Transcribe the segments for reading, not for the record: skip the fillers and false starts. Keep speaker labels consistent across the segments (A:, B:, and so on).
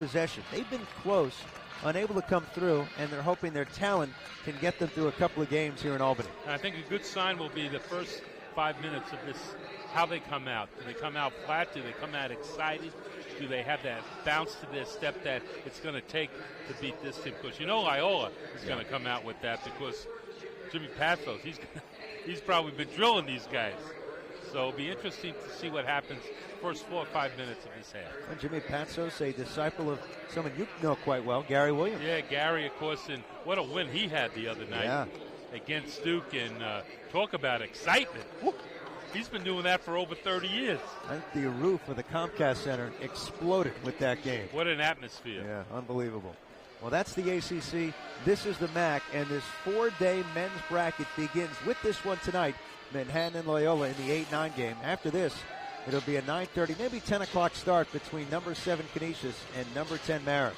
A: possession. They've been close, unable to come through, and they're hoping their talent can get them through a couple of games here in Albany.
B: And I think a good sign will be the first 5 minutes of this, how they come out. Do they come out flat? Do they come out excited? Do they have that bounce to their step that it's going to take to beat this team? Because you know Loyola is going to come out with that because Jimmy Passos, he's probably been drilling these guys. So it'll be interesting to see what happens first 4 or 5 minutes of this half.
A: And Jimmy Passos, a disciple of someone you know quite well, Gary Williams.
B: Yeah, Gary, of course, and what a win he had the other night against Duke. And talk about excitement. He's been doing that for over 30 years.
A: I think the roof of the Comcast Center exploded with that game.
B: What an atmosphere.
A: Yeah, unbelievable. Well, that's the ACC. This is the MAAC, and this 4-day men's bracket begins with this one tonight. Manhattan and Loyola in the 8-9 game. After this, it'll be a 9:30, maybe 10 o'clock start between number 7 Canisius and number 10 Marist.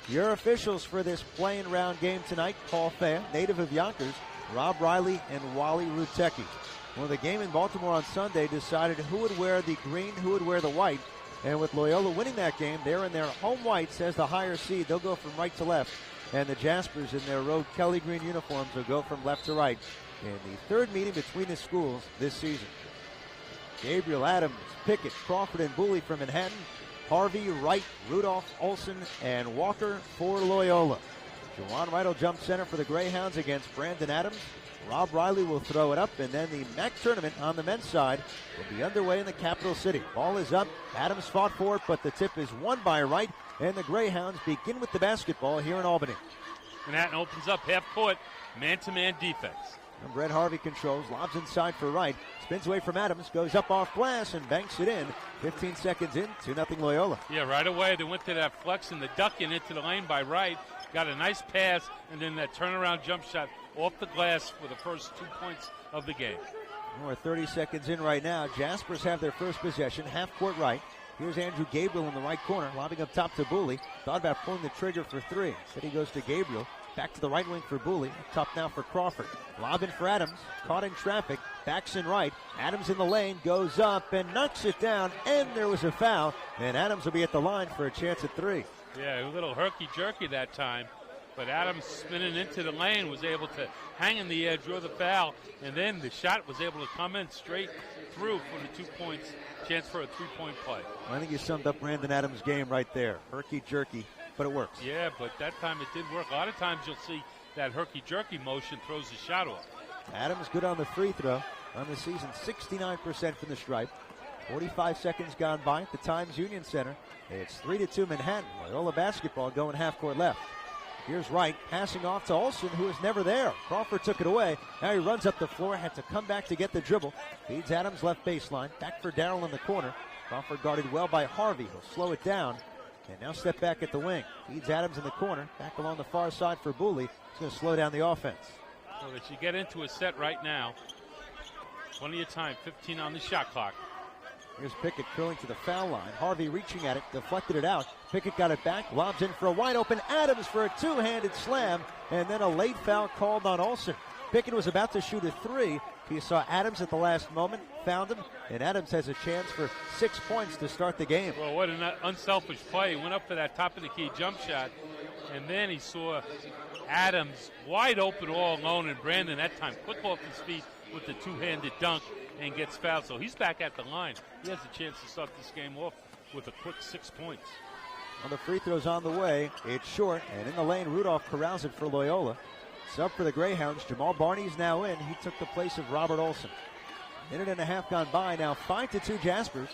A: Your officials for this playing round game tonight: Paul Fea, native of Yonkers, Rob Riley, and Wally Rutecki. Well, the game in Baltimore on Sunday decided who would wear the green, who would wear the white. And with Loyola winning that game, they're in their home whites as the higher seed. They'll go from right to left. And the Jaspers in their road Kelly green uniforms will go from left to right in the third meeting between the schools this season. Gabriel, Adams, Pickett, Crawford, and Booley from Manhattan. Harvey, Wright, Rudolph, Olson, and Walker for Loyola. Jawan Wright will jump center for the Greyhounds against Brandon Adams. Rob Riley will throw it up, and then the MAAC tournament on the men's side will be underway in the capital city. Ball is up. Adams fought for it, but the tip is won by Wright, and the Greyhounds begin with the basketball here in Albany.
B: Manhattan opens up half court, man-to-man defense.
A: And Brett Harvey controls, lobs inside for Wright, spins away from Adams, goes up off glass and banks it in. 15 seconds in, 2-0 Loyola.
B: Yeah, right away they went to that flex and the ducking into the lane by Wright. Got a nice pass, and then that turnaround jump shot off the glass for the first 2 points of the game.
A: We're 30 seconds in right now. Jaspers have their first possession, half court right. Here's Andrew Gabriel in the right corner, lobbing up top to Booley. Thought about pulling the trigger for three. Instead he goes to Gabriel. Back to the right wing for Booley. Up top now for Crawford. Lobbing for Adams. Caught in traffic. Backs in right. Adams in the lane. Goes up and knocks it down. And there was a foul. And Adams will be at the line for a chance at three.
B: Yeah, a little herky-jerky that time. But Adams spinning into the lane was able to hang in the air, draw the foul. And then the shot was able to come in straight through for the 2 points. Chance for a three-point play.
A: I think you summed up Brandon Adams' game right there. Herky-jerky. But it works.
B: Yeah, but that time it did work. A lot of times you'll see that herky-jerky motion throws the shot off.
A: Adams good on the free throw. On the season, 69% from the stripe. 45 seconds gone by at the Times Union Center. It's 3-2 Manhattan. Loyola basketball going half court left. Here's Wright passing off to Olson, who is never there. Crawford took it away. Now he runs up the floor, had to come back to get the dribble. Feeds Adams left baseline. Back for Darrell in the corner. Crawford guarded well by Harvey. He'll slow it down. And now step back at the wing. Feeds Adams in the corner. Back along the far side for Booley. He's going to slow down the offense.
B: So they should get into a set right now. Plenty of time. 15 on the shot clock.
A: Here's Pickett curling to the foul line. Harvey reaching at it. Deflected it out. Pickett got it back. Lobs in for a wide open Adams for a two-handed slam. And then a late foul called on Olson. Pickett was about to shoot a three. He saw Adams at the last moment, found him, and Adams has a chance for 6 points to start the game.
B: Well, what an unselfish play. He went up for that top-of-the-key jump shot, and then he saw Adams wide open all alone, and Brandon that time quick off his feet with the two-handed dunk and gets fouled. So he's back at the line. He has a chance to start this game off with a quick 6 points.
A: Well, the free throw's on the way. It's short, and in the lane, Rudolph corrals it for Loyola. Sub for the Greyhounds. Jamal Barney's now in. He took the place of Robert Olson. Minute and a half gone by. Now 5-2 Jaspers.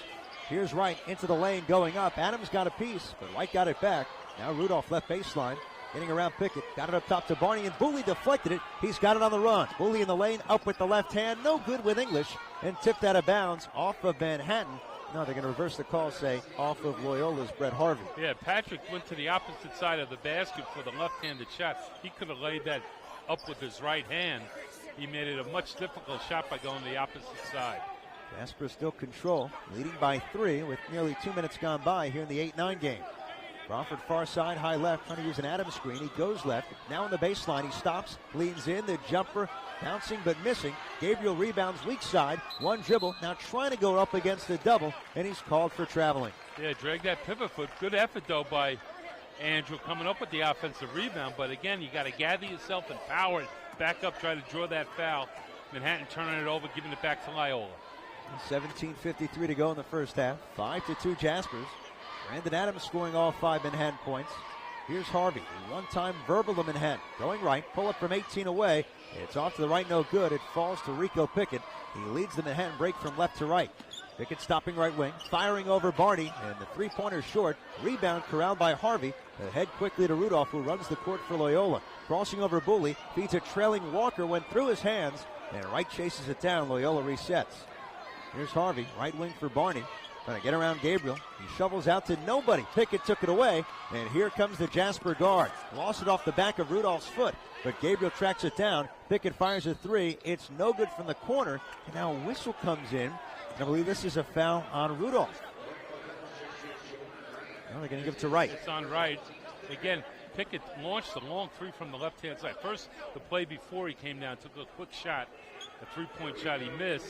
A: Here's Wright into the lane going up. Adams got a piece, but Wright got it back. Now Rudolph left baseline. Getting around Pickett. Got it up top to Barney, and Booley deflected it. He's got it on the run. Booley in the lane, up with the left hand. No good with English, and tipped out of bounds off of Manhattan. No, they're going to reverse the call, say, off of Loyola's Brett Harvey.
B: Yeah, Patrick went to the opposite side of the basket for the left-handed shot. He could have laid that up with his right hand. He made it a much difficult shot by going to the opposite side.
A: Jasper still control, leading by 3 with nearly 2 minutes gone by here in the 8-9 game. Crawford far side, high left, trying to use an Adams screen. He goes left. Now on the baseline, he stops, leans in, the jumper, bouncing but missing. Gabriel rebounds weak side, one dribble, now trying to go up against the double, and he's called for traveling.
B: Yeah, drag that pivot foot. Good effort, though, by Andrew coming up with the offensive rebound, but again, you got to gather yourself and power it back up, try to draw that foul. Manhattan turning it over, giving it back to Loyola.
A: 17:53 to go in the first half. 5-2 Jaspers. Brandon Adams scoring all 5 Manhattan points. Here's Harvey, one-time verbal to Manhattan. Going right, pull up from 18 away. It's off to the right, no good. It falls to Rico Pickett. He leads the Manhattan break from left to right. Pickett stopping right wing, firing over Barney, and the three-pointer short. Rebound corralled by Harvey. The head quickly to Rudolph, who runs the court for Loyola. Crossing over Booley, feeds a trailing Walker, went through his hands, and Wright chases it down. Loyola resets. Here's Harvey, right wing for Barney. Trying to get around Gabriel. He shovels out to nobody. Pickett took it away, and here comes the Jasper guard. Lost it off the back of Rudolph's foot, but Gabriel tracks it down. Pickett fires a three. It's no good from the corner, and now a whistle comes in. I believe this is a foul on Rudolph. Well, they're going to give it to Wright.
B: It's on Wright. Again, Pickett launched a long three from the left-hand side. First, the play before he came down, took a quick shot, a three-point shot he missed.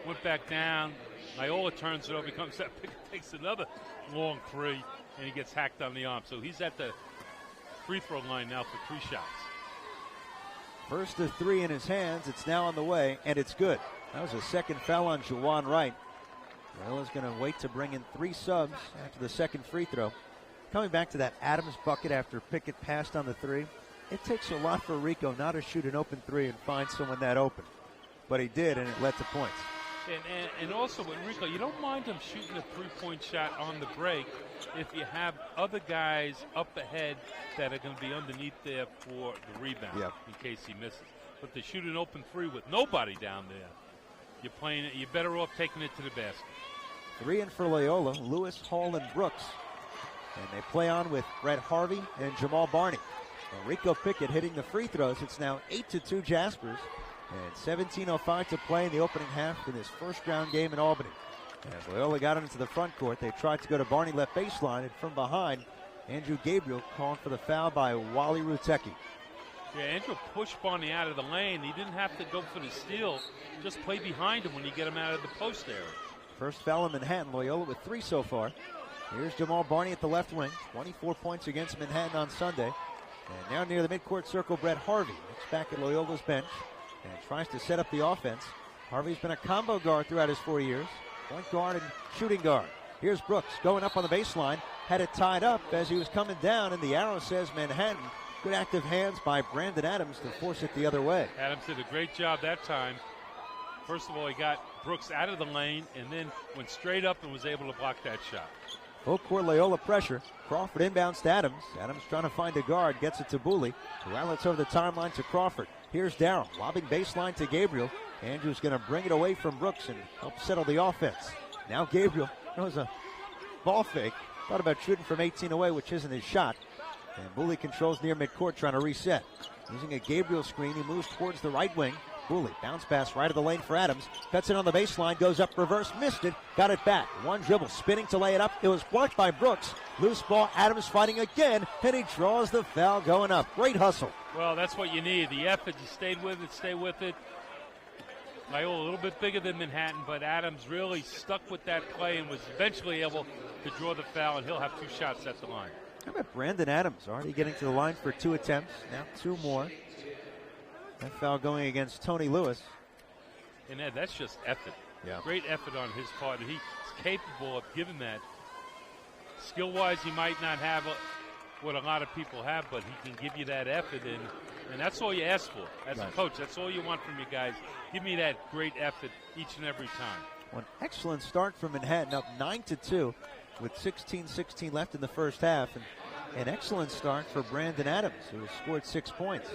B: Went back down. Loyola turns it over. He comes out. Pickett takes another long three, and he gets hacked on the arm. So he's at the free throw line now for 3 shots.
A: First of 3 in his hands. It's now on the way, and it's good. That was a second foul on Juwan Wright. Loyola's going to wait to bring in 3 subs after the second free throw. Coming back to that Adams bucket after Pickett passed on the 3. It takes a lot for Rico not to shoot an open 3 and find someone that open. But he did, and it led to points.
B: And also with Rico, you don't mind him shooting a three-point shot on the break if you have other guys up ahead that are going to be underneath there for the rebound in case he misses. But to shoot an open 3 with nobody down there, you're better off taking it to the basket.
A: 3 in for Loyola, Lewis, Hall, and Brooks. And they play on with Brett Harvey and Jamal Barney. And Rico Pickett hitting the free throws. It's now 8-2 Jaspers. And 17:05 to play in the opening half in this first-round game in Albany. As Loyola got into the front court, they tried to go to Barney left baseline, and from behind, Andrew Gabriel calling for the foul by Wally Rutecki.
B: Yeah, Andrew pushed Barney out of the lane. He didn't have to go for the steal. Just play behind him when you get him out of the post area.
A: First foul in Manhattan. Loyola with 3 so far. Here's Jamal Barney at the left wing. 24 points against Manhattan on Sunday. And now near the midcourt circle, Brett Harvey looks back at Loyola's bench and tries to set up the offense. Harvey's been a combo guard throughout his 4 years. Point guard and shooting guard. Here's Brooks going up on the baseline. Had it tied up as he was coming down, and the arrow says Manhattan. Good active hands by Brandon Adams to force it the other way.
B: Adams did a great job that time. First of all, he got Brooks out of the lane and then went straight up and was able to block that shot.
A: Full court Loyola pressure. Crawford inbounds to Adams. Adams trying to find a guard. Gets it to Booley. Who outlets over the timeline to Crawford. Here's Darrell. Lobbing baseline to Gabriel. Andrews going to bring it away from Brooks and help settle the offense. Now Gabriel throws a ball fake. Thought about shooting from 18 away, which isn't his shot. And Booley controls near midcourt trying to reset. Using a Gabriel screen, he moves towards the right wing. Booley, bounce pass right of the lane for Adams. Cuts it on the baseline, goes up reverse, missed it, got it back. One dribble, spinning to lay it up. It was blocked by Brooks. Loose ball, Adams fighting again, and he draws the foul going up. Great hustle.
B: Well, that's what you need. The effort, you stayed with it, stay with it. Loyola a little bit bigger than Manhattan, but Adams really stuck with that play and was eventually able to draw the foul, and he'll have 2 shots at the line.
A: How about Brandon Adams? Already getting to the line for 2 attempts, now 2 more. That foul going against Tony Lewis.
B: And Ed, that's just effort.
A: Yeah.
B: Great effort on his part. He's capable of giving that. Skill-wise, he might not have what a lot of people have, but he can give you that effort, and that's all you ask for. As a coach, that's all you want from your guys. Give me that great effort each and every time.
A: One excellent start from Manhattan, up 9-2 with 16-16 left in the first half. And an excellent start for Brandon Adams, who has scored 6 points.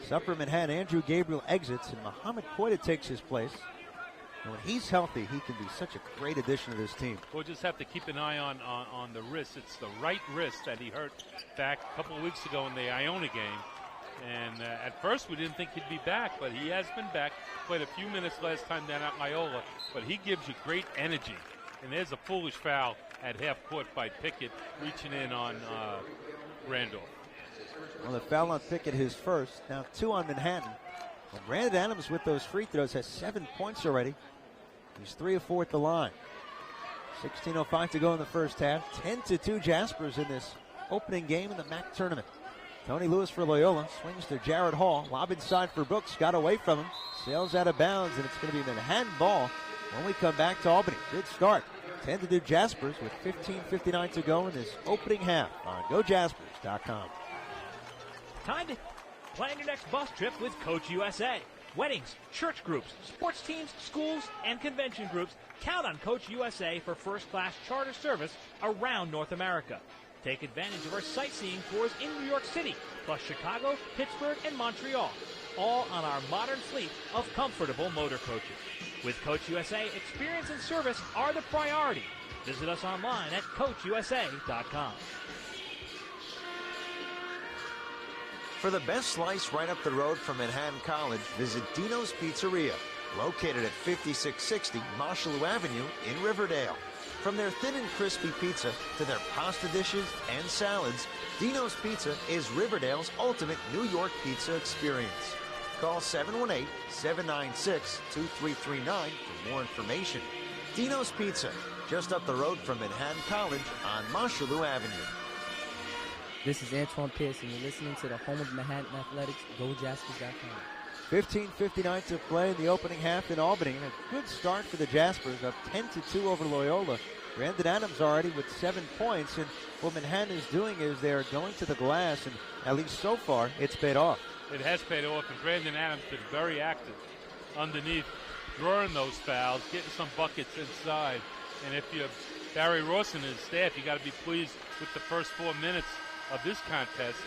A: Supper Manhattan, Andrew Gabriel exits, and Muhammad Koita takes his place. And when he's healthy, he can be such a great addition to this team.
B: We'll just have to keep an eye on the wrist. It's the right wrist that he hurt back a couple of weeks ago in the Iona game. And at first we didn't think he'd be back, but he has been back. Played a few minutes last time down at Loyola, but he gives you great energy. And there's a foolish foul at half court by Pickett reaching in on Randolph.
A: Well, the foul on Pickett, his first. Now 2 on Manhattan. Well, Brandon Adams with those free throws has 7 points already. He's 3 of 4 at the line. 16:05 to go in the first half. 10-2 Jaspers in this opening game in the MAAC tournament. Tony Lewis for Loyola swings to Jared Hall. Lob inside for Brooks. Got away from him. Sails out of bounds, and it's going to be Manhattan ball when we come back to Albany. Good start. 10-2 Jaspers with 15:59 to go in this opening half on GoJaspers.com.
C: Time to plan your next bus trip with Coach USA. Weddings, church groups, sports teams, schools, and convention groups count on Coach USA for first-class charter service around North America. Take advantage of our sightseeing tours in New York City, plus Chicago, Pittsburgh, and Montreal, all on our modern fleet of comfortable motor coaches. With Coach USA, experience and service are the priority. Visit us online at CoachUSA.com.
D: For the best slice right up the road from Manhattan College, visit Dino's Pizzeria, located at 5660 Marshallou Avenue in Riverdale. From their thin and crispy pizza to their pasta dishes and salads, Dino's Pizza is Riverdale's ultimate New York pizza experience. Call 718-796-2339 for more information. Dino's Pizza, just up the road from Manhattan College on Marshallou Avenue.
E: This is Antoine Pearson. You're listening to the home of Manhattan Athletics, GoJaspers.com.
A: 15:59 to play in the opening half in Albany. And a good start for the Jaspers, up 10-2 over Loyola. Brandon Adams already with 7 points. And what Manhattan is doing is they're going to the glass, and at least so far, it's paid off.
B: It has paid off, and Brandon Adams been very active underneath, drawing those fouls, getting some buckets inside. And if you're Barry Ross and his staff, you got to be pleased with the first 4 minutes of this contest.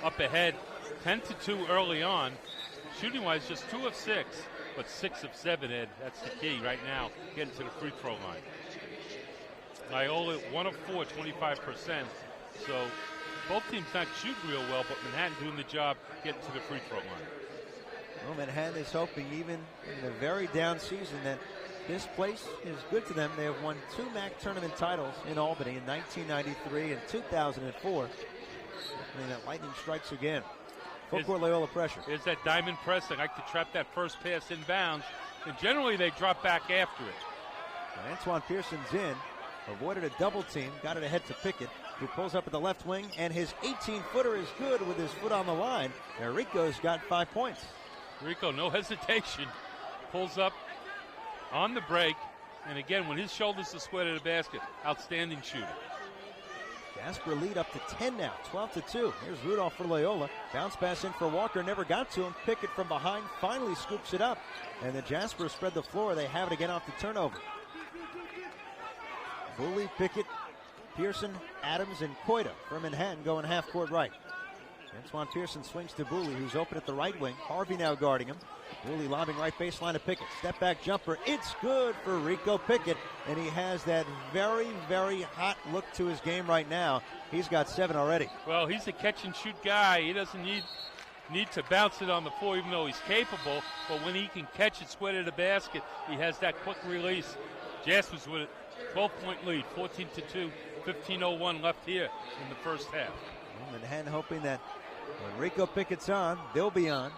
B: Up ahead, 10-2 early on. Shooting-wise, just 2 of 6, but 6 of 7, Ed. That's the key right now, getting to the free throw line. Loyola, 1 of 4, 25%. So both teams not shooting real well, but Manhattan doing the job getting to the free throw line.
A: Well, Manhattan is hoping, even in a very down season, that this place is good to them. They have won 2 MAAC tournament titles in Albany in 1993 and 2004. And that lightning strikes again. Full court Loyola pressure.
B: Here's that diamond press. They like to trap that first pass inbounds, and generally they drop back after it.
A: And Antoine Pearson's in, avoided a double team, got it ahead to Pickett, who pulls up at the left wing, and his 18-footer is good with his foot on the line. And Rico's got 5 points.
B: Rico, no hesitation, pulls up on the break, and again, when his shoulders are squared to the basket, outstanding shooter.
A: Jasper lead up to 10 now, 12-2. Here's Rudolph for Loyola. Bounce pass in for Walker, never got to him. Pickett from behind finally scoops it up. And the Jasper spread the floor. They have it again off the turnover. Bully, Pickett, Pearson, Adams, and Coita from Manhattan going half court right. Antoine Pearson swings to Bully, who's open at the right wing. Harvey now guarding him. Bully lobbing right baseline to Pickett. Step back jumper. It's good for Rico Pickett. And he has that very, very hot look to his game right now. He's got 7 already.
B: Well, he's a catch and shoot guy. He doesn't need to bounce it on the floor, even though he's capable. But when he can catch it square to the basket, he has that quick release. Jaspers with a 12-point lead, 14-2, 15:01 left here in the first half.
A: Well, Manhattan hoping that when Rico Pickett's on, they'll be on.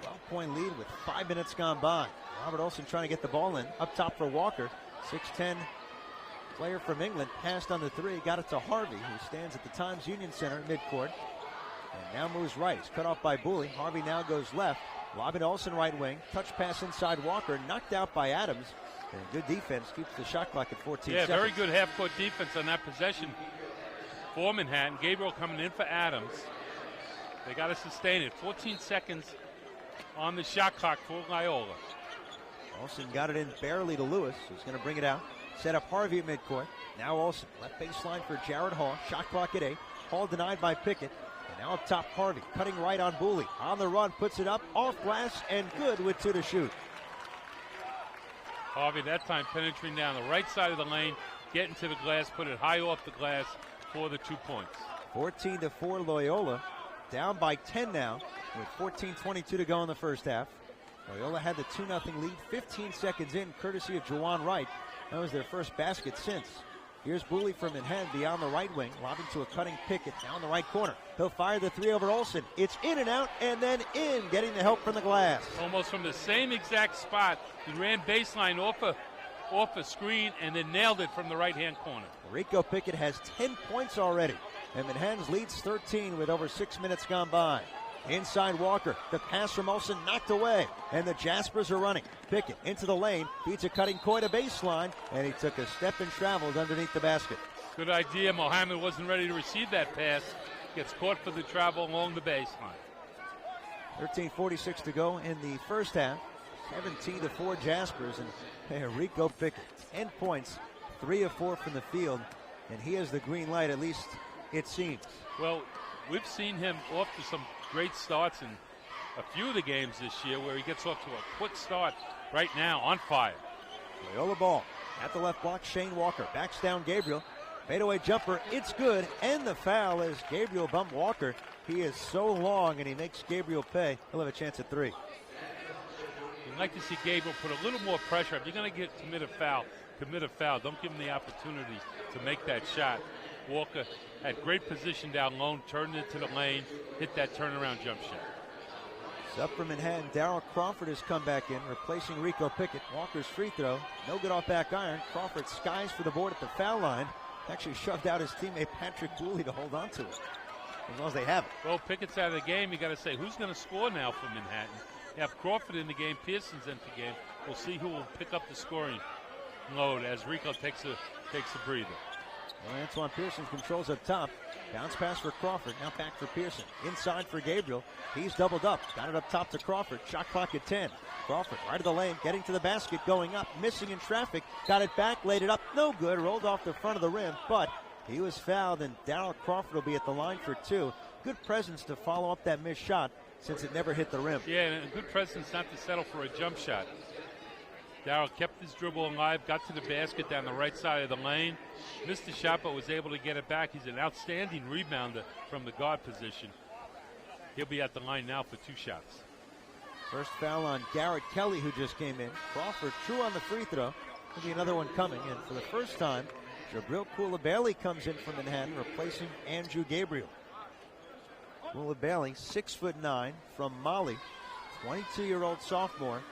A: 12-point lead with 5 minutes gone by. Robert Olsen trying to get the ball in. Up top for Walker. 6'10 player from England. Passed on the 3. Got it to Harvey, who stands at the Times Union Center midcourt. And now moves right. He's cut off by Bully. Harvey now goes left. Lob it Olsen right wing. Touch pass inside Walker. Knocked out by Adams. And good defense keeps the shot clock at 14 seconds.
B: Yeah, very good half-court defense on that possession for Manhattan. Gabriel coming in for Adams. They got to sustain it. 14 seconds on the shot clock for Loyola.
A: Olsen got it in barely to Lewis, who's going to bring it out. Set up Harvey at midcourt. Now Olsen, left baseline for Jared Hall. Shot clock at 8. Hall denied by Pickett. And now up top, Harvey cutting right on Bully. On the run, puts it up, off glass, and good with 2 to shoot.
B: Harvey that time penetrating down the right side of the lane, getting to the glass, put it high off the glass for the 2 points.
A: 14-4 Loyola. Down by 10 now with 14:22 to go in the first half. Loyola had the 2-0 lead 15 seconds in, courtesy of Juwan Wright. That was their first basket since. Here's Bully from Manhattan beyond the right wing, lobbing to a cutting Pickett down the right corner. He'll fire the 3 over Olsen. It's in and out, and then in, getting the help from the glass.
B: Almost from the same exact spot. He ran baseline off of off a screen and then nailed it from the right-hand corner.
A: Rico Pickett has 10 points already, and Manhattan's leads 13 with over 6 minutes gone by. Inside Walker, the pass from Olsen knocked away, and the Jaspers are running. Pickett into the lane, feeds a cutting Coy to baseline, and he took a step and traveled underneath the basket.
B: Good idea. Mohammed wasn't ready to receive that pass. Gets caught for the travel along the baseline.
A: 13:46 to go in the first half. 17-4 Jaspers, and Rico Pickett, 10 points, 3 of 4 from the field, and he has the green light, at least it seems.
B: Well, we've seen him off to some great starts in a few of the games this year where he gets off to a quick start right now on fire.
A: Loyola ball at the left block. Shane Walker backs down Gabriel. Fadeaway jumper, it's good, and the foul as Gabriel bumped Walker. He is so long, and he makes Gabriel pay. He'll have a chance at 3.
B: You'd like to see Gabriel put a little more pressure. If you're going to commit a foul, commit a foul. Don't give him the opportunity to make that shot. Walker had great position down low, turned into the lane, hit that turnaround jump shot.
A: It's up for Manhattan. Darryl Crawford has come back in, replacing Rico Pickett. Walker's free throw, no good off back iron. Crawford skies for the board at the foul line. Actually shoved out his teammate Patrick Cooley to hold on to it, as long as they have it.
B: Well, Pickett's out of the game. You got to say, who's going to score now for Manhattan? You have Crawford in the game, Pearson's in the game. We'll see who will pick up the scoring load as Rico takes a breather.
A: Well, Antoine Pearson controls up top. Bounce pass for Crawford. Now back for Pearson. Inside for Gabriel. He's doubled up. Got it up top to Crawford. Shot clock at 10. Crawford right of the lane, getting to the basket, going up, missing in traffic. Got it back, laid it up. No good. Rolled off the front of the rim, but he was fouled, and Darryl Crawford will be at the line for 2. Good presence to follow up that missed shot since it never hit the rim.
B: Yeah, and a good presence not to settle for a jump shot. Darryl kept his dribble alive, got to the basket down the right side of the lane, missed the shot but was able to get it back. He's an outstanding rebounder from the guard position. He'll be at the line now for 2 shots.
A: First foul on Garrett Kelly, who just came in. Crawford true on the free throw. There'll be another one coming, and for the first time, Jabril Coulibaly comes in from Manhattan, replacing Andrew Gabriel. Coulibaly, 6'9", from Mali, 22-year-old sophomore.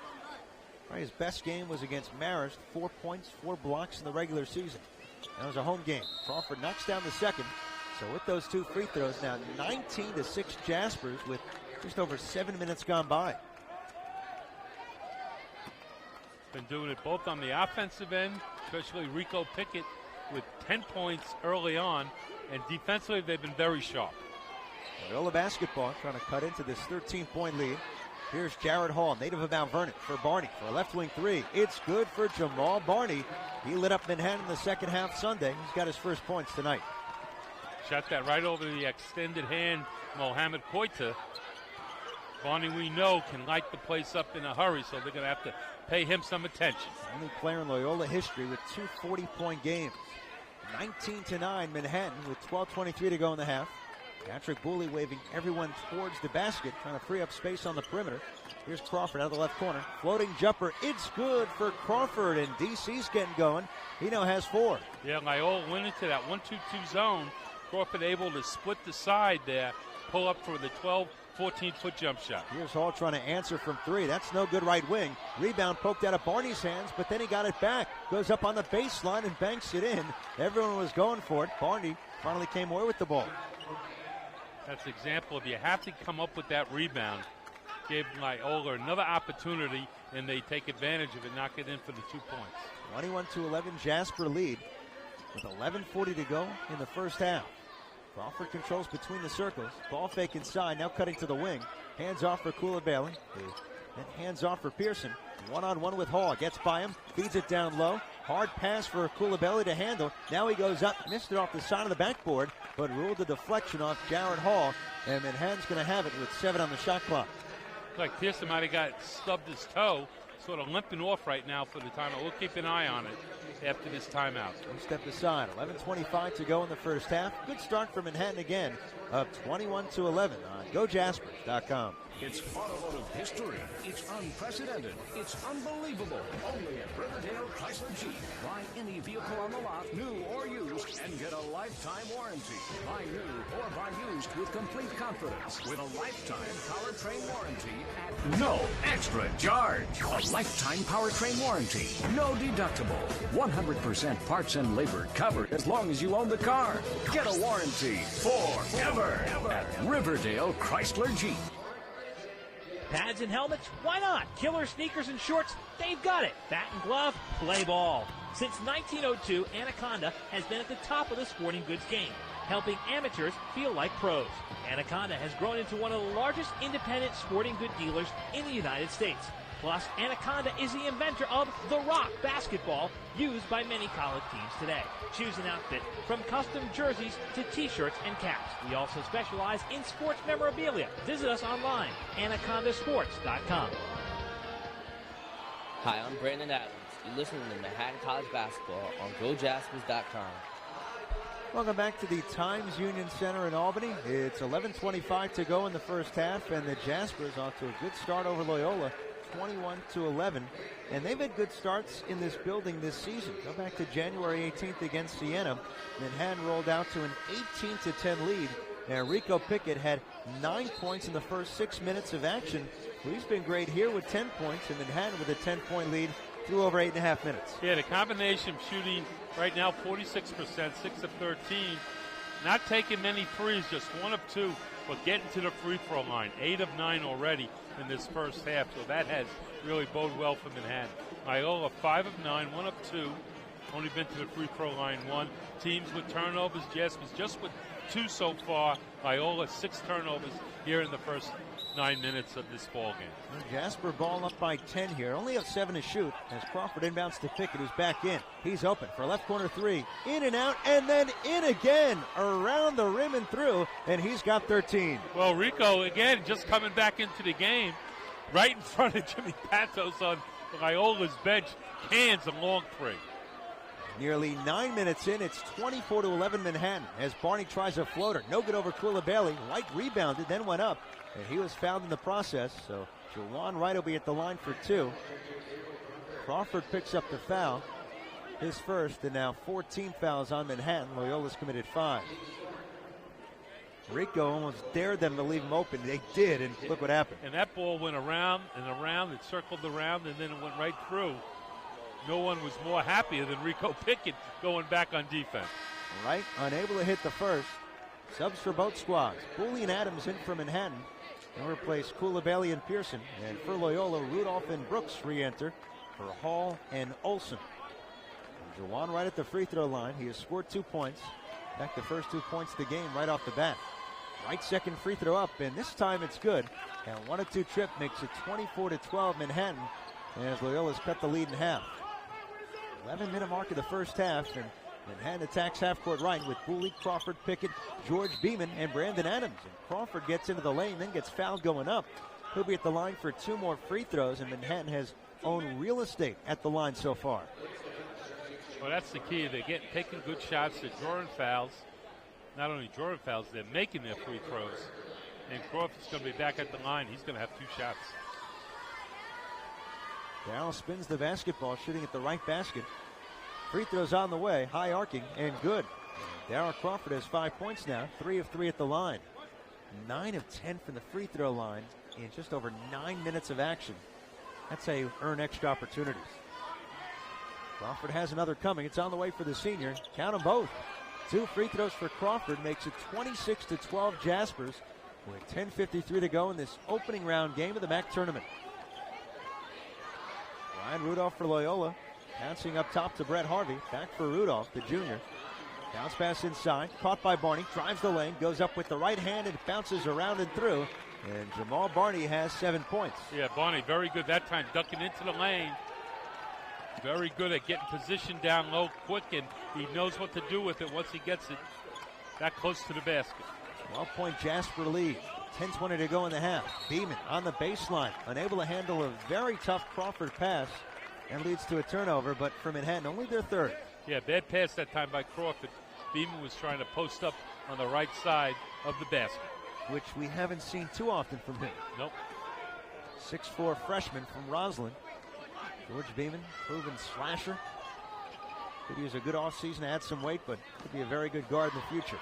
A: His best game was against Marist, 4 points, 4 blocks in the regular season. That was a home game. Crawford knocks down the second. So with those 2 free throws, now 19-6 Jaspers with just over 7 minutes gone by.
B: Been doing it both on the offensive end, especially Rico Pickett with 10 points early on, and defensively they've been very sharp.
A: Loyola basketball trying to cut into this 13-point lead. Here's Jared Hall, native of Mount Vernon, for Barney for a left wing 3. It's good for Jamal Barney. He lit up Manhattan in the second half Sunday. He's got his first points tonight.
B: Shot that right over the extended hand, Mohamed Koita. Barney, we know, can light the place up in a hurry, so they're going to have to pay him some attention.
A: Only player in Loyola history with 2 40-point games. 19-9 Manhattan with 12:23 to go in the half. Patrick Booley waving everyone towards the basket, trying to free up space on the perimeter. Here's Crawford out of the left corner. Floating jumper. It's good for Crawford, and DC's getting going. He now has 4.
B: Yeah, Loyola went into that 1-2-2 zone. Crawford able to split the side there, pull up for the 14-foot jump shot.
A: Here's Hall trying to answer from 3. That's no good right wing. Rebound poked out of Barney's hands, but then he got it back. Goes up on the baseline and banks it in. Everyone was going for it. Barney finally came away with the ball.
B: That's an example of you have to come up with that rebound. Gave Loyola another opportunity, and they take advantage of it, knock it in for the 2 points.
A: 21-11 Jasper lead with 11:40 to go in the first half. Crawford controls between the circles. Ball fake inside, now cutting to the wing. Hands off for Coulibaly. And hands off for Pearson. One-on-one with Hall. Gets by him, feeds it down low. Hard pass for Coulibaly to handle. Now he goes up, missed it off the side of the backboard, but ruled the deflection off Jared Hall. And Manhattan's going to have it with 7 on the shot clock.
B: Like Pearson might have got stubbed his toe, sort of limping off right now for the timeout. We'll keep an eye on it after this timeout.
A: One step aside. 11:25 to go in the first half. Good start for Manhattan again, up 21-11 on GoJaspers.com.
F: It's automotive history. It's unprecedented. It's unbelievable. Only at Riverdale Chrysler Jeep. Buy any vehicle on the lot, new or used, and get a lifetime warranty. Buy new or buy used with complete confidence with a lifetime powertrain warranty at no extra charge. Lifetime powertrain warranty. No deductible. 100% parts and labor covered as long as you own the car. Get a warranty forever at Riverdale Chrysler Jeep.
C: Pads and helmets? Why not? Killer sneakers and shorts? They've got it. Bat and glove? Play ball. Since 1902, Anaconda has been at the top of the sporting goods game, helping amateurs feel like pros. Anaconda has grown into one of the largest independent sporting good dealers in the United States. Plus, Anaconda is the inventor of The Rock basketball, used by many college teams today. Choose an outfit from custom jerseys to t-shirts and caps. We also specialize in sports memorabilia. Visit us online, anacondasports.com.
E: Hi, I'm Brandon Adams. You're listening to Manhattan College Basketball on GoJaspers.com.
A: Welcome back to the Times Union Center in Albany. It's 11:25 to go in the first half, and the Jaspers off to a good start over Loyola, 21-11. And they've had good starts in this building this season. Go back to January 18th against Siena. Manhattan rolled out to an 18-10 lead. And Rico Pickett had 9 points in the first 6 minutes of action. Well, he's been great here with 10 points, and Manhattan with a 10-point lead through over 8.5 minutes.
B: Yeah, the combination shooting right now 46%, 6 of 13. Not taking many threes, just 1 of 2, but getting to the free throw line. 8 of 9 already in this first half, so that has really bode well for Manhattan. Loyola 5 of 9, 1 of 2. Only been to the free throw line 1. Teams with turnovers, Jaspers just with 2 so far. Loyola 6 turnovers here in the first 9 minutes of this ball game.
A: Jasper ball up by 10 here. Only have 7 to shoot as Crawford inbounds to Pickett, who's back in. He's open for a left corner 3. In and out, and then in again. Around the rim and through, and he's got 13.
B: Well, Rico, again, just coming back into the game. Right in front of Jimmy Patos on Loyola's bench. Cans a long 3.
A: Nearly 9 minutes in, it's 24-11 Manhattan as Barney tries a floater. No good over Coulibaly. White rebounded, then went up. And he was fouled in the process, so Jawan Wright will be at the line for 2. Crawford picks up the foul, his first, and now 14 fouls on Manhattan. Loyola's committed 5. Rico almost dared them to leave him open. They did, and look what happened.
B: And that ball went around and around. It circled around, and then it went right through. No one was more happier than Rico Pickett going back on defense.
A: Wright unable to hit the first. Subs for both squads. Booley and Adams in for Manhattan. They'll replace Coulibaly and Pearson. And for Loyola, Rudolph and Brooks re-enter for Hall and Olson. And Jawan Wright at the free throw line. He has scored 2 points. Back the first 2 points of the game right off the bat. Wright second free throw up, and this time it's good. And 1-2 trip makes it 24-12 Manhattan as Loyola's cut the lead in half. 11-minute mark of the first half, and Manhattan attacks half-court right with Booley, Crawford, Pickett, George Beeman, and Brandon Adams. And Crawford gets into the lane, then gets fouled going up. He'll be at the line for 2 more free throws, and Manhattan has owned real estate at the line so far.
B: Well, that's the key. They're taking good shots. They're drawing fouls. Not only drawing fouls, they're making their free throws. And Crawford's going to be back at the line. He's going to have 2 shots.
A: Darrell spins the basketball, shooting at the right basket. Free throws on the way, high arcing, and good. Darrell Crawford has 5 points now, 3 of 3 at the line. 9 of 10 from the free throw line in just over 9 minutes of action. That's how you earn extra opportunities. Crawford has another coming. It's on the way for the senior. Count them both. 2 free throws for Crawford makes it 26-12 Jaspers with 10:53 to go in this opening round game of the MAAC tournament. Ryan Rudolph for Loyola. Bouncing up top to Brett Harvey. Back for Rudolph, the junior. Bounce pass inside. Caught by Barney. Drives the lane. Goes up with the right hand and bounces around and through. And Jamal Barney has 7 points.
B: Yeah, Barney very good that time, ducking into the lane. Very good at getting positioned down low quick, and he knows what to do with it once he gets it that close to the basket.
A: 12-point Jasper lead. 10:20 to go in the half. Beeman on the baseline, unable to handle a very tough Crawford pass, and leads to a turnover, but for Manhattan, only their third.
B: Yeah, bad pass that time by Crawford. Beeman was trying to post up on the right side of the basket,
A: which we haven't seen too often from him.
B: Nope.
A: 6'4" freshman from Roslyn. George Beeman, proven slasher. Could use a good offseason to add some weight, but could be a very good guard in the future.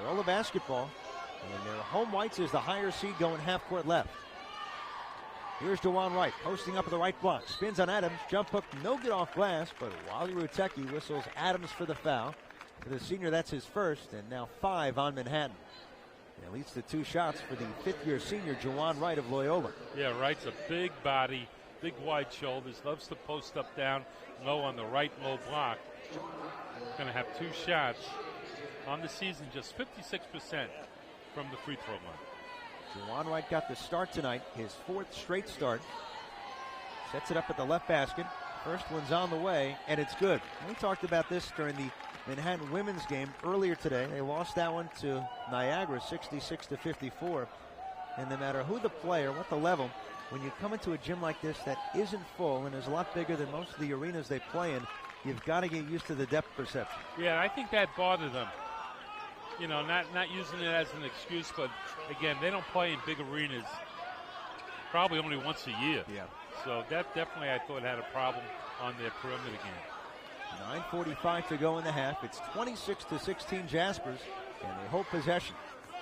A: Loyola basketball, and their home whites is the higher seed going half court left. Here's DeJuan Wright posting up at the right block. Spins on Adams. Jump hook, no good off glass, but Wally Rutecki whistles Adams for the foul. For the senior, that's his first, and now 5 on Manhattan. It leads to 2 shots for the 5th-year senior, DeJuan Wright of Loyola.
B: Yeah, Wright's a big body, big wide shoulders, loves to post up down low on the right low block. Going to have 2 shots on the season, just 56% from the free throw line.
A: DeJuan Wright got the start tonight, his 4th straight start. Sets it up at the left basket. First one's on the way, and it's good. We talked about this during the Manhattan women's game earlier today. They lost that one to Niagara 66-54. And no matter who the player, what the level, when you come into a gym like this that isn't full and is a lot bigger than most of the arenas they play in, you've got to get used to the depth perception.
B: Yeah, I think that bothered them. You know, not using it as an excuse, but again, they don't play in big arenas probably only once a year.
A: Yeah.
B: So that definitely, I thought, had a problem on their perimeter game.
A: 9:45 to go in the half. It's 26-16 Jaspers, and they hold possession.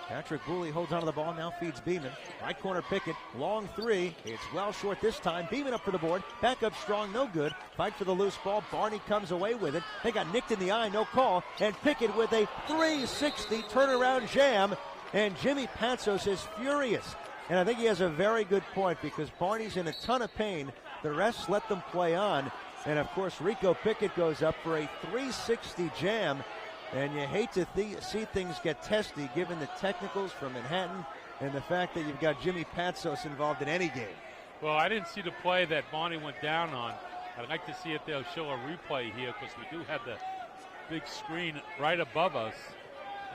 A: Patrick Booley holds onto the ball, now feeds Beeman. Right corner Pickett, long 3. It's well short this time. Beeman up for the board. Back up strong, no good. Fight for the loose ball. Barney comes away with it. They got nicked in the eye, no call. And Pickett with a 360 turnaround jam. And Jimmy Patsos is furious. And I think he has a very good point because Barney's in a ton of pain. The refs let them play on. And, of course, Rico Pickett goes up for a 360 jam. And you hate to see things get testy given the technicals from Manhattan and the fact that you've got Jimmy Patsos involved in any game.
B: Well, I didn't see the play that Barney went down on. I'd like to see if they'll show a replay here because we do have the big screen right above us.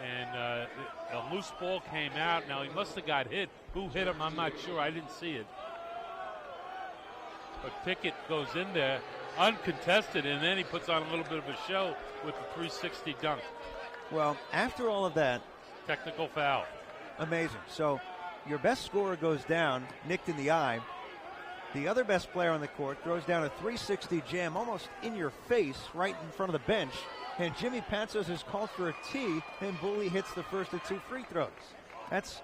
B: And a loose ball came out. Now, he must have got hit. Who hit him, I'm not sure. I didn't see it. But Pickett goes in there uncontested, and then he puts on a little bit of a show with the 360 dunk.
A: Well, after all of that,
B: technical foul.
A: Amazing. So your best scorer goes down, nicked in the eye. The other best player on the court throws down a 360 jam almost in your face right in front of the bench. And Jimmy Patsos is called for a tee, and Booley hits the first of 2 free throws. That's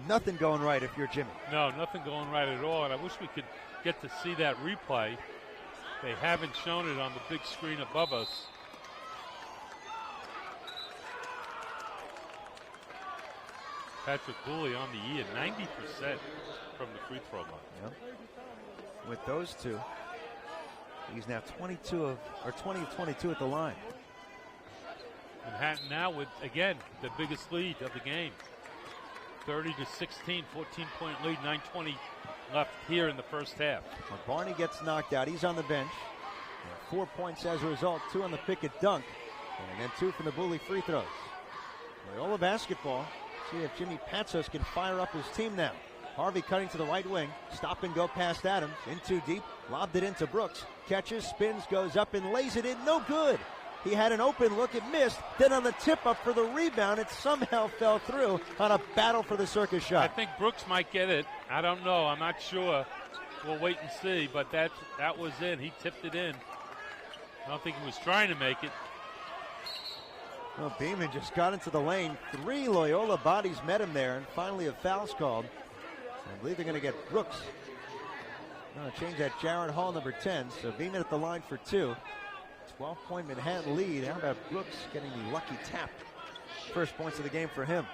A: nothing going right if you're Jimmy.
B: No, nothing going right at all, and I wish we could get to see that replay. They haven't shown it on the big screen above us. Patrick Booley on the year, 90% from the free throw line.
A: Yep. With those 2, he's now 20 of 22 at the line.
B: Manhattan now with, again, the biggest lead of the game. 30-16, 14-point lead, 9:20 left here in the first half.
A: When Barney gets knocked out, he's on the bench. 4 points as a result, 2 on the Pickett dunk, and then 2 from the Booley free throws. Loyola basketball. See if Jimmy Patsos can fire up his team now. Harvey cutting to the right wing. Stop and go past Adams. In too deep. Lobbed it into Brooks. Catches, spins, goes up and lays it in. No good. He had an open look. It missed. Then on the tip up for the rebound, it somehow fell through on a battle for the circus shot.
B: I think Brooks might get it. I don't know. I'm not sure. We'll wait and see. But that was in. He tipped it in. I don't think he was trying to make it.
A: Well, Beeman just got into the lane. 3 Loyola bodies met him there, and finally a foul's called. I believe they're going to get Brooks. Change that Jared Hall, number 10. So Beeman at the line for 2. 12-point Manhattan lead. How about Brooks getting the lucky tap? First points of the game for him.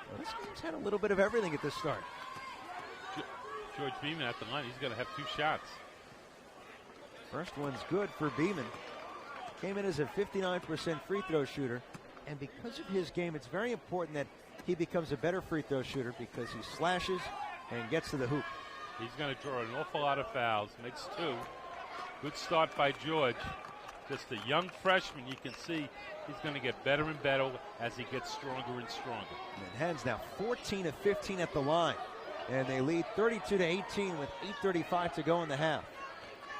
A: Well, this game's had a little bit of everything at this start.
B: George Beeman at the line. He's going to have 2 shots.
A: First one's good for Beeman. Came in as a 59% free throw shooter. And because of his game, it's very important that he becomes a better free throw shooter because he slashes and gets to the hoop.
B: He's going to draw an awful lot of fouls. Makes 2. Good start by George. Just a young freshman. You can see he's going to get better and better as he gets stronger and stronger.
A: Manhattan's now 14 of 15 at the line. And they lead 32-18 with 8:35 to go in the half.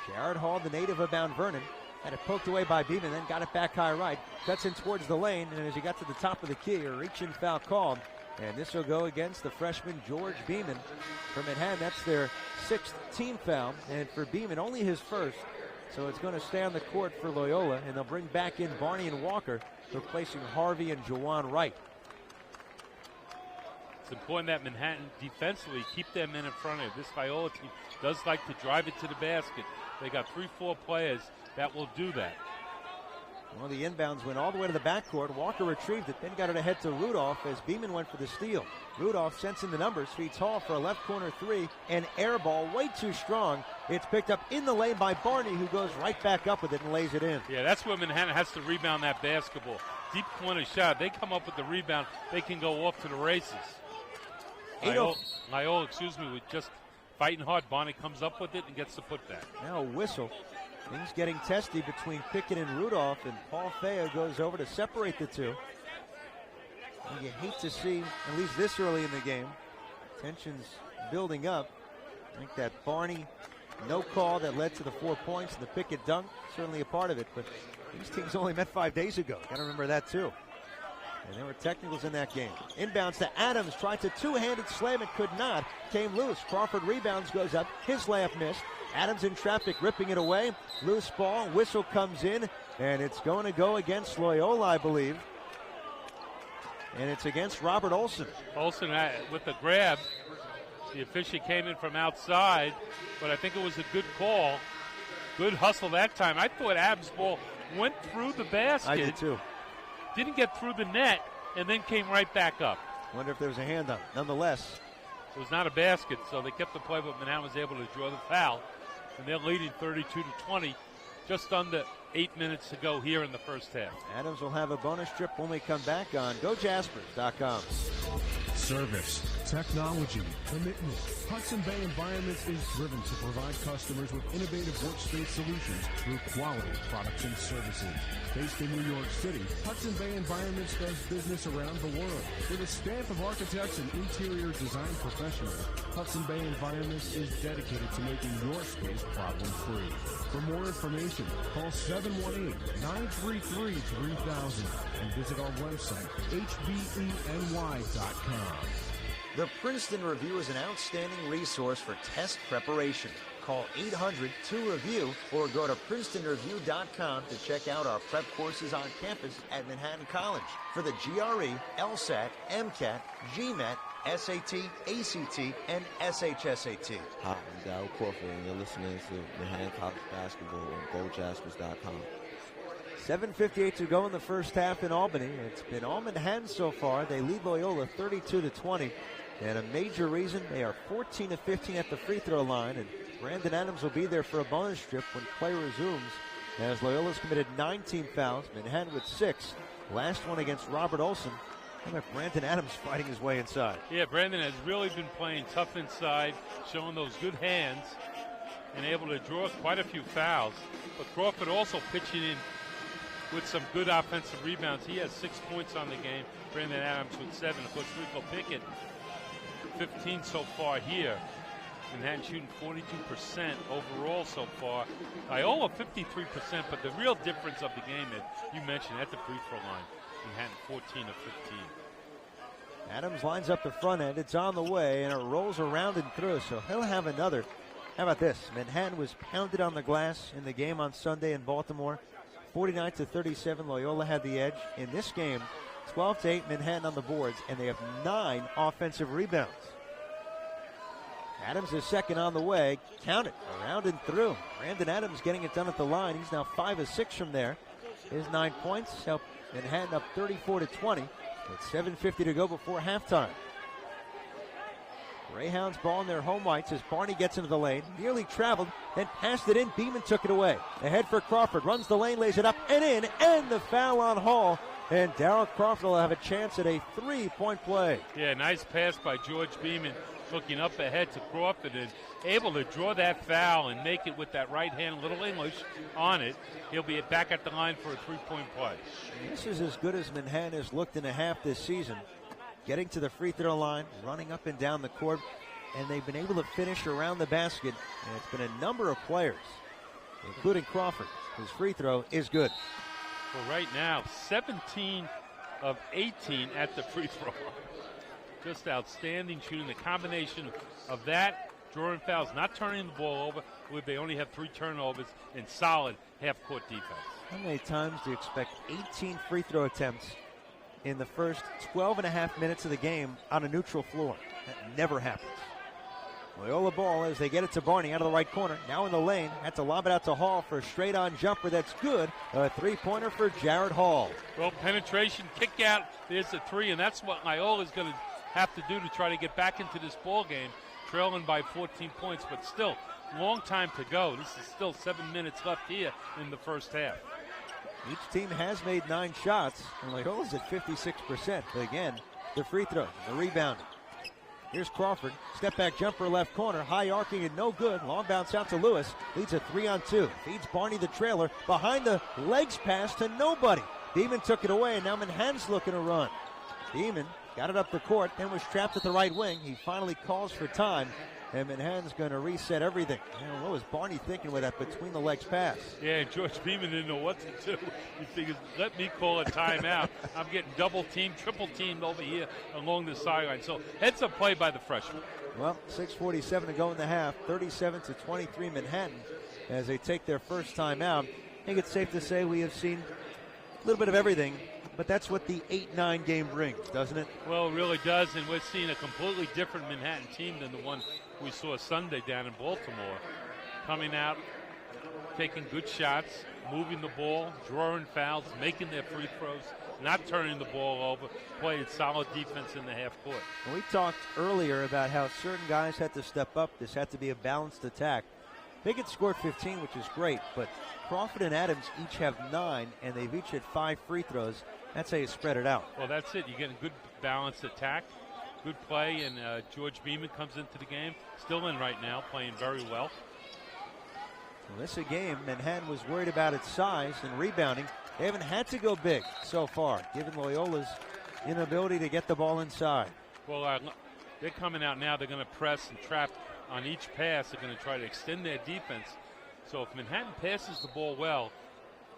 A: Jared Hall, the native of Mount Vernon, had it poked away by Beeman, then got it back high right. Cuts in towards the lane, and as he got to the top of the key, a reach-in foul called. And this will go against the freshman George Beeman from Manhattan. That's their 6th team foul, and for Beeman, only his first. So it's going to stay on the court for Loyola, and they'll bring back in Barney and Walker, replacing Harvey and DeJuan Wright.
B: It's important that Manhattan defensively keep their men in front of it. This Loyola team does like to drive it to the basket. They got 3-4 players that will do that.
A: Well, the inbounds went all the way to the backcourt. Walker retrieved it, then got it ahead to Rudolph as Beeman went for the steal. Rudolph, sensing the numbers, feeds Hall for a left corner three. An air ball, way too strong. It's picked up in the lane by Barney, who goes right back up with it and lays it in.
B: Yeah, that's where Manhattan has to rebound that basketball. Deep corner shot. They come up with the rebound. They can go off to the races. Loyola, was just fighting hard. Barney comes up with it and gets the putback.
A: Now a whistle. Things getting testy between Pickett and Rudolph, and Paul Fea goes over to separate the two. And you hate to see, at least this early in the game, tensions building up. I think that Barney no call that led to the 4 points and the Pickett dunk, certainly a part of it, but these teams only met 5 days ago. Got to remember that too. And there were technicals in that game. Inbounds to Adams, tried to two-handed slam it, could not. Came loose. Crawford rebounds, goes up. His layup missed. Adams in traffic, ripping it away. Loose ball, whistle comes in, and it's going to go against Loyola, I believe. And it's against Robert Olson.
B: Olson with the grab. The official came in from outside, but I think it was a good call. Good hustle that time. I thought Adams' ball went through the basket.
A: I did too.
B: Didn't get through the net, and then came right back up.
A: Wonder if there was a hand up. Nonetheless,
B: it was not a basket, so they kept the play, but Manhattan was able to draw the foul. And they're leading 32-20, just under 8 minutes to go here in the first half.
A: Adams will have a bonus trip when we come back on GoJaspers.com.
G: Service, technology, commitment. Hudson Bay Environments is driven to provide customers with innovative workspace solutions through quality products and services. Based in New York City, Hudson Bay Environments does business around the world. With a staff of architects and interior design professionals, Hudson Bay Environments is dedicated to making your space problem-free. For more information, call 718-933-3000 and visit our website, hbeny.com.
D: The Princeton Review is an outstanding resource for test preparation. Call 800-2REVIEW or go to princetonreview.com to check out our prep courses on campus at Manhattan College for the GRE, LSAT, MCAT, GMAT, SAT, ACT, and SHSAT.
H: Hi, I'm Darryl Crawford, and you're listening to Manhattan College Basketball on GoJaspers.com.
A: 7:58 to go in the first half in Albany. It's been all Manhattan so far. They lead Loyola 32-20. And a major reason, they are 14-15 at the free throw line. And Brandon Adams will be there for a bonus strip when play resumes, as Loyola's committed 19 fouls, Manhattan with 6. Last one against Robert Olson. How about Brandon Adams fighting his way inside?
B: Yeah, Brandon has really been playing tough inside, showing those good hands, and able to draw quite a few fouls. But Crawford also pitching in with some good offensive rebounds. He has 6 points on the game. Brandon Adams with 7. Of course, Rico Pickett, 15 so far here. Manhattan shooting 42% overall so far. Loyola 53%, but the real difference of the game is, you mentioned, at the free throw line, Manhattan 14 of 15.
A: Adams lines up the front end. It's on the way, and it rolls around and through, so he'll have another. How about this? Manhattan was pounded on the glass in the game on Sunday in Baltimore. 49-37, Loyola had the edge. In this game, 12-8, Manhattan on the boards, and they have 9 offensive rebounds. Adams is second on the way. Count it, around and through. Brandon Adams getting it done at the line. He's now 5 of 6 from there. His 9 points help Manhattan up 34-20. With 7:50 to go before halftime. Greyhounds ball in their home whites as Barney gets into the lane. Nearly traveled, then passed it in. Beeman took it away. Ahead for Crawford. Runs the lane, lays it up and in. And the foul on Hall. And Darryl Crawford will have a chance at a 3-point play.
B: Yeah, nice pass by George Beeman, looking up ahead to Crawford and able to draw that foul and make it with that right hand, little English on it. He'll be back at the line for a 3-point play.
A: And this is as good as Manhattan has looked in a half this season. Getting to the free throw line, running up and down the court, and they've been able to finish around the basket. And it's been a number of players, including Crawford, whose free throw is good.
B: Well, right now, 17 of 18 at the free throw line. Just outstanding shooting. The combination of that, drawing fouls, not turning the ball over, where they only have 3 turnovers, and solid half-court defense.
A: How many times do you expect 18 free throw attempts in the first 12 and a half minutes of the game on a neutral floor. That never happens. Loyola ball as they get it to Barney out of the right corner. Now in the lane. Had to lob it out to Hall for a straight-on jumper. That's good. A three-pointer for Jared Hall.
B: Well, penetration, kick out. There's a three, and that's what Loyola is going to have to do to try to get back into this ball game, trailing by 14 points. But still, long time to go. This is still 7 minutes left here in the first half.
A: Each team has made 9 shots, and Loyola's at 56%. But again, the free throws, the rebounding. Here's Crawford, step back jumper left corner, high arcing and no good. Long bounce out to Lewis, leads a 3-on-2. Feeds Barney the trailer, behind the legs pass to nobody. Beeman took it away, and now Manhattan's looking to run. Beeman got it up the court, then was trapped at the right wing. He finally calls for time, and Manhattan's going to reset everything. What was Barney thinking with that between the legs pass?
B: Yeah, George Beeman didn't know what to do. He figures, let me call a timeout. I'm getting double teamed, triple teamed over here along the sideline. So heads up play by the freshman.
A: Well, 6:47 to go in the half, 37-23 Manhattan as they take their first timeout. I think it's safe to say we have seen a little bit of everything, but that's what the 8-9 game brings, doesn't it?
B: Well, it really does, and we're seeing a completely different Manhattan team than the one we saw Sunday down in Baltimore. Coming out, taking good shots, moving the ball, drawing fouls, making their free throws, not turning the ball over, playing solid defense in the half court.
A: And we talked earlier about how certain guys had to step up. This had to be a balanced attack. Pickett scored 15, which is great, but Crawford and Adams each have 9, and they've each had 5 free throws. That's how you spread it out.
B: Well, that's it. You get a good balanced attack, good play, and George Beeman comes into the game, still in right now, playing very well.
A: Well, this is a game Manhattan was worried about its size and rebounding. They haven't had to go big so far, given Loyola's inability to get the ball inside.
B: Well, they're coming out now. They're going to press and trap on each pass. They're going to try to extend their defense. So if Manhattan passes the ball well,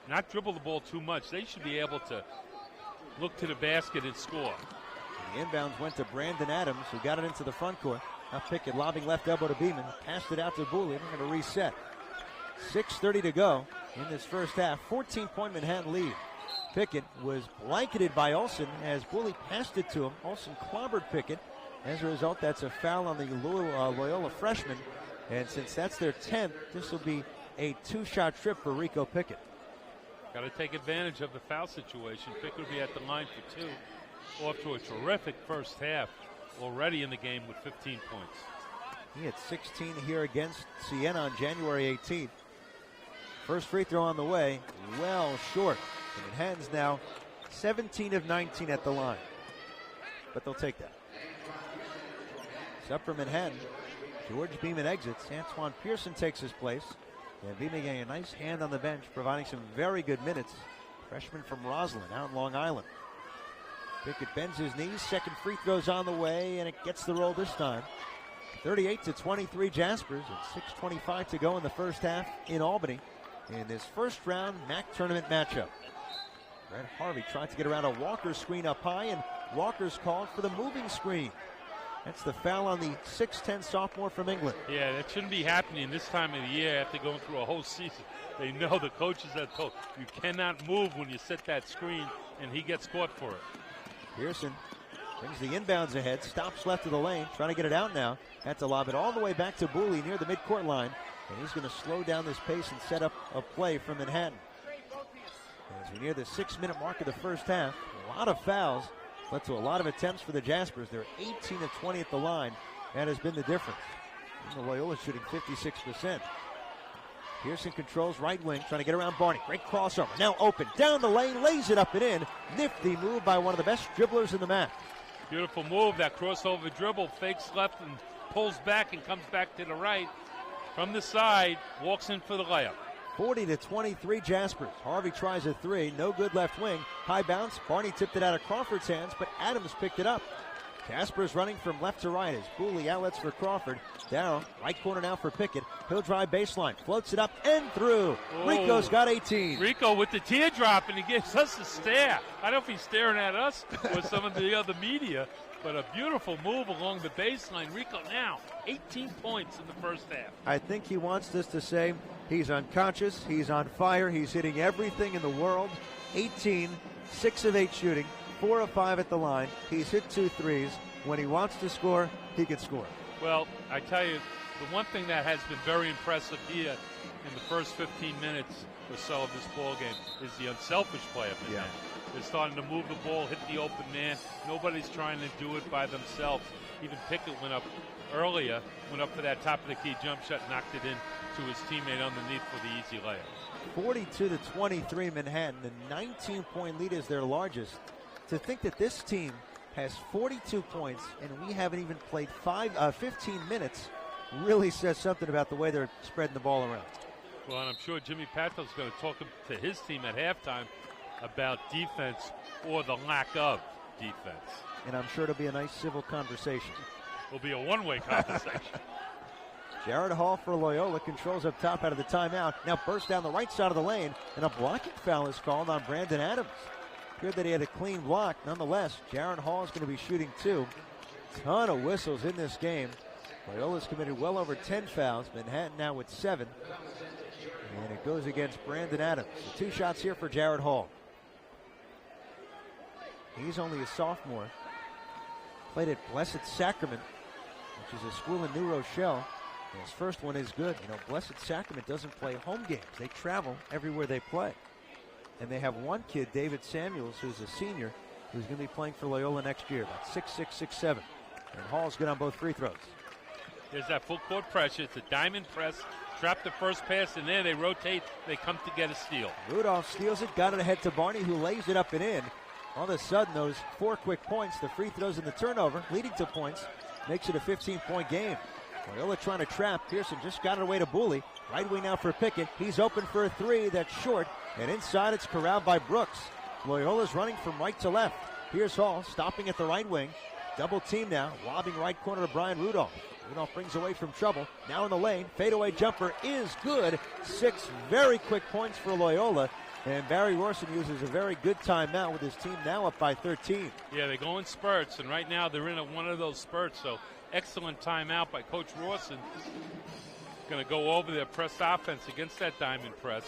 B: not dribble the ball too much, they should be able to look to the basket and score.
A: The inbounds went to Brandon Adams, who got it into the front court. Now Pickett lobbing left elbow to Beeman. Passed it out to Booley. They're going to reset. 6:30 to go in this first half. 14-point Manhattan lead. Pickett was blanketed by Olsen as Booley passed it to him. Olsen clobbered Pickett. As a result, that's a foul on the Loyola freshman. And since that's their 10th, this will be a 2-shot trip for Rico Pickett.
B: Got to take advantage of the foul situation. Pickett will be at the line for 2. Off to a terrific first half. Already in the game with 15 points.
A: He had 16 here against Siena on January 18th. First free throw on the way, well short. And Manhattan's now 17 of 19 at the line. But they'll take that. It's up for Manhattan. George Beeman exits. Antoine Pearson takes his place. And Beeman getting a nice hand on the bench, providing some very good minutes. Freshman from Roslyn, out in Long Island. Pickett bends his knees. Second free throw's on the way, and it gets the roll this time. 38-23 Jaspers, and 6:25 to go in the first half in Albany in this first round MAAC tournament matchup. Brett Harvey tried to get around a Walker screen up high, and Walker's called for the moving screen. That's the foul on the 6'10 sophomore from England.
B: Yeah, that shouldn't be happening this time of the year after going through a whole season. They know, the coaches have told, you cannot move when you set that screen, and he gets caught for it.
A: Pearson brings the inbounds ahead, stops left of the lane, trying to get it out now. Had to lob it all the way back to Booley near the midcourt line, and he's going to slow down this pace and set up a play from Manhattan. As we near the 6-minute mark of the first half, a lot of fouls led to a lot of attempts for the Jaspers. They're 18 of 20 at the line. That has been the difference. And Loyola shooting 56%. Pearson controls right wing, trying to get around Barney. Great crossover. Now open. Down the lane, lays it up and in. Nifty move by one of the best dribblers in the MAAC.
B: Beautiful move, that crossover dribble. Fakes left and pulls back and comes back to the right. From the side, walks in for the layup.
A: 40-23 Jaspers. Harvey tries a 3. No good left wing. High bounce. Barney tipped it out of Crawford's hands, but Adams picked it up. Jaspers running from left to right as Booley outlets for Crawford. Down, right corner now for Pickett. He'll drive baseline, floats it up and through.
B: Oh.
A: Rico's got 18.
B: Rico with the teardrop, and he gives us a stare. I don't know if he's staring at us or some of the other media, but a beautiful move along the baseline. Rico now 18 points in the first half.
A: I think he wants us to say he's unconscious, he's on fire, he's hitting everything in the world. 18, 6 of 8 shooting, 4 of 5 at the line. He's hit 2 threes. When he wants to score, he can score.
B: Well, I tell you, the one thing that has been very impressive here in the first 15 minutes or so of this ball game is the unselfish play of Manhattan. They're starting to move the ball, hit the open man. Nobody's trying to do it by themselves. Even Pickett went up earlier, went up for that top of the key jump shot, knocked it in to his teammate underneath for the easy layup.
A: 42-23 Manhattan. The 19-point lead is their largest. To think that this team has 42 points and we haven't even played 15 minutes really says something about the way they're spreading the ball around.
B: Well, and I'm sure Jimmy Pato's going to talk to his team at halftime about defense or the lack of defense.
A: And I'm sure it'll be a nice civil conversation.
B: It'll be a one-way conversation.
A: Jared Hall for Loyola controls up top out of the timeout. Now bursts down the right side of the lane, and a blocking foul is called on Brandon Adams. Appeared that he had a clean block. Nonetheless, Jared Hall is going to be shooting 2. Ton of whistles in this game. Loyola's committed well over 10 fouls. Manhattan now with 7. And it goes against Brandon Adams. The 2 shots here for Jared Hall. He's only a sophomore. Played at Blessed Sacrament, which is a school in New Rochelle. And his first one is good. You know, Blessed Sacrament doesn't play home games. They travel everywhere they play. And they have one kid, David Samuels, who's a senior, who's going to be playing for Loyola next year, about 6'6", 6'7". And Hall's good on both free throws.
B: There's that full court pressure. It's a diamond press. Trap the first pass, and there they rotate. They come to get a steal.
A: Rudolph steals it, got it ahead to Barney, who lays it up and in. All of a sudden, those 4 quick points, the free throws and the turnover, leading to points, makes it a 15-point game. Loyola trying to trap. Pearson just got it away to Booley. Right wing now for Pickett. He's open for a 3. That's short. And inside, it's corralled by Brooks. Loyola's running from right to left. Here's Hall stopping at the right wing. Double team now. Lobbing right corner to Brian Rudolph. Rudolph brings away from trouble. Now in the lane. Fadeaway jumper is good. 6 very quick points for Loyola. And Barry Rorson uses a very good timeout with his team now up by 13.
B: Yeah, they go in spurts, and right now they're in one of those spurts. So excellent timeout by Coach Rorson. Going to go over their press offense against that diamond press.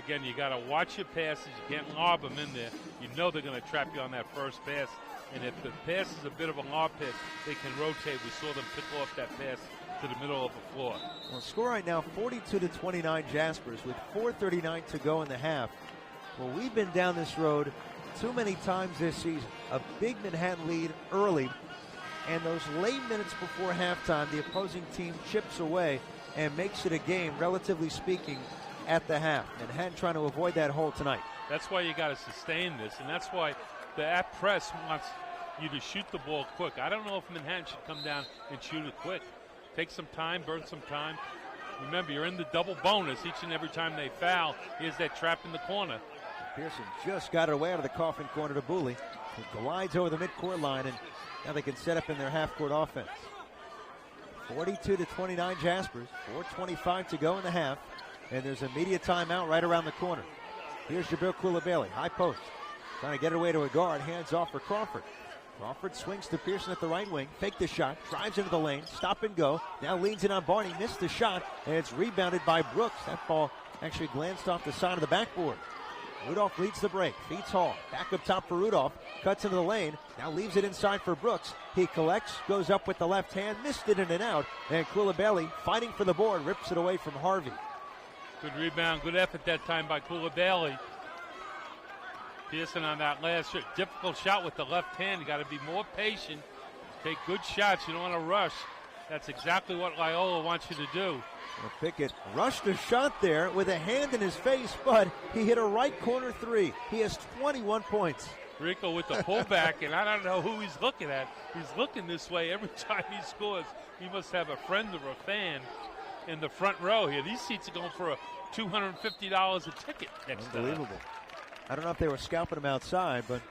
B: Again, you got to watch your passes. You can't lob them in there. You know they're going to trap you on that first pass. And if the pass is a bit of a lob pass, they can rotate. We saw them pick off that pass to the middle of the floor.
A: Well, score right now 42-29 Jaspers with 4:39 to go in the half. Well, we've been down this road too many times this season. A big Manhattan lead early, and those late minutes before halftime, the opposing team chips away and makes it a game, relatively speaking, at the half. Manhattan trying to avoid that hole tonight.
B: That's why you got to sustain this, and that's why the press wants you to shoot the ball quick. I don't know if Manhattan should come down and shoot it quick. Take some time, burn some time. Remember, you're in the double bonus each and every time they foul. Here's that trap in the corner.
A: Pearson just got it away out of the coffin corner to Booley. He glides over the midcourt line, and now they can set up in their half-court offense. 42-29 Jaspers. 4:25 to go in the half. And there's a media timeout right around the corner. Here's Jabril Coulibaly, high post. Trying to get it away to a guard, hands off for Crawford. Crawford swings to Pearson at the right wing, fake the shot, drives into the lane, stop and go. Now leans in on Barney, missed the shot, and it's rebounded by Brooks. That ball actually glanced off the side of the backboard. Rudolph leads the break, feeds Hall. Back up top for Rudolph, cuts into the lane, now leaves it inside for Brooks. He collects, goes up with the left hand, missed it in and out, and Coulibaly fighting for the board, rips it away from Harvey.
B: Good rebound, good effort that time by Coulibaly. Pearson on that last shot. Difficult shot with the left hand. You got to be more patient. Take good shots. You don't want to rush. That's exactly what Loyola wants you to do.
A: Well, Pickett rushed a shot there with a hand in his face, but he hit a right corner 3. He has 21 points.
B: Rico with the pullback, and I don't know who he's looking at. He's looking this way every time he scores. He must have a friend or a fan in the front row here. These seats are going for $250 a ticket next time.
A: Unbelievable. I don't know if they were scalping him outside, but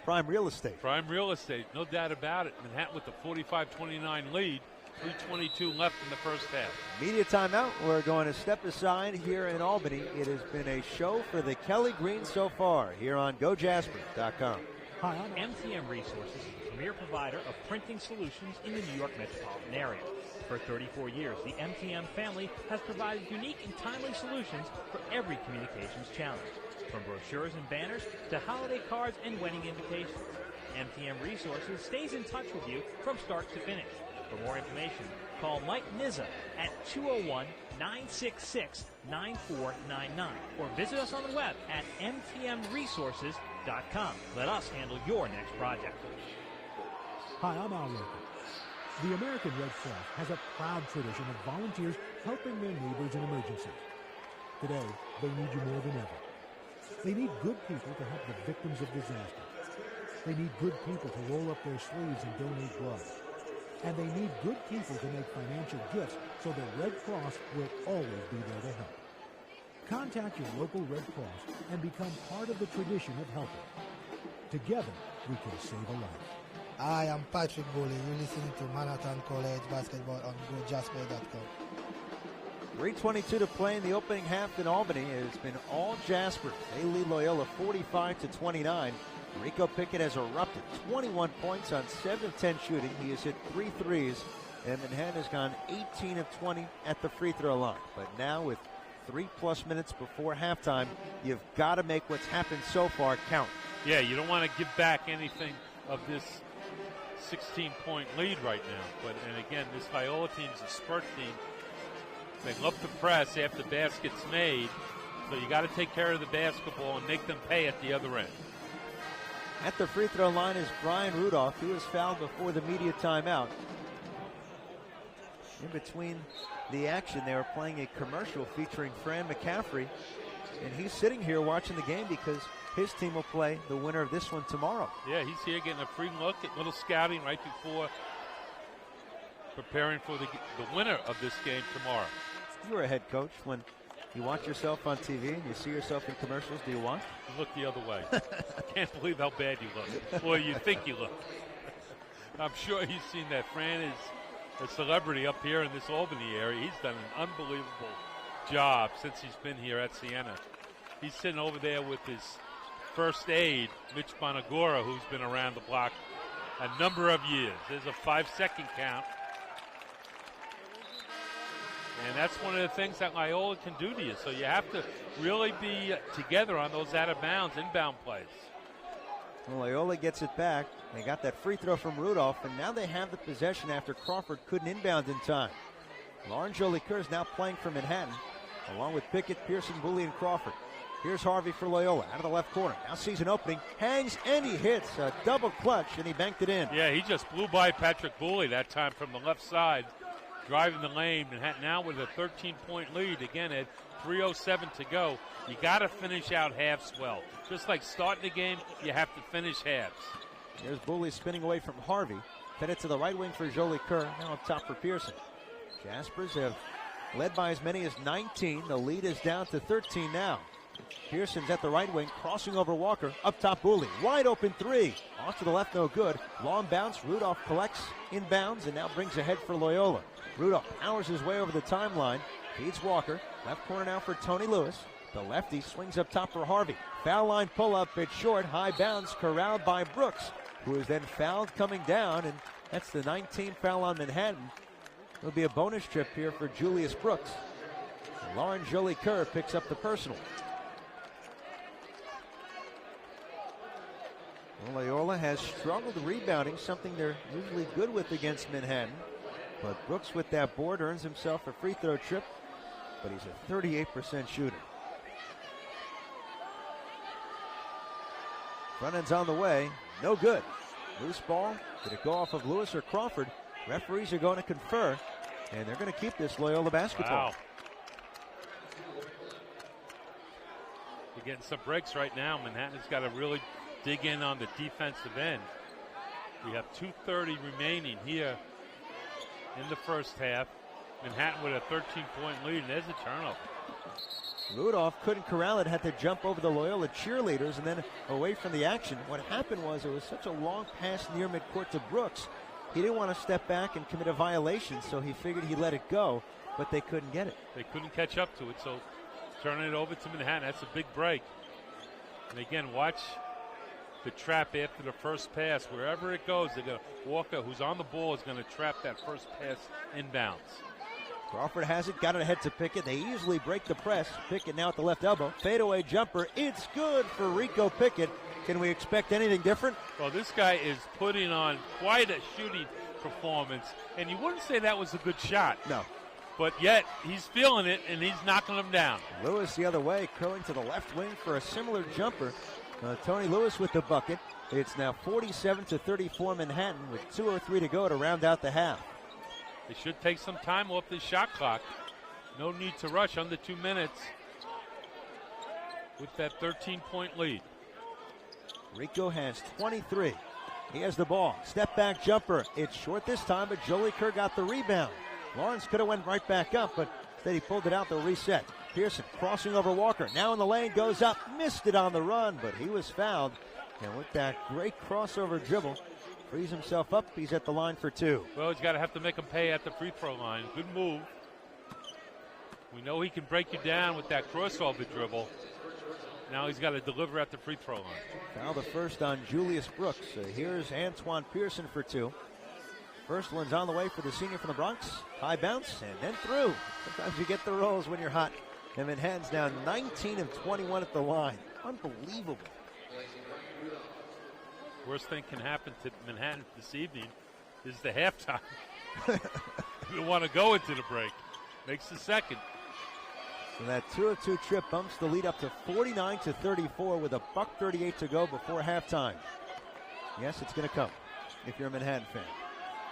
A: prime real estate.
B: Prime real estate, no doubt about it. Manhattan with the 45-29 lead. 3:22 left in the first half.
A: Media timeout. We're going to step aside here in Albany. It has been a show for the Kelly Green so far here on GoJaspers.com.
C: Hi, MTM Resources is the premier provider of printing solutions in the New York metropolitan area. For 34 years, the MTM family has provided unique and timely solutions for every communications challenge. From brochures and banners to holiday cards and wedding invitations, MTM Resources stays in touch with you from start to finish. For more information, call Mike Nizza at 201-966-9499 or visit us on the web at mtmresources.com. Let us handle your next project.
G: Hi, I'm Al Roker. The American Red Cross has a proud tradition of volunteers helping their neighbors in emergencies. Today, they need you more than ever. They need good people to help the victims of disaster. They need good people to roll up their sleeves and donate blood. And they need good people to make financial gifts so the Red Cross will always be there to help. Contact your local Red Cross and become part of the tradition of helping. Together, we can save a life.
I: I am Patrick Bowley. You're listening to Manhattan College Basketball on GoJasper.com.
A: 3:22 to play in the opening half in Albany. It's been all Jasper. They lead Loyola 45-29. Rico Pickett has erupted 21 points on 7 of 10 shooting. He has hit 3 threes, and Manhattan has gone 18 of 20 at the free throw line. But now with 3+ minutes before halftime, you've got to make what's happened so far count.
B: Yeah, you don't want to give back anything of this 16-point lead right now. And again, this Loyola team is a spurt team. They love to press after baskets made, so you got to take care of the basketball and make them pay at the other end.
A: At the free throw line is Brian Rudolph. He was fouled before the media timeout. In between the action, they were playing a commercial featuring Fran McCaffrey, and he's sitting here watching the game because his team will play the winner of this one tomorrow.
B: Yeah, he's here getting a free look at little scouting right before preparing for the winner of this game tomorrow.
A: You were a head coach. When you watch yourself on TV and you see yourself in commercials, do you watch?
B: You look the other way. I can't believe how bad you look, or you think you look. I'm sure you've seen that. Fran is a celebrity up here in this Albany area. He's done an unbelievable job since he's been here at Siena. He's sitting over there with his first aide, Mitch Bonagora, who's been around the block a number of years. There's a 5-second count. And that's one of the things that Loyola can do to you. So you have to really be together on those out-of-bounds inbound plays.
A: Well, Loyola gets it back. They got that free throw from Rudolph, and now they have the possession after Crawford couldn't inbound in time. Lauren Jolie-Kerr is now playing for Manhattan, along with Pickett, Pearson, Booley, and Crawford. Here's Harvey for Loyola, out of the left corner. Now sees an opening, hangs, and he hits a double clutch, and he banked it in.
B: Yeah, he just blew by Patrick Booley that time from the left side, driving the lane. Manhattan now with a 13-point lead. Again, at 3:07 to go. You got to finish out halves well. Just like starting the game, you have to finish halves.
A: Here's Booley spinning away from Harvey. Fed it to the right wing for Jolie-Kerr. Now up top for Pearson. Jaspers have led by as many as 19. The lead is down to 13 now. Pearson's at the right wing, crossing over Walker. Up top, Booley. Wide open three. Off to the left, no good. Long bounce. Rudolph collects inbounds and now brings ahead for Loyola. Rudolph powers his way over the timeline. Feeds Walker. Left corner now for Tony Lewis. The lefty swings up top for Harvey. Foul line pull-up. It's short. High bounce. Corralled by Brooks, who is then fouled coming down. And that's the 19th foul on Manhattan. It'll be a bonus trip here for Julius Brooks. Lauren Jolie-Kerr picks up the personal. Well, Loyola has struggled rebounding, something they're usually good with against Manhattan. But Brooks with that board earns himself a free throw trip, but he's a 38% shooter. Front end's on the way, no good. Loose ball, did it go off of Lewis or Crawford? Referees are going to confer, and they're going to keep this Loyola basketball.
B: Wow. They're getting some breaks right now. Manhattan's got to really dig in on the defensive end. We have 2:30 remaining here in the first half. Manhattan with a 13-point lead, and there's a turnover.
A: Rudolph couldn't corral it, had to jump over the Loyola cheerleaders and then away from the action. What happened was it was such a long pass near midcourt to Brooks. He didn't want to step back and commit a violation, so he figured he'd let it go, but they couldn't get it.
B: They couldn't catch up to it, so turning it over to Manhattan, that's a big break. And again, watch the trap after the first pass. Wherever it goes, they're going to, Walker, who's on the ball, is going to trap that first pass inbounds.
A: Crawford has it, got it ahead to Pickett. They easily break the press. Pickett now at the left elbow. Fadeaway jumper. It's good for Rico Pickett. Can we expect anything different?
B: Well, this guy is putting on quite a shooting performance, and you wouldn't say that was a good shot.
A: No.
B: But yet, he's feeling it, and he's knocking them down.
A: Lewis the other way, curling to the left wing for a similar jumper. Tony Lewis with the bucket. It's now 47-34 Manhattan with 2:03 to go to round out the half.
B: They should take some time off the shot clock. No need to rush, under 2 minutes with that 13-point lead.
A: Rico has 23. He has the ball. Step back jumper. It's short this time, but Jolie Kerr got the rebound. Lawrence could have went right back up, but instead he pulled it out. They'll reset. Pearson crossing over Walker. Now in the lane, goes up. Missed it on the run, but he was fouled. And with that great crossover dribble, frees himself up. He's at the line for two.
B: Well, he's got to have to make him pay at the free throw line. Good move. We know he can break you down with that crossover dribble. Now he's got to deliver at the free throw line.
A: Foul the first on Julius Brooks. Here's Antoine Pearson for two. First one's on the way for the senior from the Bronx. High bounce and then through. Sometimes you get the rolls when you're hot. And Manhattan's now 19 of 21 at the line. Unbelievable.
B: Worst thing can happen to Manhattan this evening is the halftime. You want to go into the break. Makes the second.
A: So that 2-of-2 trip bumps the lead up to 49-34 with a $1:38 to go before halftime. Yes, it's going to come if you're a Manhattan fan.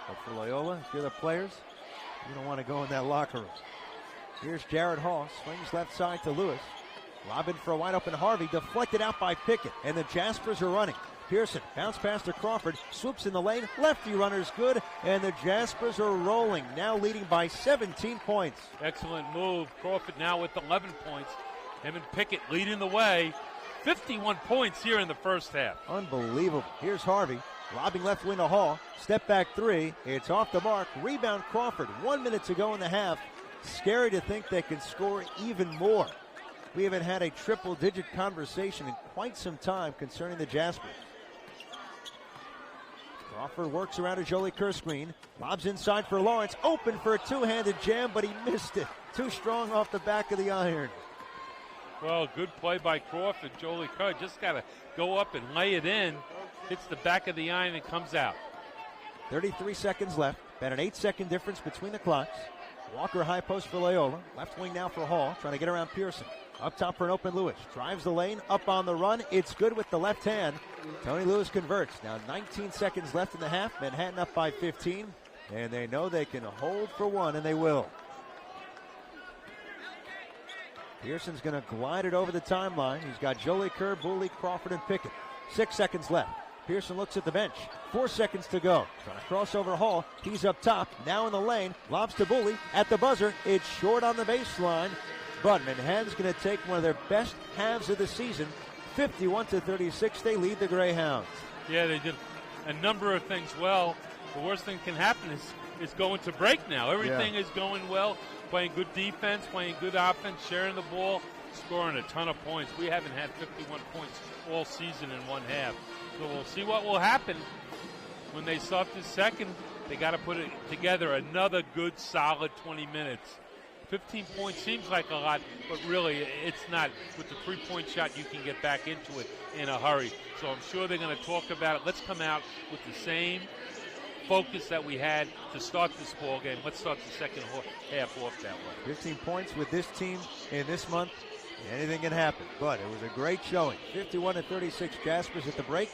A: But for Loyola, if you're the players, you don't want to go in that locker room. Here's Jared Hall, swings left side to Lewis. Robin for a wide open Harvey, deflected out by Pickett, and the Jaspers are running. Pearson, bounce pass to Crawford, swoops in the lane, lefty runner's good, and the Jaspers are rolling, now leading by 17 points.
B: Excellent move. Crawford now with 11 points. Him and Pickett leading the way. 51 points here in the first half.
A: Unbelievable. Here's Harvey, lobbing left wing to Hall, step back three, it's off the mark, rebound Crawford, 1 minute to go in the half. Scary to think they can score even more. We haven't had a triple-digit conversation in quite some time concerning the Jaspers. Crawford works around a Jolie Kerr screen. Lobs inside for Lawrence. Open for a two-handed jam, but he missed it. Too strong off the back of the iron.
B: Well, good play by Crawford. Jolie Kerr just got to go up and lay it in. Hits the back of the iron and comes out.
A: 33 seconds left. About an 8-second difference between the clocks. Walker high post for Loyola. Left wing now for Hall. Trying to get around Pearson. Up top for an open Lewis. Drives the lane. Up on the run. It's good with the left hand. Tony Lewis converts. Now 19 seconds left in the half. Manhattan up by 15. And they know they can hold for one, and they will. Pearson's going to glide it over the timeline. He's got Jolie Kerr, Booley, Crawford, and Pickett. 6 seconds left. Pearson looks at the bench. 4 seconds to go. Trying to cross over Hall. He's up top. Now in the lane. Lobs to Booley. At the buzzer. It's short on the baseline. But Manhattan's going to take one of their best halves of the season. 51-36. They lead the Greyhounds.
B: Yeah, they did a number of things well. The worst thing can happen is going to break now. Everything is going well. Playing good defense, playing good offense, sharing the ball, scoring a ton of points. We haven't had 51 points all season in one half. So we'll see what will happen when they start this second. They got to put it together another good, solid 20 minutes. 15 points seems like a lot, but really it's not. With the three-point shot, you can get back into it in a hurry. So I'm sure they're going to talk about it. Let's come out with the same focus that we had to start this ball game. Let's start the second half off that way.
A: 15 points with this team in this month. Anything can happen, but it was a great showing. 51-36 Jaspers at the break.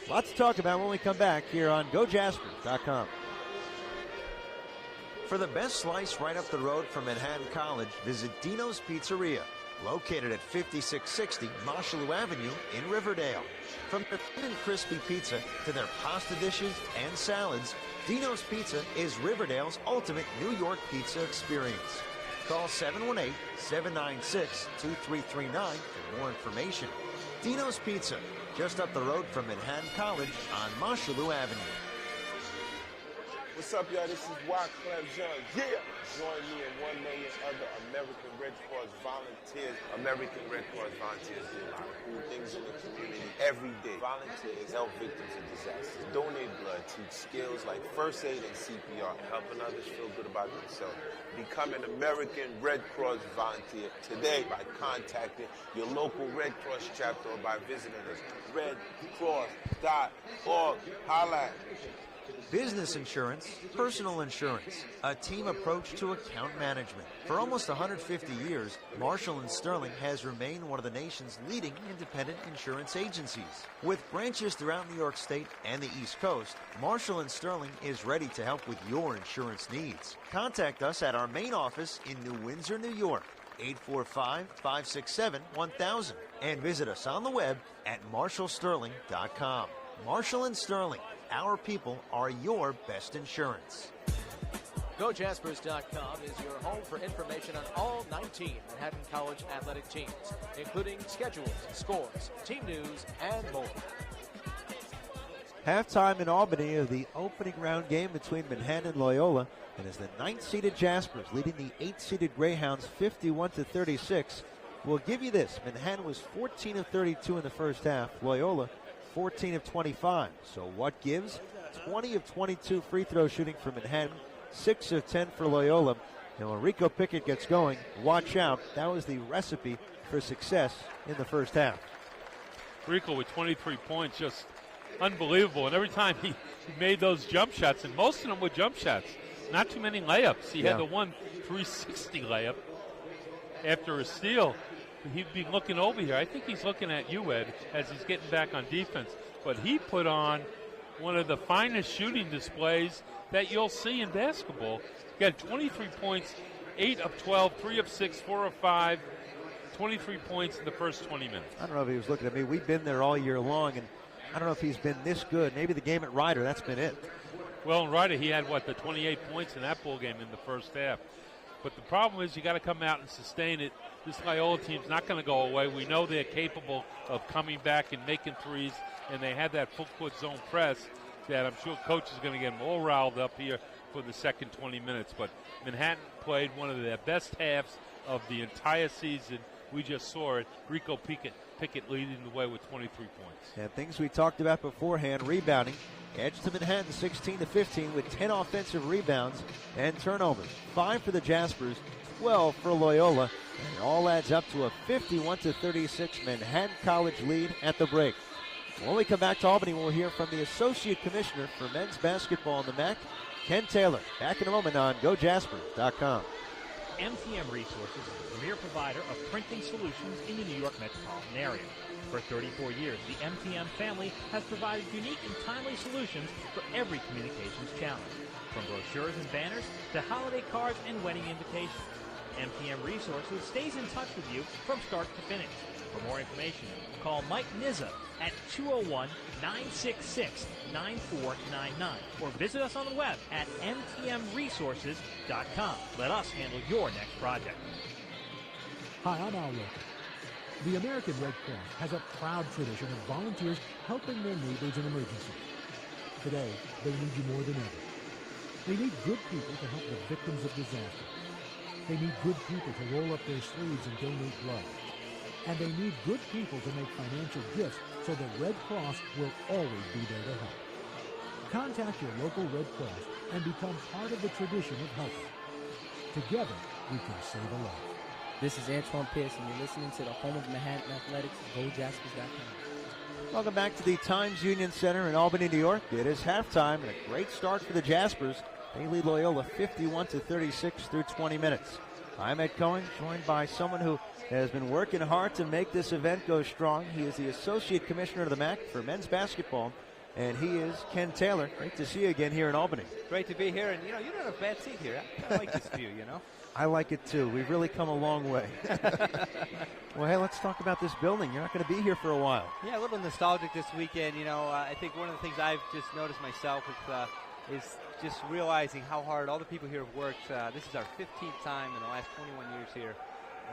A: Lots to talk about when we come back here on GoJaspers.com.
D: For the best slice right up the road from Manhattan College, visit Dino's Pizzeria, located at 5660 Marshallou Avenue in Riverdale. From their thin and crispy pizza to their pasta dishes and salads, Dino's Pizza is Riverdale's ultimate New York pizza experience. Call 718-796-2339 for more information. Dino's Pizza, just up the road from Manhattan College on Marshallou Avenue.
J: What's up, y'all? This is Wyclef Jean. Yeah! Join me and 1 million other American Red Cross volunteers. American Red Cross volunteers do a lot of cool things in the community every day. Volunteers help victims of disasters, donate blood, teach skills like first aid and CPR, helping others feel good about themselves. Become an American Red Cross volunteer today by contacting your local Red Cross chapter or by visiting us, redcross.org. Holla.
D: Business insurance, personal insurance, a team approach to account management. For almost 150 years, Marshall & Sterling has remained one of the nation's leading independent insurance agencies. With branches throughout New York State and the East Coast, Marshall & Sterling is ready to help with your insurance needs. Contact us at our main office in New Windsor, New York, 845-567-1000, and visit us on the web at marshallsterling.com. Marshall & Sterling. Our people are your best insurance.
K: GoJaspers.com is your home for information on all 19 Manhattan College athletic teams, including schedules, scores, team news, and more.
A: Halftime in Albany of the opening round game between Manhattan and Loyola, and as the 9th-seeded Jaspers leading the 8th-seeded Greyhounds 51-36. We'll give you this. Manhattan was 14 of 32 in the first half. Loyola 14 of 25. So what gives? 20 of 22 free throw shooting for Manhattan, 6 of 10 for Loyola. And when Rico Pickett gets going, watch out. That was the recipe for success in the first half.
B: Rico with 23 points, just unbelievable. And every time he made those jump shots, and most of them were jump shots, not too many layups. He had the one 360 layup after a steal. He'd be looking over here. I think he's looking at you, Ed, as he's getting back on defense. But he put on one of the finest shooting displays that you'll see in basketball. He had 23 points, 8 of 12, 3 of 6, 4 of 5, 23 points in the first 20 minutes.
A: I don't know if he was looking at me. We've been there all year long, and I don't know if he's been this good. Maybe the game at Ryder, that's been it.
B: Well, in Ryder, he had, the 28 points in that ball game in the first half. But the problem is you got to come out and sustain it. This Loyola team's not going to go away. We know they're capable of coming back and making threes, and they had that full-court zone press that I'm sure coach is going to get them all riled up here for the second 20 minutes. But Manhattan played one of their best halves of the entire season. We just saw it. Rico Pickett leading the way with 23 points.
A: And things we talked about beforehand, rebounding. Edge to Manhattan 16-15 with 10 offensive rebounds and turnovers. 5 for the Jaspers, 12 for Loyola. And it all adds up to a 51-36 Manhattan College lead at the break. When we come back to Albany, we'll hear from the Associate Commissioner for Men's Basketball in the MAAC, Ken Taylor. Back in a moment on GoJaspers.com.
C: MTM Resources is the premier provider of printing solutions in the New York metropolitan area. For 34 years, the MTM family has provided unique and timely solutions for every communications challenge, from brochures and banners to holiday cards and wedding invitations. MTM Resources stays in touch with you from start to finish. For more information, call Mike Nizza at 201-966-9499 or visit us on the web at mtmresources.com. Let us handle your next project.
G: Hi, I'm Al Roker. The American Red Cross has a proud tradition of volunteers helping their neighbors in emergency. Today, they need you more than ever. They need good people to help the victims of disaster. They need good people to roll up their sleeves and donate blood. And they need good people to make financial gifts so the Red Cross will always be there to help. Contact your local Red Cross and become part of the tradition of helping. Together, we can save a life.
E: This is Antoine Pierce, and you're listening to the home of Manhattan Athletics, GoJaspers.com.
A: Welcome back to the Times Union Center in Albany, New York. It is halftime and a great start for the Jaspers. They lead Loyola 51-36 through 20 minutes. I'm Ed Cohen, joined by someone who has been working hard to make this event go strong. He is the Associate Commissioner of the MAAC for men's basketball, and he is Ken Taylor. Great to see you again here in Albany.
L: Great to be here, and you don't have a bad seat here. I like this view,
A: I like it too. We've really come a long way. Well, hey, let's talk about this building. You're not going to be here for a while.
L: Yeah, a little nostalgic this weekend. I think one of the things I've just noticed myself is just realizing how hard all the people here have worked. This is our 15th time in the last 21 years here.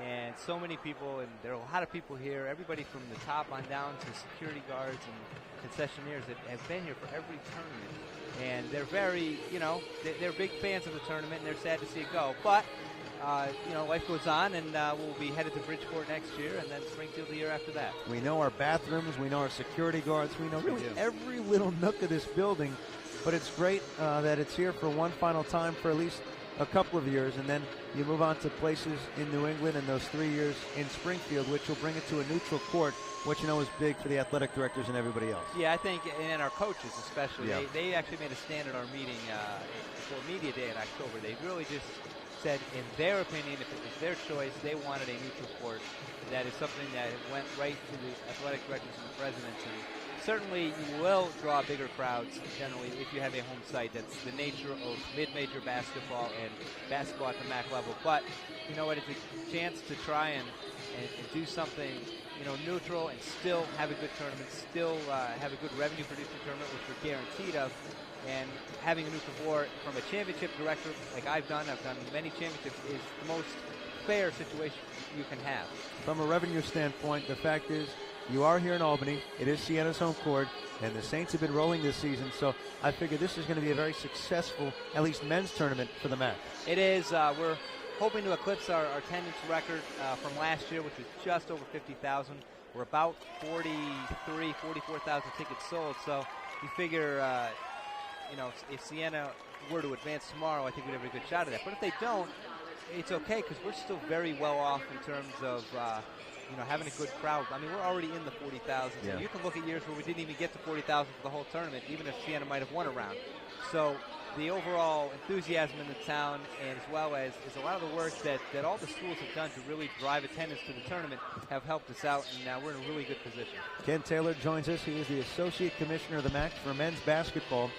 L: And so many people, and there are a lot of people here, everybody from the top on down to security guards and concessionaires that have been here for every tournament. And they're very, they're big fans of the tournament, and they're sad to see it go. But, life goes on, and we'll be headed to Bridgeport next year, and then Springfield the year after that.
A: We know our bathrooms, we know our security guards, we know really every little nook of this building. but it's great that it's here for one final time for at least a couple of years, and then you move on to places in New England and those 3 years in Springfield, which will bring it to a neutral court, which you know is big for the athletic directors and everybody else.
L: Yeah, I think, and our coaches especially,
A: Yeah.
L: they actually made a stand at our meeting before Media Day in October. They really just said, in their opinion, if it was their choice, they wanted a neutral court. That is something that went right to the athletic directors and the presidents. And certainly you will draw bigger crowds generally if you have a home site. That's the nature of mid-major basketball and basketball at the MAAC level. But you know what? It's a chance to try and do something, you know, neutral and still have a good tournament, still have a good revenue-producing tournament, which we're guaranteed of. And having a neutral court from a championship director, like I've done many championships, is the most fair situation you can have.
A: From a revenue standpoint, the fact is you are here in Albany. It is Siena's home court, and the Saints have been rolling this season, so I figure this is going to be a very successful, at least men's tournament for the MAAC.
L: It is. We're hoping to eclipse our attendance record from last year, which was just over 50,000. We're about 44,000 tickets sold, so you figure, you know, if Siena were to advance tomorrow, I think we'd have a good shot at that. But if they don't, it's okay, because we're still very well off in terms of you know, having a good crowd. I mean, we're already in the 40,000.
A: Yeah.
L: So you can look at years where we didn't even get to 40,000 for the whole tournament, even if Siena might have won a round. So the overall enthusiasm in the town, and as well as a lot of the work that all the schools have done to really drive attendance to the tournament, have helped us out, and now we're in a really good position.
A: Ken Taylor joins us. He is the Associate Commissioner of the MAAC for men's basketball,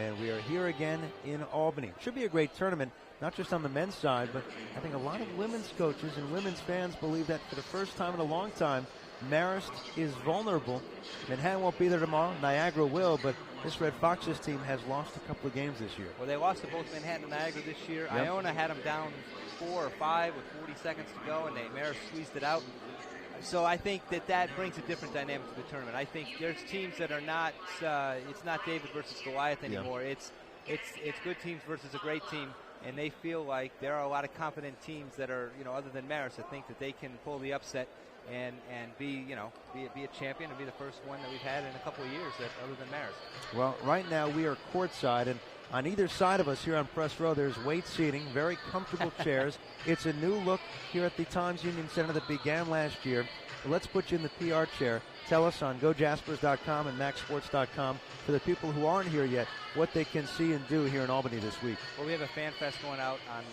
A: and we are here again in Albany. Should be a great tournament, not just on the men's side, but I think a lot of women's coaches and women's fans believe that for the first time in a long time, Marist is vulnerable. Manhattan won't be there tomorrow. Niagara will, but this Red Foxes team has lost a couple of games this year.
L: Well, they lost to both Manhattan and Niagara this year.
A: Yep.
L: Iona had them down 4 or 5 with 40 seconds to go, and Marist squeezed it out. So I think that brings a different dynamic to the tournament. I think there's teams that are not, it's not David versus Goliath anymore. Yeah. It's good teams versus a great team. And they feel like there are a lot of confident teams that are, you know, other than Marist, that think that they can pull the upset and be, you know, be a champion and be the first one that we've had in a couple of years that other than Marist.
A: Well, right now we are courtside, and on either side of us here on Press Row, there's weight seating, very comfortable chairs. It's a new look here at the Times Union Center that began last year. But let's put you in the PR chair. Tell us on GoJaspers.com and MAACsports.com, for the people who aren't here yet, what they can see and do here in Albany this week.
L: Well, we have a fan fest going out on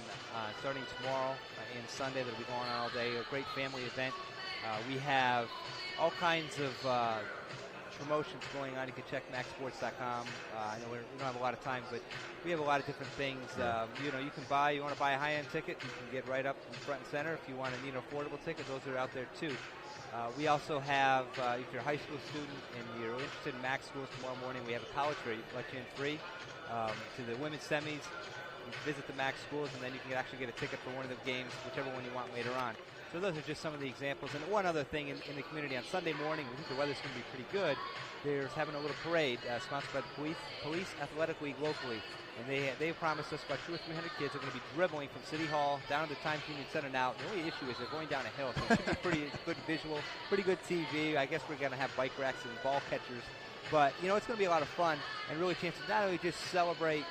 L: starting tomorrow and Sunday. That'll be going on all day. A great family event. We have all kinds of promotions going on. You can check MAACsports.com. I know we don't have a lot of time, but we have a lot of different things. You know, you want to buy a high-end ticket, you can get right up in front and center. If you want to need an affordable ticket, those are out there too. We also have, if you're a high school student and you're interested in MAAC schools tomorrow morning, we have a college fair. You let you in free to the women's semis. You visit the MAAC schools, and then you can actually get a ticket for one of the games, whichever one you want later on. So those are just some of the examples. And one other thing in the community, on Sunday morning, we think the weather's going to be pretty good. There's having a little parade sponsored by the Police Athletic League locally. And they've promised us about 200 or 300 kids are going to be dribbling from City Hall down to the Times Union Center now. The only issue is they're going down a hill, so it should be pretty good visual, pretty good TV. I guess we're going to have bike racks and ball catchers. But, you know, it's going to be a lot of fun and really a chance to not only just celebrate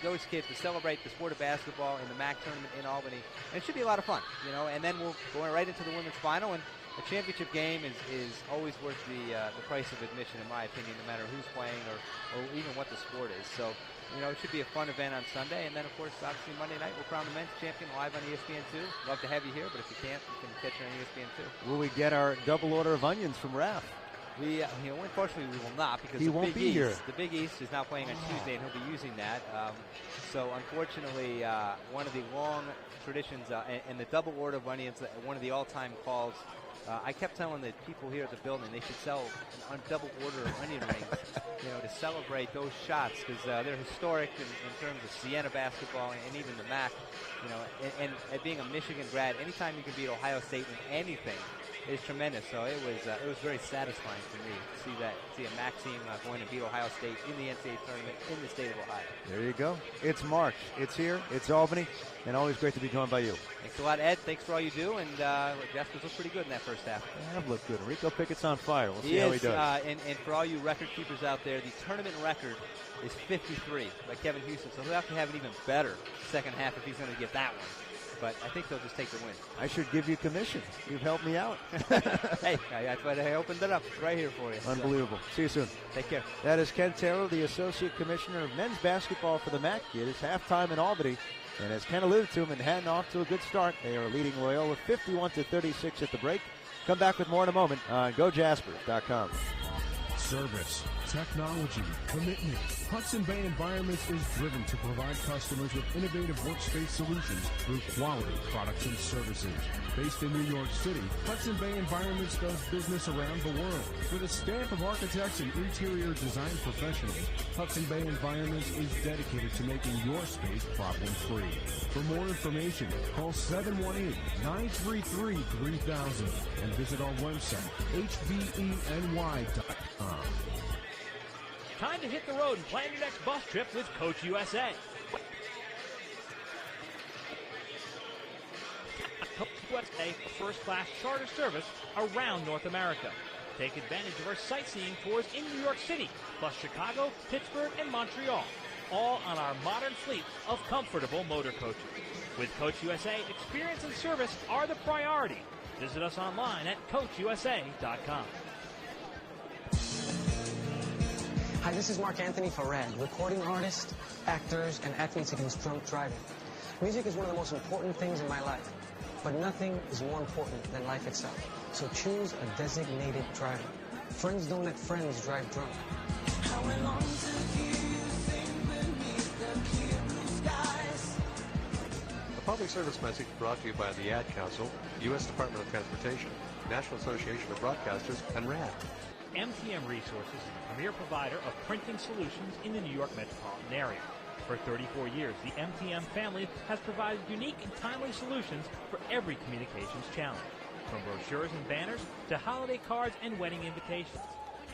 L: those kids, but celebrate the sport of basketball in the MAAC tournament in Albany. And it should be a lot of fun, you know. And then we'll go right into the women's final. And a championship game is always worth the price of admission, in my opinion, no matter who's playing or even what the sport is. So, you know, it should be a fun event on Sunday. And then, of course, obviously Monday night, we'll crown the men's champion live on ESPN2. Love to have you here, but if you can't, you can catch it on ESPN2.
A: Will we get our double order of onions from Raph?
L: We, you know, unfortunately, we will not, because
A: he won't be here.
L: The Big East is now playing on Tuesday, and he'll be using that. So, unfortunately, one of the long traditions and the double order of onions, one of the all-time calls. I kept telling the people here at the building they should sell a double order of onion rings, you know, to celebrate those shots, because they're historic in terms of Siena basketball and even the MAAC. You know, and being a Michigan grad, anytime you can beat Ohio State in anything is tremendous. So it was very satisfying for me to see a MAAC team going to beat Ohio State in the NCAA tournament in the state of Ohio.
A: There you go. It's March. It's here. It's Albany. And always great to be joined by you.
L: Thanks a lot, Ed. Thanks for all you do. And Jaspers looked pretty good in that first first half.
A: That looked good. Rico Pickett's on fire. We'll see
L: He
A: how
L: is,
A: he does.
L: And for all you record keepers out there, the tournament record is 53 by Kevin Houston. So he'll have to have an even better second half if he's going to get that one. But I think they'll just take the win.
A: I should give you commission. You've helped me out.
L: Hey, that's why I opened it up right here for you.
A: Unbelievable. See you soon.
L: Take care.
A: That is Ken Terrell, the Associate Commissioner of Men's Basketball for the MAAC. It is halftime in Albany. And as Ken alluded to, Manhattan off to a good start. They are leading Loyola 51-36 at the break. Come back with more in a moment on GoJaspers.com.
G: Service, technology, commitment. Hudson Bay Environments is driven to provide customers with innovative workspace solutions through quality products and services. Based in New York City, Hudson Bay Environments does business around the world. With a staff of architects and interior design professionals, Hudson Bay Environments is dedicated to making your space problem-free. For more information, call 718-933-3000 and visit our website, hveny.com.
C: Time to hit the road and plan your next bus trip with Coach USA. Coach USA, a first-class charter service around North America. Take advantage of our sightseeing tours in New York City, plus Chicago, Pittsburgh, and Montreal, all on our modern fleet of comfortable motor coaches. With Coach USA, experience and service are the priority. Visit us online at CoachUSA.com.
M: Hi, this is Mark Anthony for RAD, recording artist, actors, and athletes against drunk driving. Music is one of the most important things in my life, but nothing is more important than life itself. So choose a designated driver. Friends don't let friends drive drunk.
N: A public service message brought to you by the Ad Council, U.S. Department of Transportation, National Association of Broadcasters, and RAD.
C: MTM Resources is the premier provider of printing solutions in the New York metropolitan area. For 34 years, the MTM family has provided unique and timely solutions for every communications challenge, from brochures and banners to holiday cards and wedding invitations.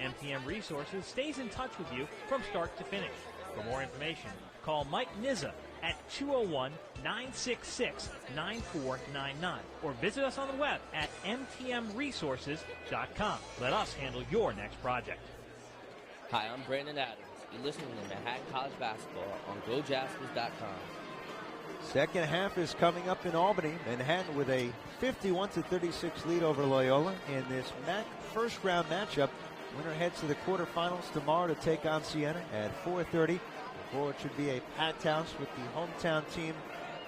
C: MTM Resources stays in touch with you from start to finish. For more information, call Mike Nizza at 201-966-9499 or visit us on the web at mtmresources.com. Let us handle your next project.
O: Hi, I'm Brandon Adams. You're listening to Manhattan College Basketball on GoJaspers.com.
A: Second half is coming up in Albany. Manhattan with a 51-36 lead over Loyola in this MAAC first round matchup. Winner heads to the quarterfinals tomorrow to take on Siena at 4:30. Before it should be a packed house with the hometown team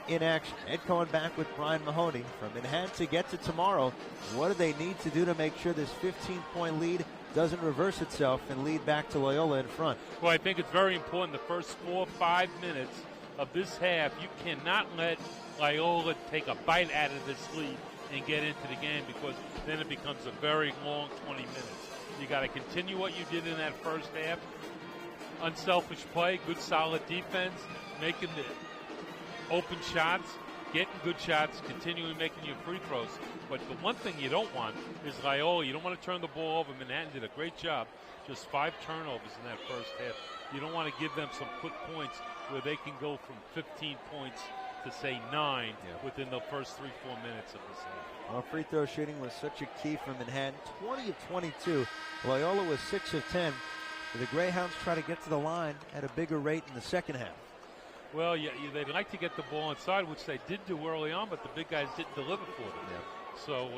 A: in action. Ed Cohen back with Brian Mahoney from Manhattan to get to tomorrow. What do they need to do to make sure this 15-point lead doesn't reverse itself and lead back to Loyola in front?
B: Well, I think it's very important the first 4 or 5 minutes of this half. You cannot let Loyola take a bite out of this lead and get into the game, because then it becomes a very long 20 minutes. You got to continue what you did in that first half. Unselfish play, good solid defense, making the open shots, getting good shots, continuing making your free throws. But the one thing you don't want is Loyola. You don't want to turn the ball over. Manhattan did a great job. Just 5 turnovers in that first half. You don't want to give them some quick points where they can go from 15 points to, say, 9 within the first 3-4 minutes of this half.
A: Well, free throw shooting was such a key for Manhattan. 20 of 22. Loyola was 6 of 10. The Greyhounds try to get to the line at a bigger rate in the second half.
B: Well, they'd like to get the ball inside, which they did do early on, but the big guys didn't deliver for them. So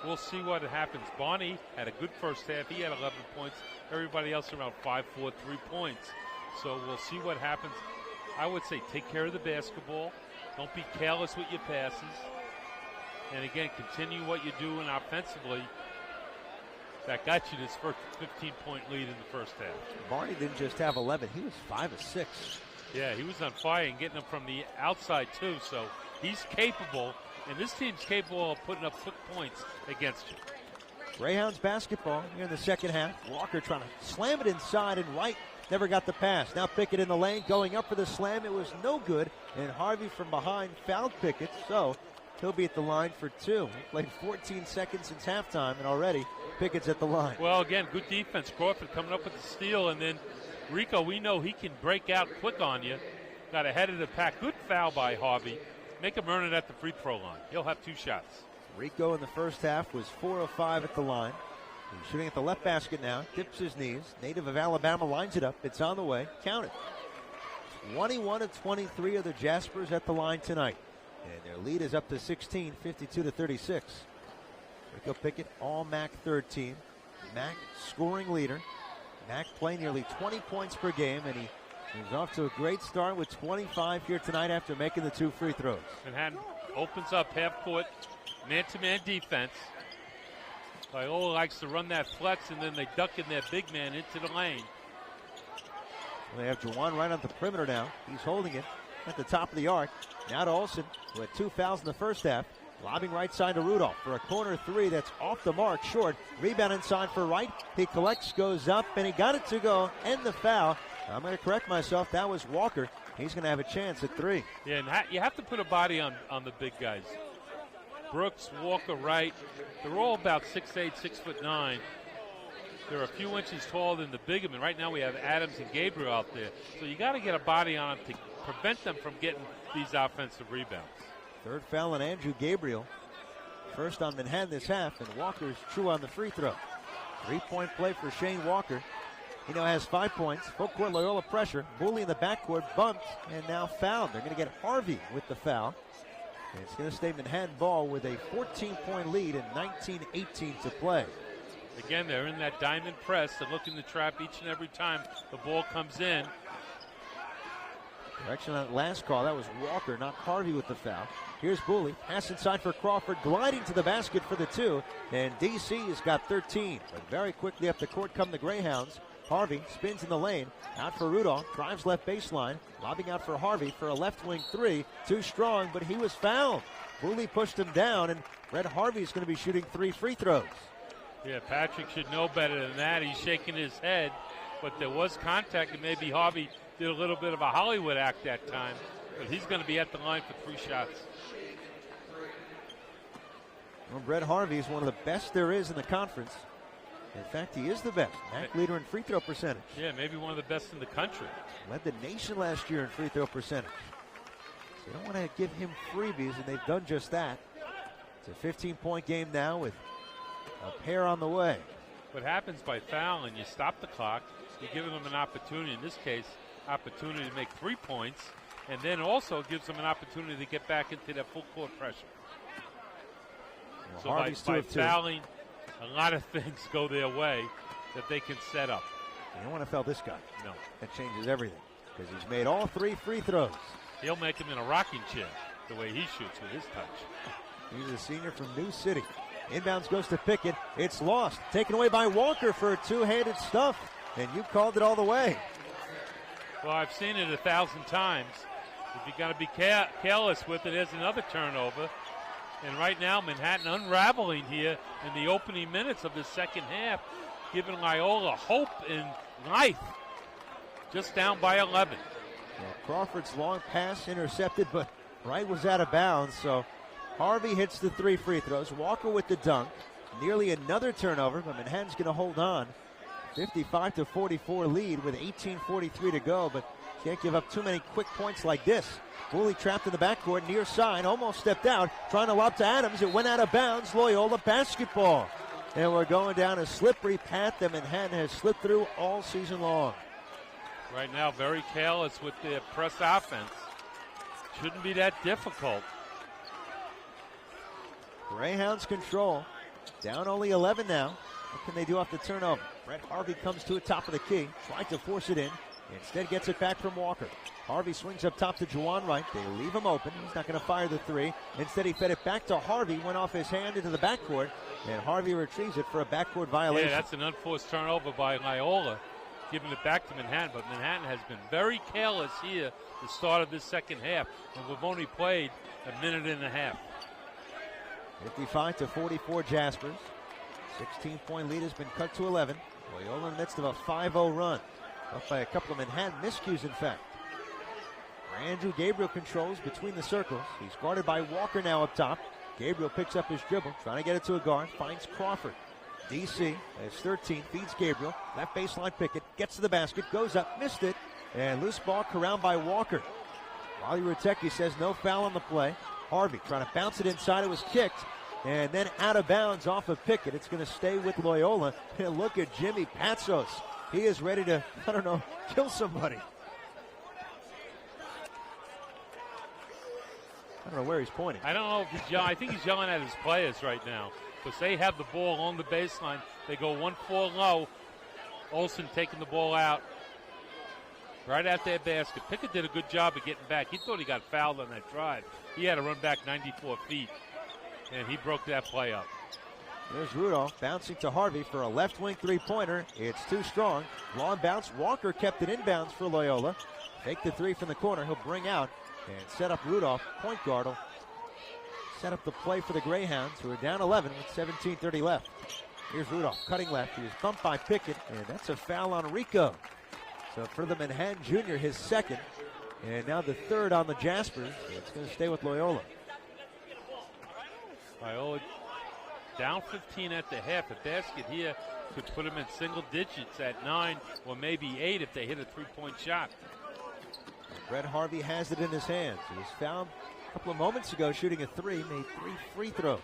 B: we'll see what happens. Bonnie had a good first half. He had 11 points. Everybody else around 5, 4, 3 points. So we'll see what happens. I would say take care of the basketball. Don't be careless with your passes. And again, continue what you're doing offensively. That got you this first 15-point lead in the first half.
A: Barney didn't just have 11. He was 5 of 6.
B: Yeah, he was on fire and getting them from the outside, too. So he's capable, and this team's capable of putting up quick points against you.
A: Greyhounds basketball here in the second half. Walker trying to slam it inside, and Wright never got the pass. Now Pickett in the lane, going up for the slam. It was no good, and Harvey from behind fouled Pickett, so he'll be at the line for 2. He played 14 seconds since halftime, and already Pickett's at the line.
B: Well, again, good defense. Crawford coming up with the steal, and then Rico, we know he can break out quick on you. Got ahead of the pack. Good foul by Harvey. Make him earn it at the free throw line. He'll have 2 shots.
A: Rico in the first half was 4 of 5 at the line. He's shooting at the left basket now, dips his knees. Native of Alabama lines it up. It's on the way. Count it. 21 of 23 of the Jaspers at the line tonight. And their lead is up to 16, 52-36. Rico Pickett, all MAAC third team. MAAC scoring leader. MAAC playing nearly 20 points per game, and he's off to a great start with 25 here tonight after making the 2 free throws.
B: Manhattan opens up half court, man-to-man defense. Loyola likes to run that flex, and then they duck in their big man into the lane.
A: They have Juwan right on the perimeter now. He's holding it at the top of the arc. Now to Olsen, who had 2 fouls in the first half. Lobbing right side to Rudolph for a corner 3 that's off the mark, short. Rebound inside for Wright. He collects, goes up, and he got it to go. End the foul. I'm going to correct myself. That was Walker. He's going to have a chance at 3.
B: Yeah, and you have to put a body on the big guys. Brooks, Walker, Wright, they're all about 6'8", 6'9". They're a few inches taller than the big men. Right now we have Adams and Gabriel out there. So you got to get a body on them to prevent them from getting these offensive rebounds.
A: Third foul on Andrew Gabriel. First on Manhattan this half, and Walker's true on the free throw. 3-point play for Shane Walker. He now has 5 points. Full court Loyola pressure. Booley in the backcourt bumped and now fouled. They're going to get Harvey with the foul. And it's going to stay Manhattan ball with a 14-point lead and 19-18 to play.
B: Again, they're in that diamond press. They're looking to trap each and every time the ball comes in.
A: Correction on that last call. That was Walker, not Harvey with the foul. Here's Booley. Pass inside for Crawford. Gliding to the basket for the 2. And D.C. has got 13. But very quickly up the court come the Greyhounds. Harvey spins in the lane. Out for Rudolph. Drives left baseline. Lobbing out for Harvey for a left wing 3. Too strong, but he was fouled. Booley pushed him down, and Red Harvey's going to be shooting 3 free throws.
B: Yeah, Patrick should know better than that. He's shaking his head. But there was contact, and maybe Harvey did a little bit of a Hollywood act that time. But he's going to be at the line for 3 shots.
A: Well, Brett Harvey is one of the best there is in the conference. In fact, he is the best. MAAC leader in free throw percentage.
B: Yeah, maybe one of the best in the country.
A: Led the nation last year in free throw percentage. So you don't want to give him freebies, and they've done just that. It's a 15-point game now with a pair on the way.
B: What happens by fouling, you stop the clock, you're giving them an opportunity, in this case, opportunity to make 3 points, and then also gives them an opportunity to get back into that full court pressure.
A: Well,
B: so by fouling, a lot of things go their way that they can set up.
A: You don't want to foul this guy.
B: No.
A: That changes everything because he's made all 3 free throws.
B: He'll make him in a rocking chair the way he shoots with his touch.
A: He's a senior from New City. Inbounds goes to Pickett. It's lost. Taken away by Walker for a 2-handed stuff. And you called it all the way.
B: Well, I've seen it 1,000 times. If you got to be careless with it, there's another turnover. And right now, Manhattan unraveling here in the opening minutes of the second half, giving Loyola hope and life. Just down by 11.
A: Well, Crawford's long pass intercepted, but Wright was out of bounds. So Harvey hits the 3 free throws. Walker with the dunk. Nearly another turnover, but Manhattan's going to hold on. 55-44 lead with 18:43 to go, but can't give up too many quick points like this. Booley trapped in the backcourt, near side, almost stepped out, trying to lob to Adams. It went out of bounds. Loyola basketball. And we're going down a slippery path that Manhattan has slipped through all season long.
B: Right now, very careless with their press offense. Shouldn't be that difficult.
A: Greyhounds control. Down only 11 now. What can they do off the turnover? Brett Harvey comes to the top of the key, tried to force it in. Instead gets it back from Walker. Harvey swings up top to Juwan Wright. They leave him open. He's not going to fire the 3. Instead, he fed it back to Harvey, went off his hand into the backcourt, and Harvey retrieves it for a backcourt violation.
B: Yeah, that's an unforced turnover by Loyola, giving it back to Manhattan. But Manhattan has been very careless here the start of this second half, and we've only played a minute and a half.
A: 55-44 Jaspers. 16-point lead has been cut to 11. Loyola in the midst of a 5-0 run. Up by a couple of Manhattan miscues, in fact. Andrew Gabriel controls between the circles. He's guarded by Walker now up top. Gabriel picks up his dribble, trying to get it to a guard, finds Crawford. DC has 13, feeds Gabriel. Left baseline Pickett, gets to the basket, goes up, missed it, and loose ball corralled by Walker. Wally Rutecki says no foul on the play. Harvey trying to bounce it inside. It was kicked. and then out of bounds off of Pickett. It's going to stay with Loyola. And look at Jimmy Patsos. He is ready to, I don't know, kill somebody. I don't know where he's pointing.
B: I don't know if he's yelling. I think he's yelling at his players right now because they have the ball on the baseline. They go 1-4 low. Olsen taking the ball out right at their basket. Pickett did a good job of getting back. He thought he got fouled on that drive. He had to run back 94 feet, and he broke that play up.
A: There's Rudolph bouncing to Harvey for a left wing three-pointer. It's too strong. Long bounce. Walker kept it inbounds for Loyola. Take the three from the corner. He'll bring out and set up Rudolph. Point guard will set up the play for the Greyhounds, who are down 11 with 17:30 left. Here's Rudolph cutting left. He was bumped by Pickett, and that's a foul on Rico. So for the Manhattan Junior, his second, and now the third on the Jaspers. So it's going to stay with Loyola.
B: Loyola down 15 at the half. A basket here could put them in single digits at 9 or maybe 8 if they hit a three-point shot.
A: Brett Harvey has it in his hands. He was found a couple of moments ago shooting a three, made 3 free throws.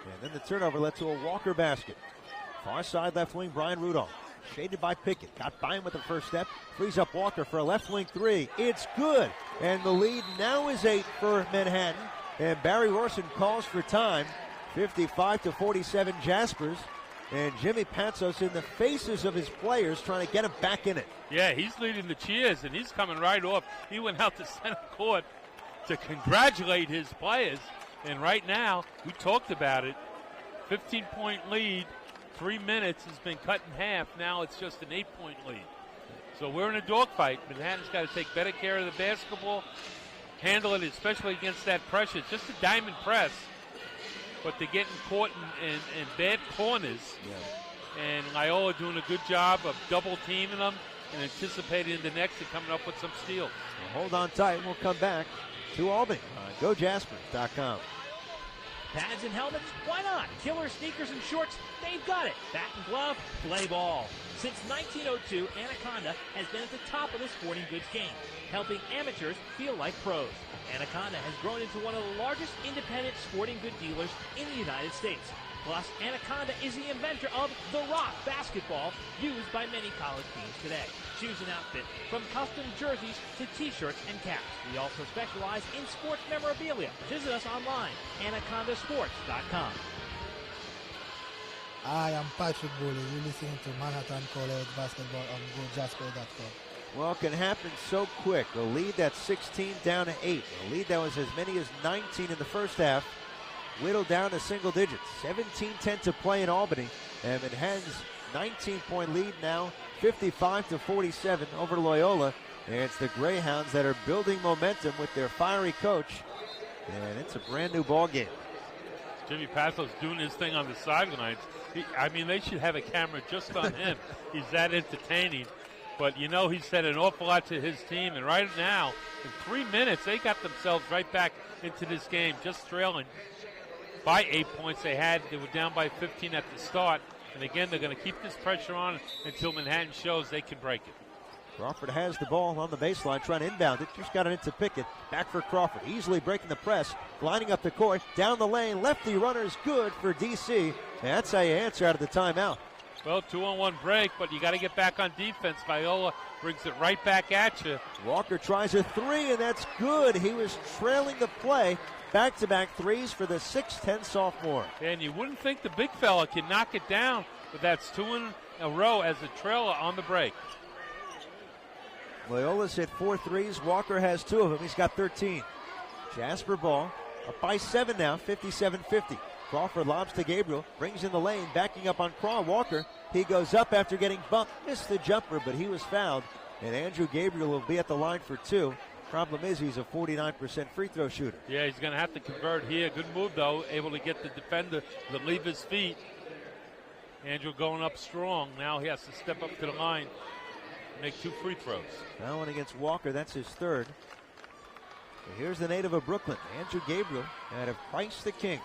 A: And then the turnover led to a Walker basket. Far side left wing, Brian Rudolph. Shaded by Pickett. Got by him with the first step. Frees up Walker for a left wing three. It's good. And the lead now is 8 for Manhattan. And Barry Orson calls for time. 55-47 Jaspers. And Jimmy Patsos in the faces of his players trying to get him back in it.
B: Yeah, he's leading the cheers, and he's coming right off. He went out to center court to congratulate his players. And right now, we talked about it, 15-point lead, 3 minutes has been cut in half. Now it's just an 8-point lead. So we're in a dogfight. Manhattan's got to take better care of the basketball, handle it, especially against that pressure. It's just a diamond press, but they're getting caught in bad corners. Yeah. And Loyola doing a good job of double-teaming them and anticipating the next and coming up with some steals.
A: Well, hold on tight. We'll come back to Albany on GoJaspers.com.
C: Pads and helmets? Why not? Killer sneakers and shorts? They've got it. Bat and glove? Play ball. Since 1902, Anaconda has been at the top of the sporting goods game, helping amateurs feel like pros. Anaconda has grown into one of the largest independent sporting good dealers in the United States. Plus, Anaconda is the inventor of The Rock basketball, used by many college teams today. Choose an outfit from custom jerseys to t-shirts and caps. We also specialize in sports memorabilia. Visit us online, anacondasports.com.
I: I am Patrick Bowley. You're listening to Manhattan College basketball on GoJaspers.com.
A: Well, it can happen so quick. A lead that's 16 down to 8. A lead that was as many as 19 in the first half, whittled down to single digits. 17-10 to play in Albany. And Manhattan's 19-point lead now 55-47 over Loyola. And it's the Greyhounds that are building momentum with their fiery coach. And it's a brand new ball game.
B: Jimmy Patsos doing his thing on the sidelines. They should have a camera just on him. He's that entertaining. But, he said an awful lot to his team. And right now, in 3 minutes, they got themselves right back into this game, just trailing by 8 points. They were down by 15 at the start. And again, they're going to keep this pressure on until Manhattan shows they can break it.
A: Crawford has the ball on the baseline, trying to inbound it. Just got it into Pickett. Back for Crawford. Easily breaking the press. Lining up the court. Down the lane. Lefty runner is good for D.C. And that's how you answer out of the timeout.
B: Well, 2-on-1 break, but you got to get back on defense. Loyola brings it right back at you.
A: Walker tries a three, and that's good. He was trailing the play. Back-to-back threes for the 6'10 sophomore.
B: And you wouldn't think the big fella can knock it down, but that's 2 in a row as a trailer on the break.
A: Loyola's hit 4 threes. Walker has 2 of them. He's got 13. Jasper ball up by 7 now, 57-50. Crawford lobs to Gabriel, brings in the lane, backing up on Walker. He goes up after getting bumped, missed the jumper, but he was fouled. And Andrew Gabriel will be at the line for 2. Problem is he's a 49% free throw shooter.
B: Yeah, he's going to have to convert here. Good move, though, able to get the defender to leave his feet. Andrew going up strong. Now he has to step up to the line and make 2 free throws.
A: That one against Walker, that's his third. So here's the native of Brooklyn, Andrew Gabriel, out of Christ the King.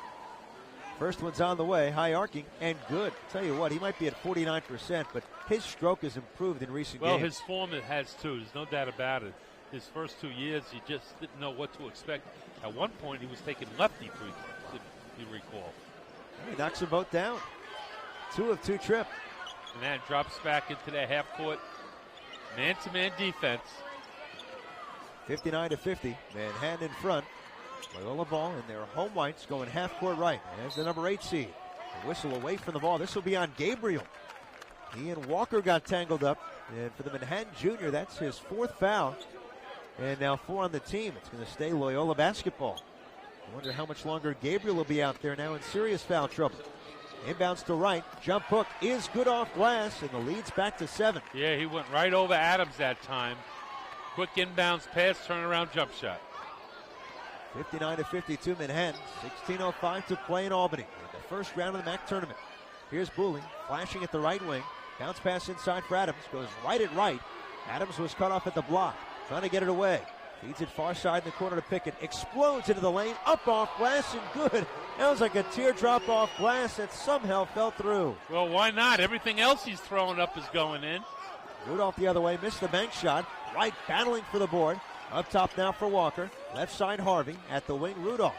A: First one's on the way, high arcing, and good. Tell you what, he might be at 49%, but his stroke has improved in recent games.
B: Well, his form has too. There's no doubt about it. His first 2 years, he just didn't know what to expect. At one point, he was taking lefty free throws, if you recall.
A: He knocks them both down. 2 of 2 trip.
B: And that drops back into the half-court man-to-man defense.
A: 59-50. Manhattan in front. Loyola ball in their home whites going half-court right. As the number 8 seed. A whistle away from the ball. This will be on Gabriel. He and Walker got tangled up. And for the Manhattan junior, that's his 4th foul. And now 4 on the team. It's going to stay Loyola basketball. I wonder how much longer Gabriel will be out there now in serious foul trouble. Inbounds to right. Jump hook is good off glass, and the lead's back to 7.
B: Yeah, he went right over Adams that time. Quick inbounds pass, turnaround jump shot.
A: 59-52 Manhattan. 16:05 to play in Albany in the first round of the MAAC tournament. Here's Booley flashing at the right wing. Bounce pass inside for Adams. Goes right at right. Adams was cut off at the block. Trying to get it away. Feeds it far side in the corner to Pickett. Explodes into the lane. Up off glass and good. That was like a teardrop off glass that somehow fell through.
B: Well, why not? Everything else he's throwing up is going in.
A: Rudolph the other way. Missed the bank shot. Wright battling for the board. Up top now for Walker. Left side Harvey. At the wing Rudolph.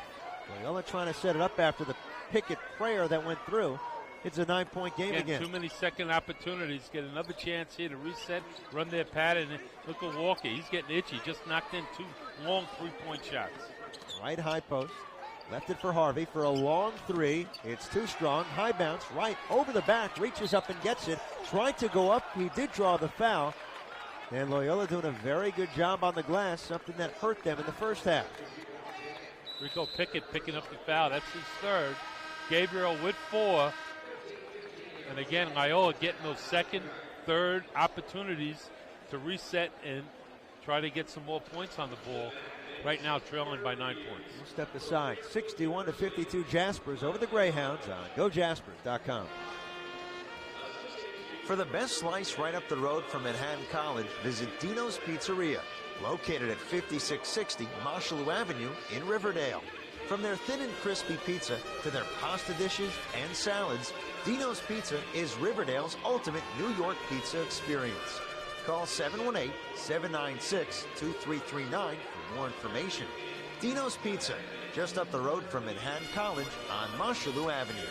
A: Loyola trying to set it up after the Pickett prayer that went through. It's a 9-point game again.
B: Too many second opportunities. Get another chance here to reset, run their pattern. Look at Walker. He's getting itchy. Just knocked in 2 long 3-point shots.
A: Right high post. Left it for Harvey for a long 3. It's too strong. High bounce. Right over the back. Reaches up and gets it. Tried to go up. He did draw the foul. And Loyola doing a very good job on the glass. Something that hurt them in the first half.
B: Rico Pickett picking up the foul. That's his 3rd. Gabriel with 4. And again, Loyola getting those second, third opportunities to reset and try to get some more points on the ball. Right now, trailing by 9 points.
A: We'll step aside. 61-52 Jaspers over the Greyhounds on GoJaspers.com.
D: For the best slice right up the road from Manhattan College, visit Dino's Pizzeria, located at 5660 Marshallou Avenue in Riverdale. From their thin and crispy pizza to their pasta dishes and salads, Dino's Pizza is Riverdale's ultimate New York pizza experience. Call 718-796-2339 for more information. Dino's Pizza, just up the road from Manhattan College on Marshallou Avenue.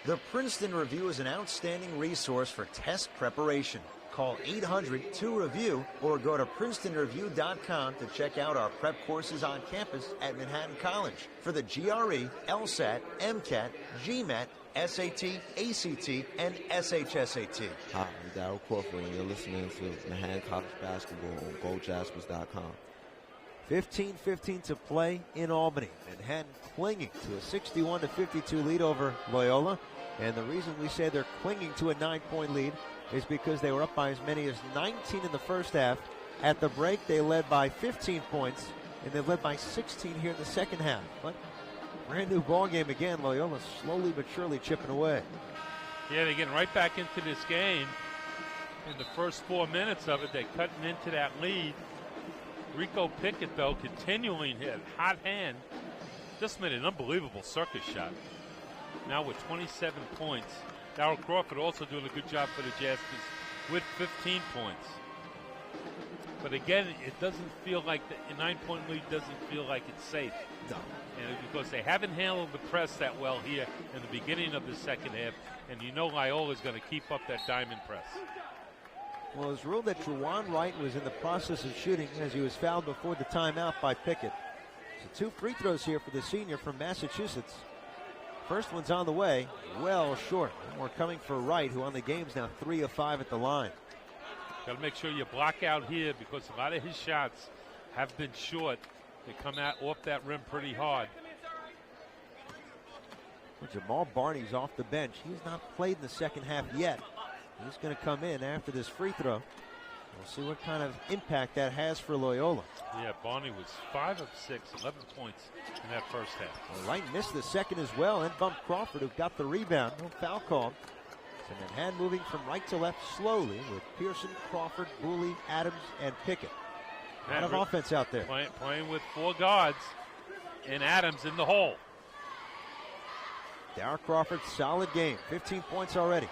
D: The Princeton Review is an outstanding resource for test preparation. Call 800-2REVIEW or go to PrincetonReview.com to check out our prep courses on campus at Manhattan College for the GRE, LSAT, MCAT, GMAT, SAT, ACT, and SHSAT.
H: Hi, I'm Darryl Crawford, and you're listening to Manhattan College Basketball on GoJaspers.com.
A: 15-15 to play in Albany. Manhattan clinging to a 61-52 lead over Loyola. And the reason we say they're clinging to a 9-point lead is because they were up by as many as 19 in the first half. At the break, they led by 15 points, and they led by 16 here in the second half. But brand new ball game again. Loyola slowly but surely chipping away.
B: Yeah, they're getting right back into this game. In the first 4 minutes of it, they're cutting into that lead. Rico Pickett, though, continuing hit hot hand. Just made an unbelievable circus shot. Now with 27 points. Darryl Crawford also doing a good job for the Jaspers with 15 points. But again, it doesn't feel like a 9-point lead doesn't feel like it's safe.
A: No.
B: And because they haven't handled the press that well here in the beginning of the second half, and you know Loyola is going to keep up that diamond press.
A: Well, it was ruled that Juwan Wright was in the process of shooting as he was fouled before the timeout by Pickett. So 2 free throws here for the senior from Massachusetts. First one's on the way, well short. More coming for Wright, who on the game's now 3 of 5 at the line.
B: Got to make sure you block out here because a lot of his shots have been short. They come out off that rim pretty hard.
A: Well, Jamal Barney's off the bench. He's not played in the second half yet. He's going to come in after this free throw. We'll see what kind of impact that has for Loyola.
B: Yeah, Barney was 5 of 6, 11 points in that first half.
A: Well, Wright missed the second as well and bumped Crawford, who got the rebound. No foul call. So Manhattan moving from right to left slowly with Pearson, Crawford, Booley, Adams, and Pickett. A lot of offense out there.
B: Playing with 4 guards and Adams in the hole.
A: Darryl Crawford, solid game. 15 points already.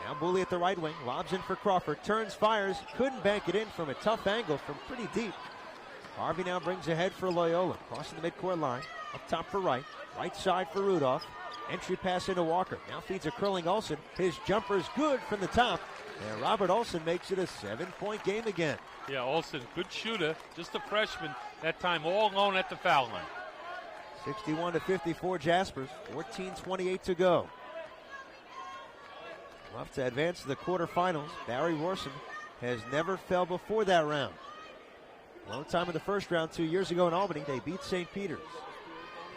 A: Now Booley at the right wing, lobs in for Crawford, turns, fires, couldn't bank it in from a tough angle from pretty deep. Harvey now brings ahead for Loyola, crossing the midcourt line, up top for Wright, right side for Rudolph. Entry pass into Walker. Now feeds a curling Olsen. His jumper is good from the top. And Robert Olsen makes it a 7-point game again.
B: Yeah, Olsen, good shooter, just a freshman. That time all alone at the foul line.
A: 61-54 Jaspers. 14:28 to go. We'll have to advance to the quarterfinals. Barry Rorson has never fell before that round. Long time in the first round 2 years ago in Albany, they beat St. Peter's.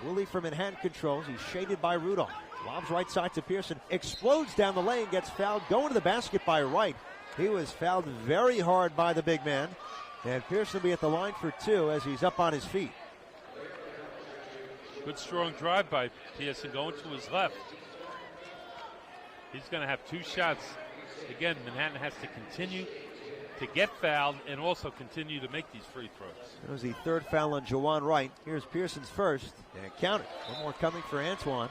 A: Woolley from Manhattan controls. He's shaded by Rudolph. Lobs right side to Pearson. Explodes down the lane. Gets fouled. Going to the basket by Wright. He was fouled very hard by the big man. And Pearson will be at the line for 2 as he's up on his feet.
B: Good strong drive by Pearson going to his left. He's going to have 2 shots. Again, Manhattan has to continue to get fouled and also continue to make these free throws.
A: That was the 3rd foul on Jawan Wright. Here's Pearson's first. And count it. One more coming for Antoine.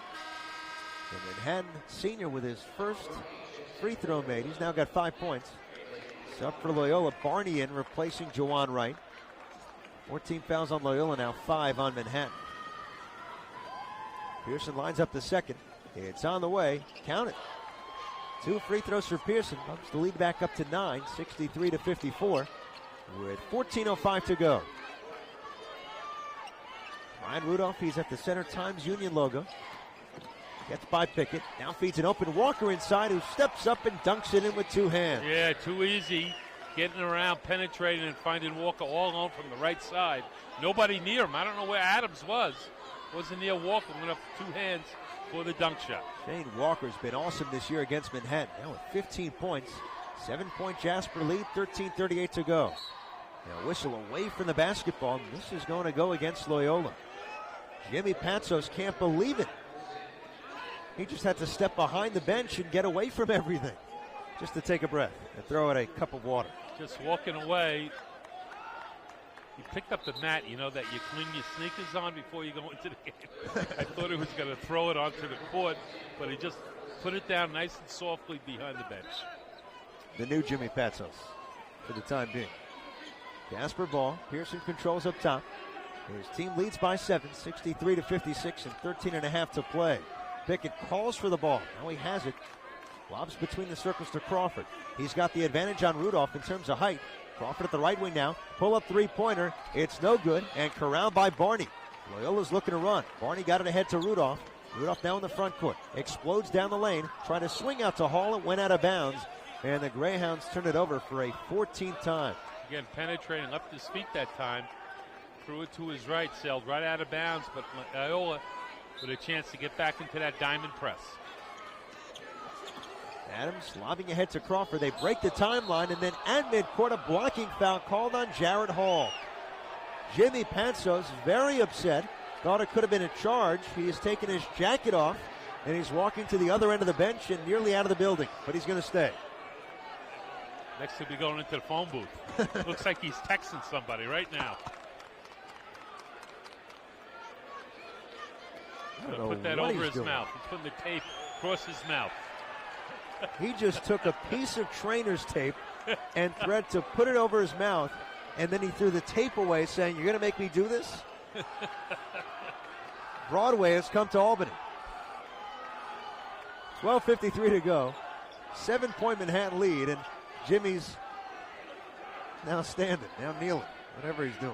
A: And Manhattan senior with his first free throw made. He's now got 5 points. It's up for Loyola. Barney in replacing Jawan Wright. 14 fouls on Loyola now, 5 on Manhattan. Pearson lines up the second. It's on the way. Count it. 2 free throws for Pearson. Bumps the lead back up to 9, 63-54, with 14:05 to go. Ryan Rudolph, he's at the center Times Union logo. Gets by Pickett. Now feeds an open Walker inside, who steps up and dunks it in with 2 hands.
B: Yeah, too easy. Getting around, penetrating, and finding Walker all alone from the right side. Nobody near him. I don't know where Adams was. Wasn't near Walker. Went up 2 hands for the dunk shot.
A: Shane Walker's been awesome this year against Manhattan. Now with 15 points. 7-point Jasper lead, 13:38 to go. Now whistle away from the basketball. This is going to go against Loyola. Jimmy Patsos can't believe it. He just had to step behind the bench and get away from everything. Just to take a breath and throw out a cup of water.
B: Just walking away. He picked up the mat, you know, that you clean your sneakers on before you go into the game. I thought he was going to throw it onto the court, but he just put it down nice and softly behind the bench.
A: The new Jimmy Patsos for the time being. Jasper ball. Pearson controls up top. His team leads by 7, 63-56, and 13.5 to play. Pickett calls for the ball. Now he has it. Lobs between the circles to Crawford. He's got the advantage on Rudolph in terms of height. Crawford at the right wing now. Pull up 3-pointer. It's no good. And corralled by Barney. Loyola's looking to run. Barney got it ahead to Rudolph. Rudolph now in the front court. Explodes down the lane. Trying to swing out to Hall. It went out of bounds. And the Greyhounds turn it over for a 14th time.
B: Again, penetrating, left his feet that time. Threw it to his right. Sailed right out of bounds. But Loyola with a chance to get back into that diamond press.
A: Adams lobbing ahead to Crawford. They break the timeline, and then at midcourt, a blocking foul called on Jared Hall. Jimmy Patsos very upset. Thought it could have been a charge. He has taken his jacket off, and he's walking to the other end of the bench and nearly out of the building, but he's going to stay.
B: Next he'll be going into the phone booth. Looks like he's texting somebody right now. Put that over his mouth. He's putting the tape across his mouth.
A: He just took a piece of trainer's tape and threatened to put it over his mouth, and then he threw the tape away saying, "You're going to make me do this?" Broadway has come to Albany. 12:53 to go. 7-point Manhattan lead, and Jimmy's now standing, now kneeling, whatever he's doing.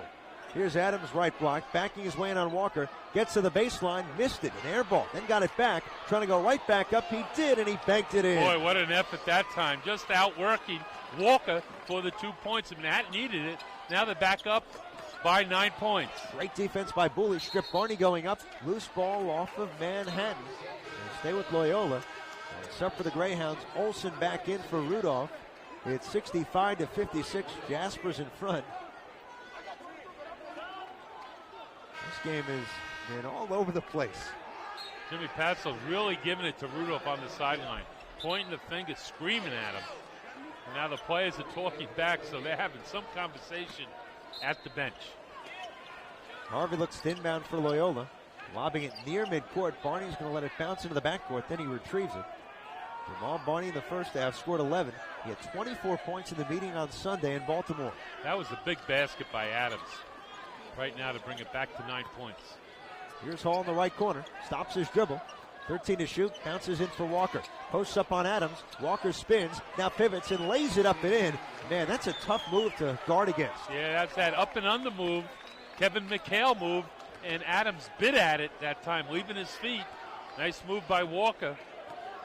A: Here's Adams, right block, backing his way in on Walker. Gets to the baseline, missed it, an air ball, then got it back. Trying to go right back up, he did, and he banked it in.
B: Boy, what an effort that time. Just outworking Walker for the 2 points. And Manhattan needed it. Now they're back up by 9 points.
A: Great defense by Booley. Strip Barney going up. Loose ball off of Manhattan. They stay with Loyola. And it's up for the Greyhounds. Olsen back in for Rudolph. It's 65-56. Jasper's in front. This game has been all over the place.
B: Jimmy Patsos really giving it to Rudolph on the sideline. Pointing the finger, screaming at him. And now the players are talking back, so they're having some conversation at the bench.
A: Harvey looks inbound for Loyola. Lobbing it near midcourt. Barney's going to let it bounce into the backcourt, then he retrieves it. Jamal Barney in the first half scored 11. He had 24 points in the meeting on Sunday in Baltimore.
B: That was a big basket by Adams right now to bring it back to 9 points.
A: Here's Hall in the right corner. Stops his dribble. 13 to shoot, bounces in for Walker. Posts up on Adams. Walker spins, now pivots and lays it up and in. Man, that's a tough move to guard against.
B: Yeah, that's that up and under move. Kevin McHale move, and Adams bit at it that time, leaving his feet. Nice move by Walker.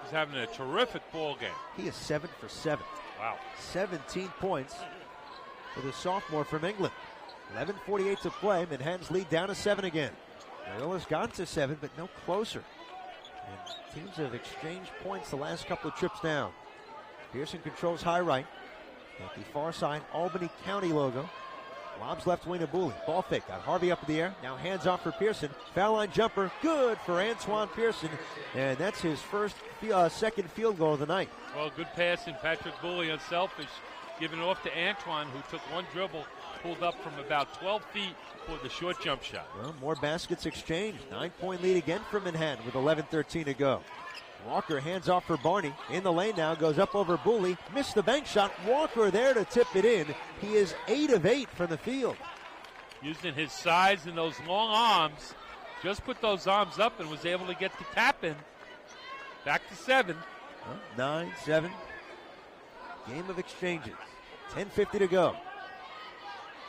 B: He's having a terrific ball game.
A: He is 7 for 7.
B: Wow.
A: 17 points for the sophomore from England. 11:48 to play. Manhattan's lead down to 7 again. Loyola's gone to 7, but no closer. And teams have exchanged points the last couple of trips down. Pearson controls high right. At the far side, Albany County logo. Lobs left wing to Booley. Ball fake. Got Harvey up in the air. Now hands off for Pearson. Foul line jumper. Good for Antoine Pearson. And that's his second field goal of the night.
B: Well, good passing. Patrick Booley unselfish. Giving off to Antoine, who took one dribble, pulled up from about 12 feet for the short jump shot.
A: Well, more baskets exchanged. 9-point lead again for Manhattan with 11:13 to go. Walker hands off for Barney. In the lane now, goes up over Booley. Missed the bank shot. Walker there to tip it in. He is 8 of 8 from the field.
B: Using his size and those long arms, just put those arms up and was able to get the tap in. Back to 7.
A: 9-7. Game of exchanges. 10:50 to go.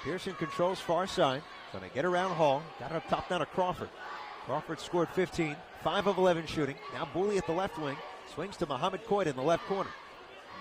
A: Pearson controls far side. Going to get around Hall. Got it up top down to Crawford. Crawford scored 15. 5 of 11 shooting. Now Booley at the left wing. Swings to Mohamed Coit in the left corner.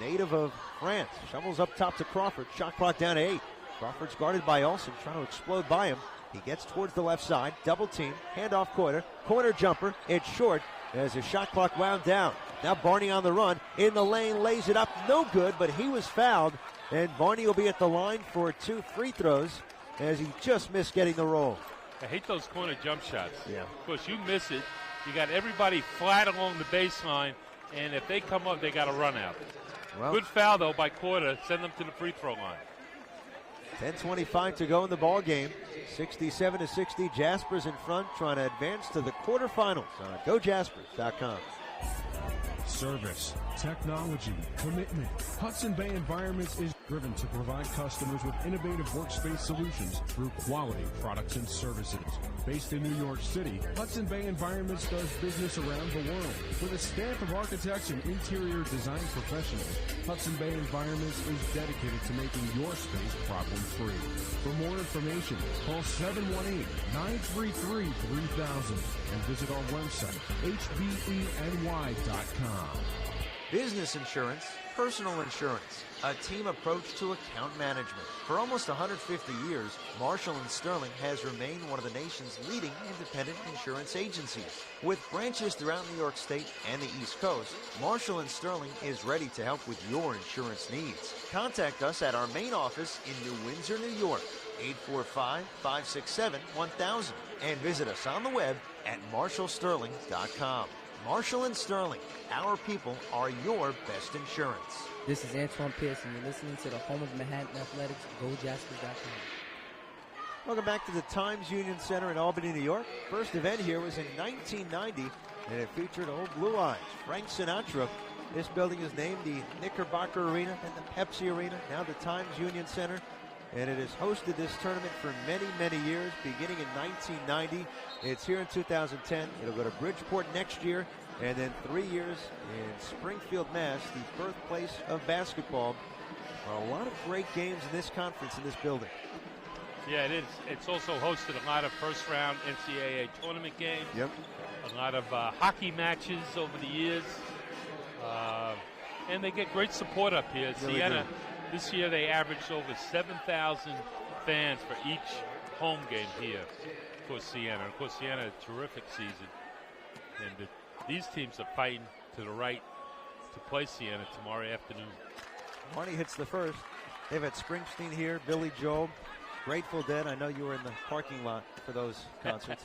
A: Native of France. Shovels up top to Crawford. Shot clock down to 8. Crawford's guarded by Olsen. Trying to explode by him. He gets towards the left side. Double team. Handoff Coiter. Corner jumper. It's short as the shot clock wound down. Now Barney on the run. In the lane. Lays it up. No good, but he was fouled. And Barney will be at the line for 2 free throws as he just missed getting the roll.
B: I hate those corner jump shots.
A: Yeah.
B: Of course, you miss it. You got everybody flat along the baseline, and if they come up, they got to run out.
A: Well,
B: good foul, though, by Coiter. Send them to the free throw line.
A: 10:25 to go in the ball game. 67-60. Jaspers in front, trying to advance to the quarterfinals on GoJaspers.com.
G: Service, technology, commitment. Hudson Bay Environments is driven to provide customers with innovative workspace solutions through quality products and services. Based in New York City, Hudson Bay Environments does business around the world. With a staff of architects and interior design professionals, Hudson Bay Environments is dedicated to making your space problem-free. For more information, call 718-933-3000 and visit our website, hbeny.com.
D: Business insurance, personal insurance, a team approach to account management. For almost 150 years, Marshall & Sterling has remained one of the nation's leading independent insurance agencies. With branches throughout New York State and the East Coast, Marshall & Sterling is ready to help with your insurance needs. Contact us at our main office in New Windsor, New York, 845-567-1000, and visit us on the web at marshallsterling.com. Marshall & Sterling, our people are your best insurance.
E: This is Antoine Pearson. You're listening to the home of Manhattan Athletics, GoJaspers.com.
A: Welcome back to the Times Union Center in Albany, New York. First event here was in 1990, and it featured Old Blue Eyes, Frank Sinatra. This building is named the Knickerbocker Arena and the Pepsi Arena, now the Times Union Center. And it has hosted this tournament for many, many years, beginning in 1990. It's here in 2010. It'll go to Bridgeport next year, and then 3 years in Springfield, Mass., the birthplace of basketball. A lot of great games in this conference, in this building.
B: Yeah, it is. It's also hosted a lot of first-round NCAA tournament games.
A: Yep.
B: A lot of hockey matches over the years. And they get great support up here.
A: Really
B: Siena.
A: do.
B: This year they averaged over 7,000 fans for each home game here for Siena. Of course, Siena had a terrific season. And these teams are fighting to the right to play Siena tomorrow afternoon.
A: Marnie hits the first. They've had Springsteen here, Billy Joel, Grateful Dead. I know you were in the parking lot for those concerts.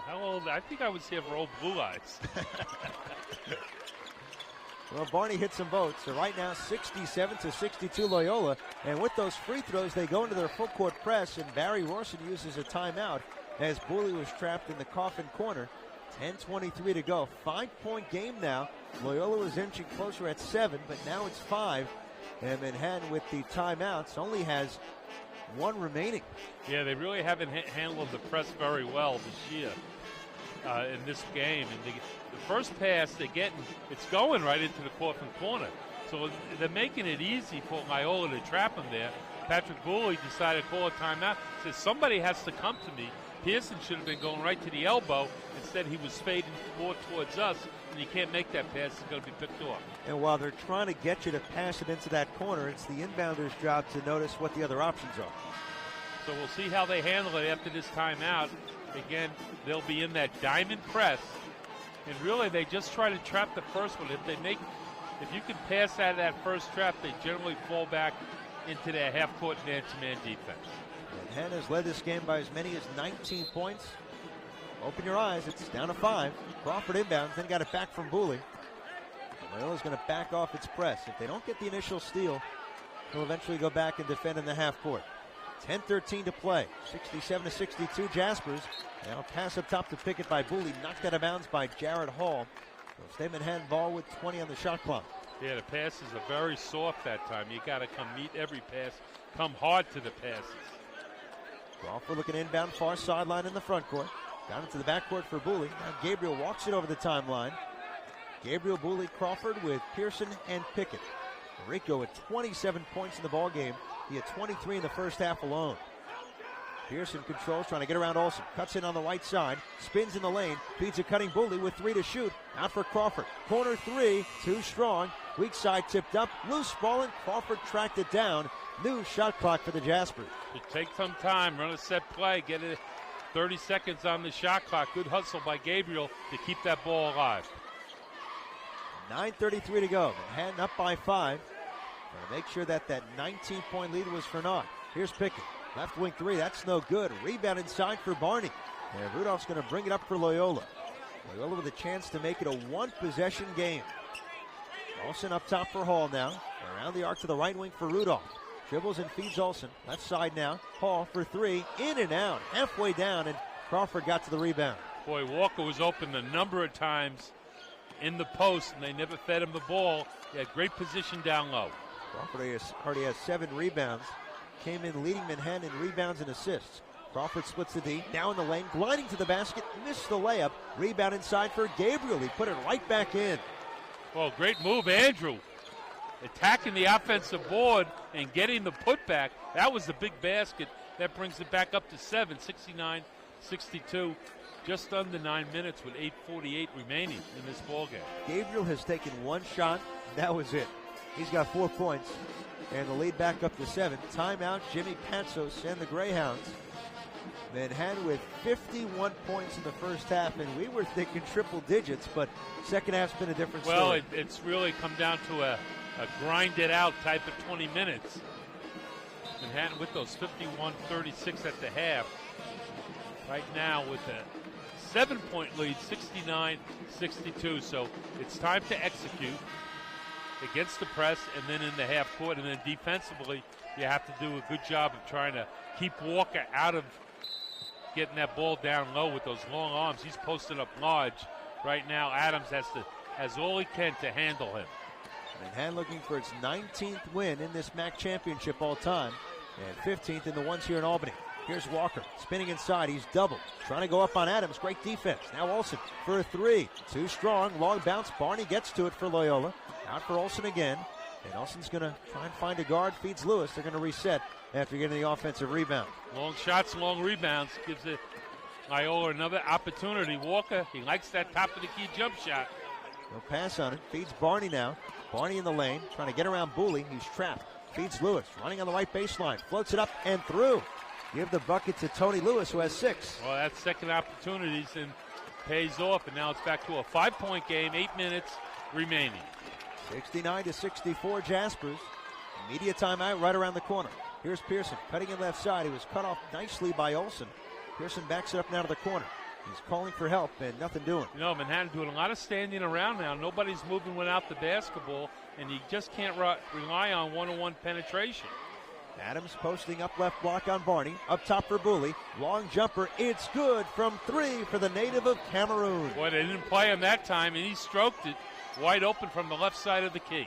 B: How old? I think I was here for Old Blue Eyes.
A: Well, Barney hits them both. So right now, 67-62 Loyola. And with those free throws, they go into their full court press, and Barry Rawson uses a timeout as Booley was trapped in the coffin corner. 10:23 to go. 5-point game now. Loyola was inching closer at 7, but now it's 5. And Manhattan, with the timeouts, only has 1 remaining.
B: Yeah, they really haven't handled the press very well this year. in this game. And the first pass they're getting, it's going right into the Coffin corner. So they're making it easy for Loyola to trap him there. Patrick Booley decided to call a timeout. Says somebody has to come to me. Pearson should have been going right to the elbow. Instead, he was fading more towards us, and you can't make that pass. It's going to be picked off.
A: And while they're trying to get you to pass it into that corner, it's the inbounder's job to notice what the other options are.
B: So we'll see how they handle it after this timeout. Again, they'll be in that diamond press. And really, they just try to trap the first one. If you can pass out of that first trap, they generally fall back into their half-court man-to-man defense.
A: And has led this game by as many as 19 points. Open your eyes, it's down to 5. Crawford inbounds, then got it back from Booley. Loyola's going to back off its press. If they don't get the initial steal, they'll eventually go back and defend in the half court. 10-13 to play. 67-62 Jaspers. Now pass up top to Pickett by Booley. Knocked out of bounds by Jared Hall. So State Manhattan ball with 20 on the shot clock.
B: Yeah, the passes are very soft that time. You got to come meet every pass. Come hard to the passes.
A: Crawford looking inbound, far sideline in the front court. Down into the backcourt for Booley. Now Gabriel walks it over the timeline. Gabriel, Booley, Crawford with Pearson and Pickett. Rico with 27 points in the ball game. He had 23 in the first half alone. Pearson controls, trying to get around Olsen. Cuts in on the right side, spins in the lane, feeds a cutting Booley with 3 to shoot. Out for Crawford. Corner 3, too strong. Weak side tipped up, loose ball, and Crawford tracked it down. New shot clock for the Jaspers.
B: It takes some time, run a set play, get it 30 seconds on the shot clock. Good hustle by Gabriel to keep that ball alive.
A: 9:33 to go. Manhattan up by 5. To make sure that 19-point lead was for naught. Here's Pickett. Left wing 3, that's no good. Rebound inside for Barney. And Rudolph's going to bring it up for Loyola. Loyola with a chance to make it a one-possession game. Olsen up top for Hall now. Around the arc to the right wing for Rudolph. Dribbles and feeds Olsen. Left side now. Hall for 3. In and out. Halfway down, and Crawford got to the rebound.
B: Boy, Walker was open a number of times in the post, and they never fed him the ball. He had great position down low.
A: Crawford already has 7 rebounds. Came in leading Manhattan in rebounds and assists. Crawford splits the D, down the lane, gliding to the basket, missed the layup. Rebound inside for Gabriel. He put it right back in.
B: Well, great move, Andrew. Attacking the offensive board and getting the putback. That was the big basket. That brings it back up to 7, 69-62. Just under 9 minutes with 8:48 remaining in this ballgame.
A: Gabriel has taken 1 shot. That was it. He's got 4 points. And the lead back up to 7. Timeout, Jimmy Patsos and the Greyhounds. Manhattan with 51 points in the first half, and we were thinking triple digits, but second half's been a different story.
B: Well, it's really come down to a grind-it-out type of 20 minutes. Manhattan with those 51-36 at the half. Right now with a 7-point lead, 69-62. So it's time to execute against the press and then in the half court, and then defensively you have to do a good job of trying to keep Walker out of getting that ball down low with those long arms. He's posted up large right now. Adams has all he can to handle him.
A: Manhattan looking for its 19th win in this MAAC championship all time, and 15th in the ones here in Albany. Here's Walker, spinning inside, he's doubled. Trying to go up on Adams, great defense. Now Olsen for a 3, too strong, long bounce. Barney gets to it for Loyola. Out for Olsen again, and Olsen's going to try and find a guard, feeds Lewis. They're going to reset after getting the offensive rebound.
B: Long shots, long rebounds, gives it Loyola another opportunity. Walker, he likes that top of the key jump shot.
A: No pass on it, feeds Barney now. Barney in the lane, trying to get around Booley. He's trapped, feeds Lewis, running on the right baseline, floats it up and through. Give the bucket to Tony Lewis, who has 6.
B: Well, that's second opportunities and pays off, and now it's back to a 5-point game, 8 minutes remaining.
A: 69-64 Jaspers. Immediate timeout right around the corner. Here's Pearson cutting in left side. He was cut off nicely by Olsen. Pearson backs it up now to the corner. He's calling for help and nothing doing.
B: You know, Manhattan doing a lot of standing around now. Nobody's moving without the basketball, and you just can't rely on one-on-one penetration.
A: Adams posting up left block on Barney. Up top for Booley. Long jumper. It's good from 3 for the native of Cameroon.
B: Boy, they didn't play him that time, and he stroked it wide open from the left side of the key.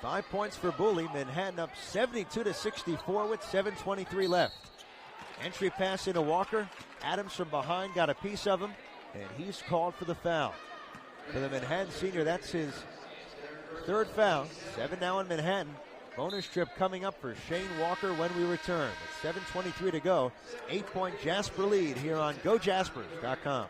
A: 5 points for Booley. Manhattan up 72-64 with 7:23 left. Entry pass into Walker. Adams from behind got a piece of him. and he's called for the foul. For the Manhattan senior, that's his third foul. 7 now in Manhattan. Bonus trip coming up for Shane Walker when we return. With 7:23 to go, 8-point Jasper lead here on GoJaspers.com.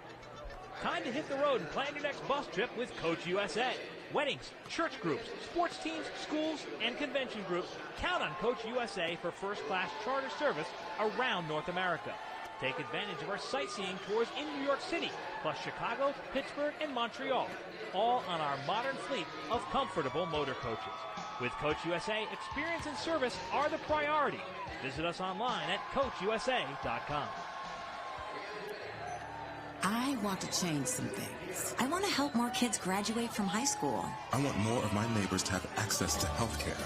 C: Time to hit the road and plan your next bus trip with Coach USA. Weddings, church groups, sports teams, schools, and convention groups count on Coach USA for first-class charter service around North America. Take advantage of our sightseeing tours in New York City, plus Chicago, Pittsburgh, and Montreal, all on our modern fleet of comfortable motor coaches. With Coach USA, experience and service are the priority. Visit us online at CoachUSA.com.
P: I want to change some things. I want to help more kids graduate from high school.
Q: I want more of my neighbors to have access to health care.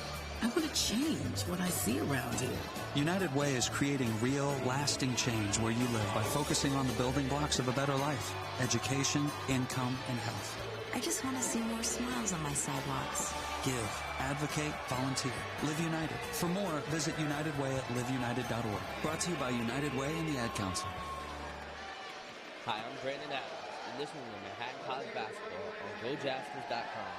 P: I want to change what I see around here.
R: United Way is creating real, lasting change where you live by focusing on the building blocks of a better life: education, income, and health.
P: I just want to see more smiles on my sidewalks.
R: Give, advocate, volunteer. Live United. For more, visit United Way at liveunited.org. Brought to you by United Way and the Ad Council.
O: Hi, I'm Brandon Adams. You're listening to Manhattan College Basketball on GoJaspers.com.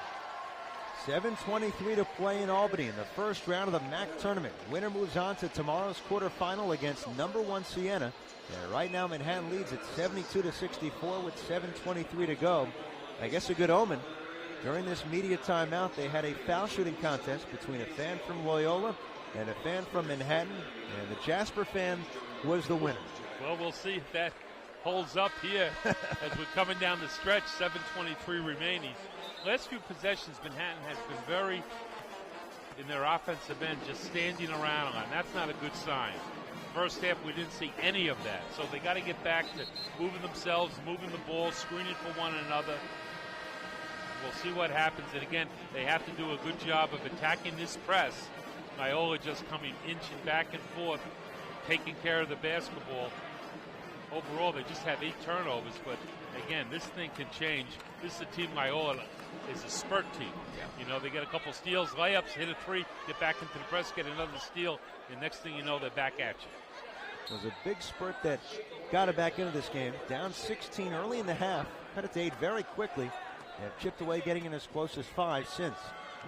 A: 7:23 to play in Albany in the first round of the MAAC tournament. Winner moves on to tomorrow's quarterfinal against number 1 Siena. And right now Manhattan leads at 72-64 with 7:23 to go. I guess a good omen. During this media timeout, they had a foul shooting contest between a fan from Loyola and a fan from Manhattan, and the Jasper fan was the winner.
B: Well, we'll see if that holds up here as we're coming down the stretch. 7:23 remaining. Last few possessions, Manhattan has been very, in their offensive end, just standing around. And that's not a good sign. First half, we didn't see any of that. So they got to get back to moving themselves, moving the ball, screening for one another. We'll see what happens. And again, they have to do a good job of attacking this press. Loyola just coming inching back and forth, taking care of the basketball. Overall, they just have 8 turnovers, but again, this thing can change. This is a team, Loyola is a spurt team. Yeah. You know, they get a couple steals, layups, hit a 3, get back into the press, get another steal, and next thing you know, they're back at you.
A: It was a big spurt that got it back into this game. Down 16 early in the half, cut it to 8 very quickly. They have chipped away, getting in as close as 5 since.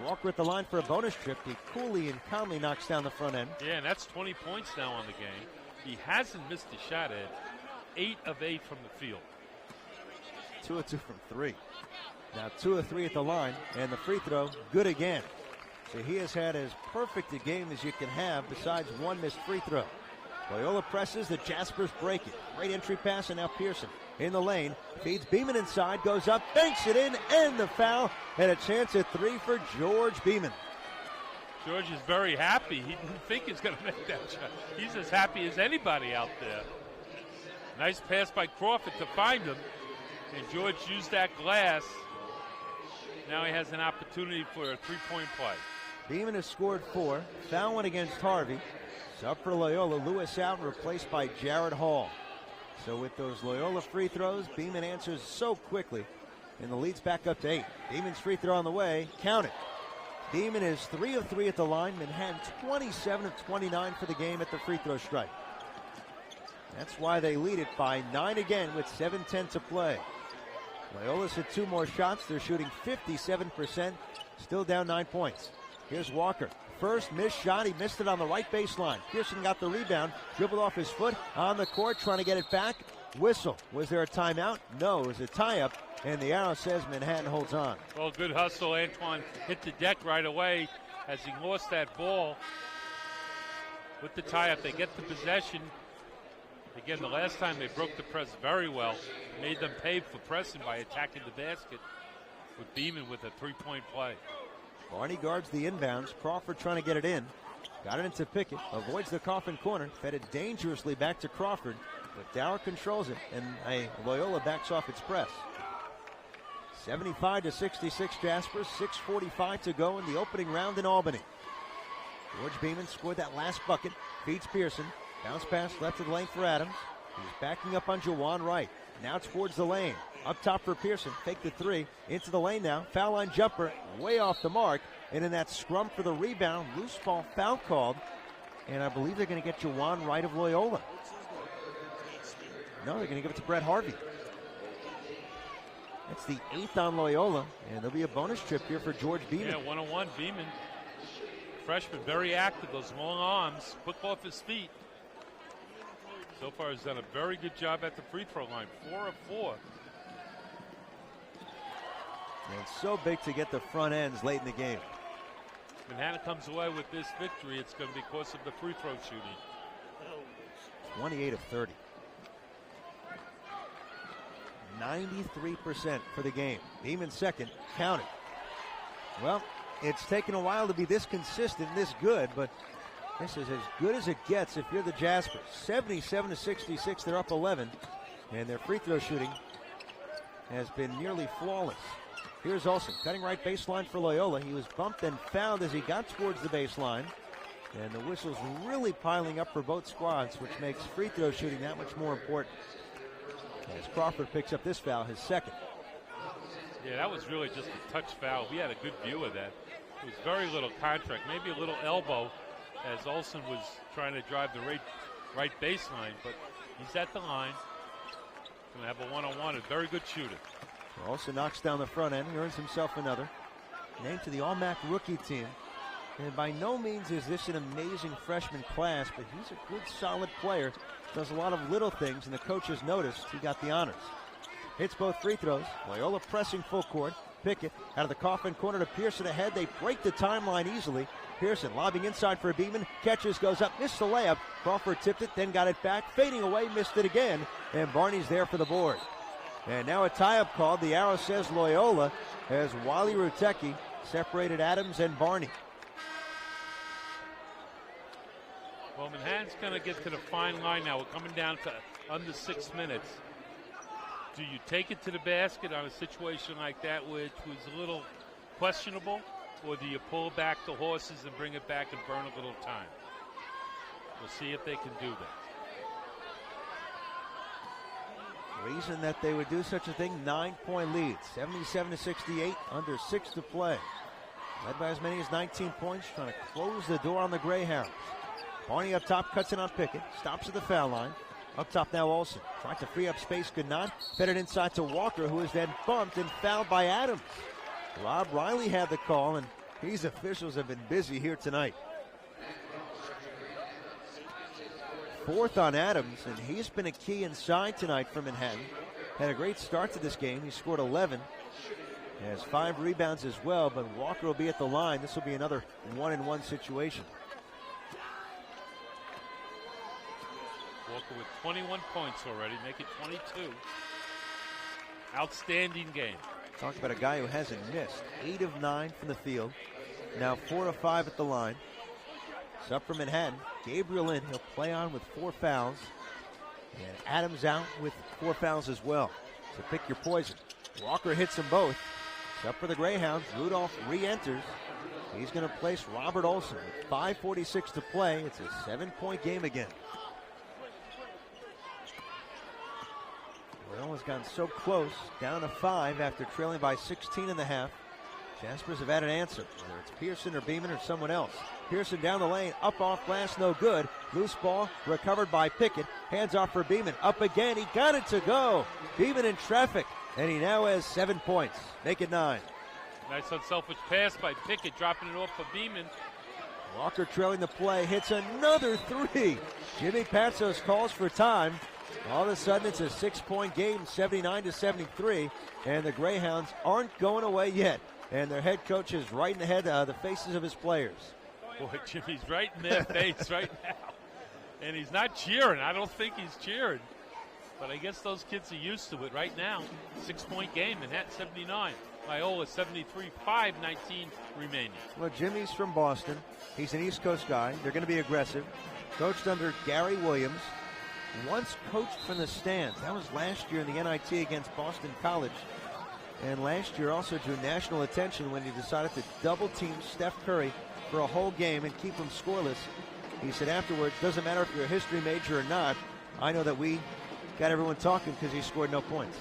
A: Walker at the line for a bonus trip. He coolly and calmly knocks down the front end.
B: Yeah, and that's 20 points now on the game. He hasn't missed a shot, Ed. 8 of 8 from the field.
A: 2 of 2 from 3. Now 2 of 3 at the line, and the free throw, good again. So he has had as perfect a game as you can have besides one missed free throw. Loyola presses, the Jaspers break it. Great entry pass, and now Pearson in the lane. Feeds Beeman inside, goes up, banks it in, and the foul. And a chance at 3 for George Beeman.
B: George is very happy. He didn't think he was going to make that shot. He's as happy as anybody out there. Nice pass by Crawford to find him. And George used that glass. Now he has an opportunity for a 3-point play.
A: Beeman has scored 4. Foul one against Harvey. Sub for Loyola. Lewis out, replaced by Jared Hall. So with those Loyola free throws, Beeman answers so quickly. And the lead's back up to 8. Beeman's free throw on the way. Count it. Beeman is 3 of 3 at the line. Manhattan 27 of 29 for the game at the free throw strike. That's why they lead it by 9 again with 7:10 to play. Loyola's hit 2 more shots. They're shooting 57%. Still down 9 points. Here's Walker. First missed shot. He missed it on the right baseline. Pearson got the rebound. Dribbled off his foot on the court, trying to get it back. Whistle. Was there a timeout? No, it was a tie-up. And the arrow says Manhattan holds on.
B: Well, good hustle. Antoine hit the deck right away as he lost that ball. With the tie-up, they get the possession. Again, the last time they broke the press very well, made them pay for pressing by attacking the basket, with Beeman with a 3-point play.
A: Barney guards the inbounds. Crawford trying to get it in. Got it into Pickett. Avoids the coffin corner. Fed it dangerously back to Crawford. But Dower controls it, and Loyola backs off its press. 75-66 Jaspers. 6:45 to go in the opening round in Albany. George Beeman scored that last bucket. Feeds Pearson. Bounce pass left of the lane for Adams. He's backing up on Jawan Wright. Now towards the lane. Up top for Pearson. Fake the 3. Into the lane now. Foul line jumper. Way off the mark. And in that scrum for the rebound, loose ball foul called. And I believe they're going to get Jawan Wright of Loyola. No, they're going to give it to Brett Harvey. That's the 8th on Loyola, and there'll be a bonus trip here for George Beeman.
B: Yeah, 101 Beeman. Freshman, very active, those long arms, quick off his feet. So far, he's done a very good job at the free throw line, 4 of 4.
A: And it's so big to get the front ends late in the game.
B: Manhattan comes away with this victory. It's going to be because of the free throw shooting.
A: 28 of 30. 93% for the game. Beeman second, counted. Well, it's taken a while to be this consistent, this good, but this is as good as it gets if you're the Jaspers. 77-66, they're up 11, and their free throw shooting has been nearly flawless. Here's Olsen, cutting right baseline for Loyola. He was bumped and fouled as he got towards the baseline, and the whistle's really piling up for both squads, which makes free throw shooting that much more important. As Crawford picks up this foul, his second.
B: Yeah, that was really just a touch foul. We had a good view of that. It was very little contact, maybe a little elbow as Olsen was trying to drive the right baseline, but he's at the line. Going to have a one-on-one, a very good shooter.
A: Olsen knocks down the front end, earns himself another. Named to the All-MAAC rookie team. And by no means is this an amazing freshman class, but he's a good, solid player. Does a lot of little things, and the coaches noticed he got the honors. Hits both free throws. Loyola pressing full court. Pickett out of the coffin corner to Pearson ahead. They break the timeline easily. Pearson lobbing inside for Beeman. Catches, goes up, missed the layup. Crawford tipped it, then got it back. Fading away, missed it again. And Barney's there for the board. And now a tie-up called. The arrow says Loyola as Wally Rutecki separated Adams and Barney.
B: Well, Manhattan's going to get to the fine line now. We're coming down to under 6 minutes. Do you take it to the basket on a situation like that, which was a little questionable, or do you pull back the horses and bring it back and burn a little time? We'll see if they can do that.
A: Reason that they would do such a thing, 9-point lead, 77-68, under 6 to play. Led by as many as 19 points, trying to close the door on the Greyhounds. Barney up top, cuts it on Pickett, stops at the foul line. Up top now Olsen, tried to free up space, could not. Fed it inside to Walker, who is then bumped and fouled by Adams. Rob Riley had the call, and these officials have been busy here tonight. Fourth on Adams, and he's been a key inside tonight for Manhattan. Had a great start to this game. He scored 11. Has 5 rebounds as well, but Walker will be at the line. This will be another 1-and-1 situation.
B: Walker with 21 points already, make it 22. Outstanding game.
A: Talk about a guy who hasn't missed. 8 of 9 from the field. Now 4 of 5 at the line. It's up for Manhattan. Gabriel in. He'll play on with 4 fouls. And Adams out with 4 fouls as well. So pick your poison. Walker hits them both. It's up for the Greyhounds. Rudolph re-enters. He's going to place Robert Olsen with 5:46 to play. It's a 7-point game again. Loyola's gotten so close, down to 5 after trailing by 16 and a half. Jaspers have had an answer, whether it's Pearson or Beeman or someone else. Pearson down the lane, up off glass, no good. Loose ball, recovered by Pickett. Hands off for Beeman, up again, he got it to go. Beeman in traffic, and he now has 7 points. Make it 9.
B: Nice unselfish pass by Pickett, dropping it off for Beeman.
A: Walker trailing the play, hits another 3. Jimmy Patsos calls for time. All of a sudden, it's a 6-point game, 79-73, and the Greyhounds aren't going away yet. And their head coach is right in the faces of his players.
B: Boy, Jimmy's right in their face right now. And he's not cheering. I don't think he's cheering. But I guess those kids are used to it right now. 6-point game, Manhattan 79. Loyola 73, 5:19 remaining.
A: Well, Jimmy's from Boston. He's an East Coast guy. They're going to be aggressive. Coached under Gary Williams. Once coached from the stands. That was last year in the NIT against Boston College. And last year also drew national attention when he decided to double-team Steph Curry for a whole game and keep him scoreless. He said afterwards, doesn't matter if you're a history major or not, I know that we got everyone talking because he scored no points.